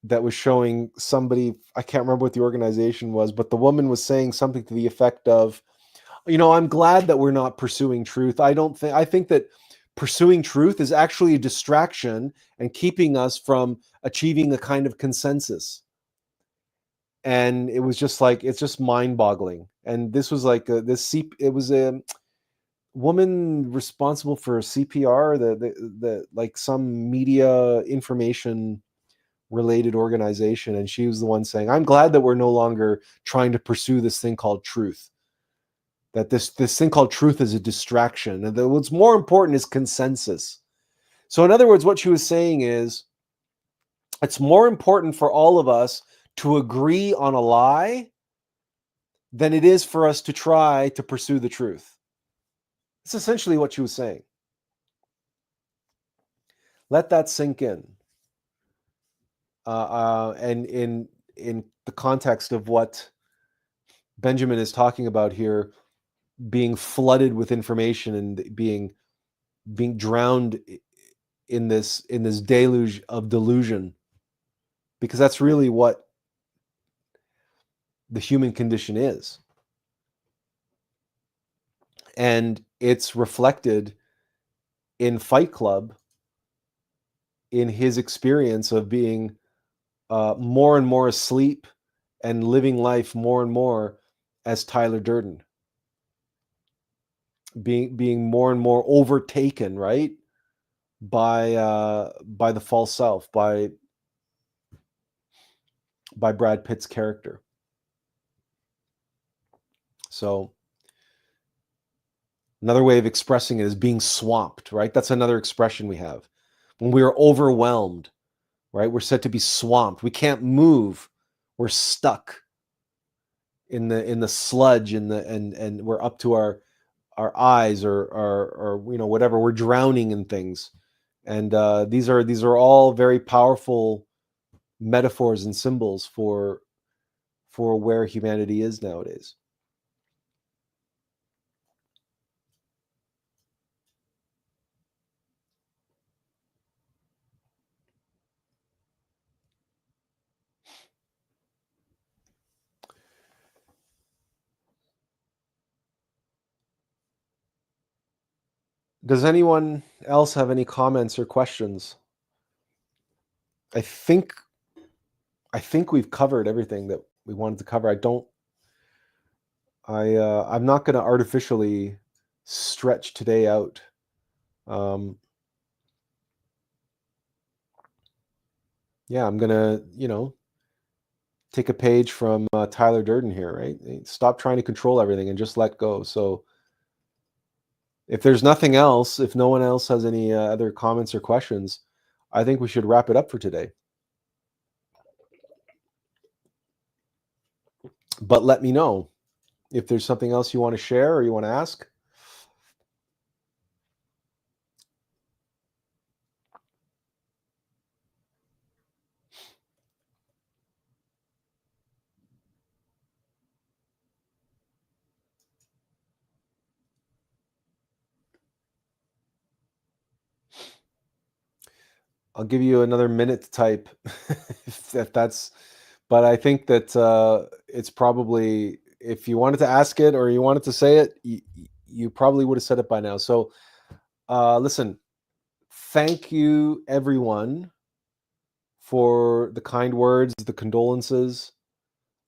that was showing somebody, I can't remember what the organization was, but the woman was saying something to the effect of, I'm glad that we're not pursuing truth. I think that pursuing truth is actually a distraction and keeping us from achieving a kind of consensus. And it was just like, it's just mind-boggling. And this was like it was woman responsible for CPR, the like some media information related organization, and she was the one saying, I'm glad that we're no longer trying to pursue this thing called truth, that this thing called truth is a distraction, and that what's more important is consensus. So in other words, what she was saying is, it's more important for all of us to agree on a lie than it is for us to try to pursue the truth. That's essentially what she was saying. Let that sink in. And in the context of what Benjamin is talking about here, being flooded with information and being drowned in this deluge of delusion, because that's really what the human condition is. And it's reflected in Fight Club, in his experience of being more and more asleep and living life more and more as Tyler Durden, being more and more overtaken, right, by the false self, by Brad Pitt's character. So another way of expressing it is being swamped, right? That's another expression we have. When we are overwhelmed, right? We're said to be swamped. We can't move. We're stuck in the sludge, and we're up to our eyes, or whatever. We're drowning in things. And these are all very powerful metaphors and symbols for where humanity is nowadays. Does anyone else have any comments or questions? I think we've covered everything that we wanted to cover. I'm not going to artificially stretch today out. Yeah, I'm going to, take a page from Tyler Durden here, right? Stop trying to control everything and just let go. So if there's nothing else, if no one else has any other comments or questions, I think we should wrap it up for today. But let me know if there's something else you want to share or you want to ask. I'll give you another minute to type if that's, but I think that it's probably, if you wanted to ask it or you wanted to say it, you probably would have said it by now. So listen, thank you everyone for the kind words, the condolences.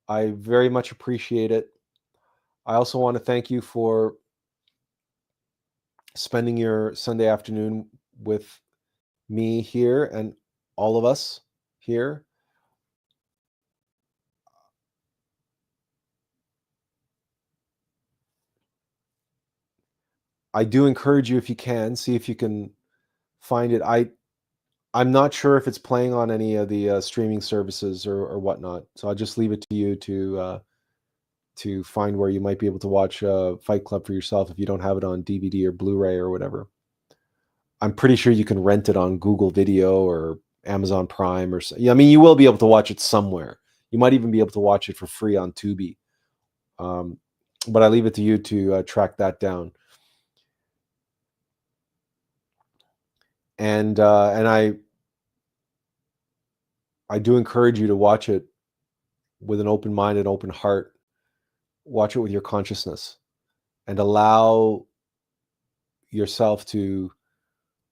I very much appreciate it. I also want to thank you for spending your Sunday afternoon with me here and all of us here. I do encourage you, if you can, see if you can find it. I'm not sure if it's playing on any of the streaming services or whatnot. So I'll just leave it to you to find where you might be able to watch Fight Club for yourself if you don't have it on DVD or Blu-ray or whatever. I'm pretty sure you can rent it on Google Video or Amazon Prime or I mean, you will be able to watch it somewhere. You might even be able to watch it for free on Tubi. But I leave it to you to track that down. And I do encourage you to watch it with an open mind and open heart. Watch it with your consciousness and allow yourself to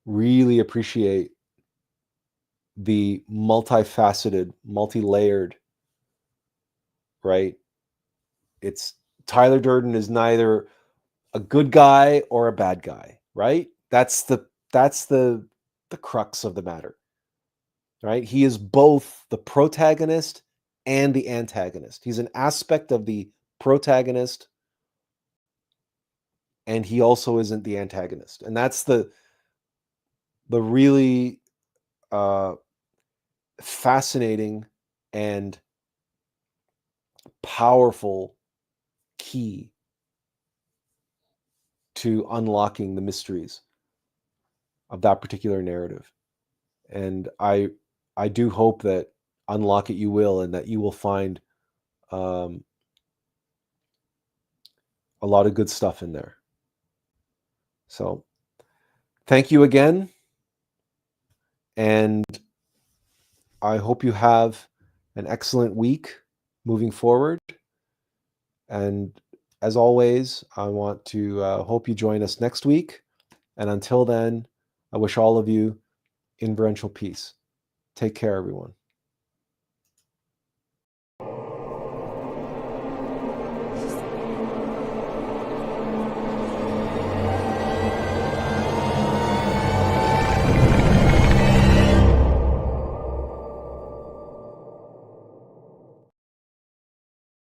really appreciate the multifaceted, multi-layered, right? It's Tyler Durden is neither a good guy or a bad guy, right? That's the crux of the matter, right? He is both the protagonist and the antagonist. He's an aspect of the protagonist, and he also isn't the antagonist. And that's the really fascinating and powerful key to unlocking the mysteries of that particular narrative. And I do hope that unlock it you will, and that you will find a lot of good stuff in there. So thank you again, and I hope you have an excellent week moving forward. And as always, I want to hope you join us next week. And until then, I wish all of you inferential peace. Take care, everyone.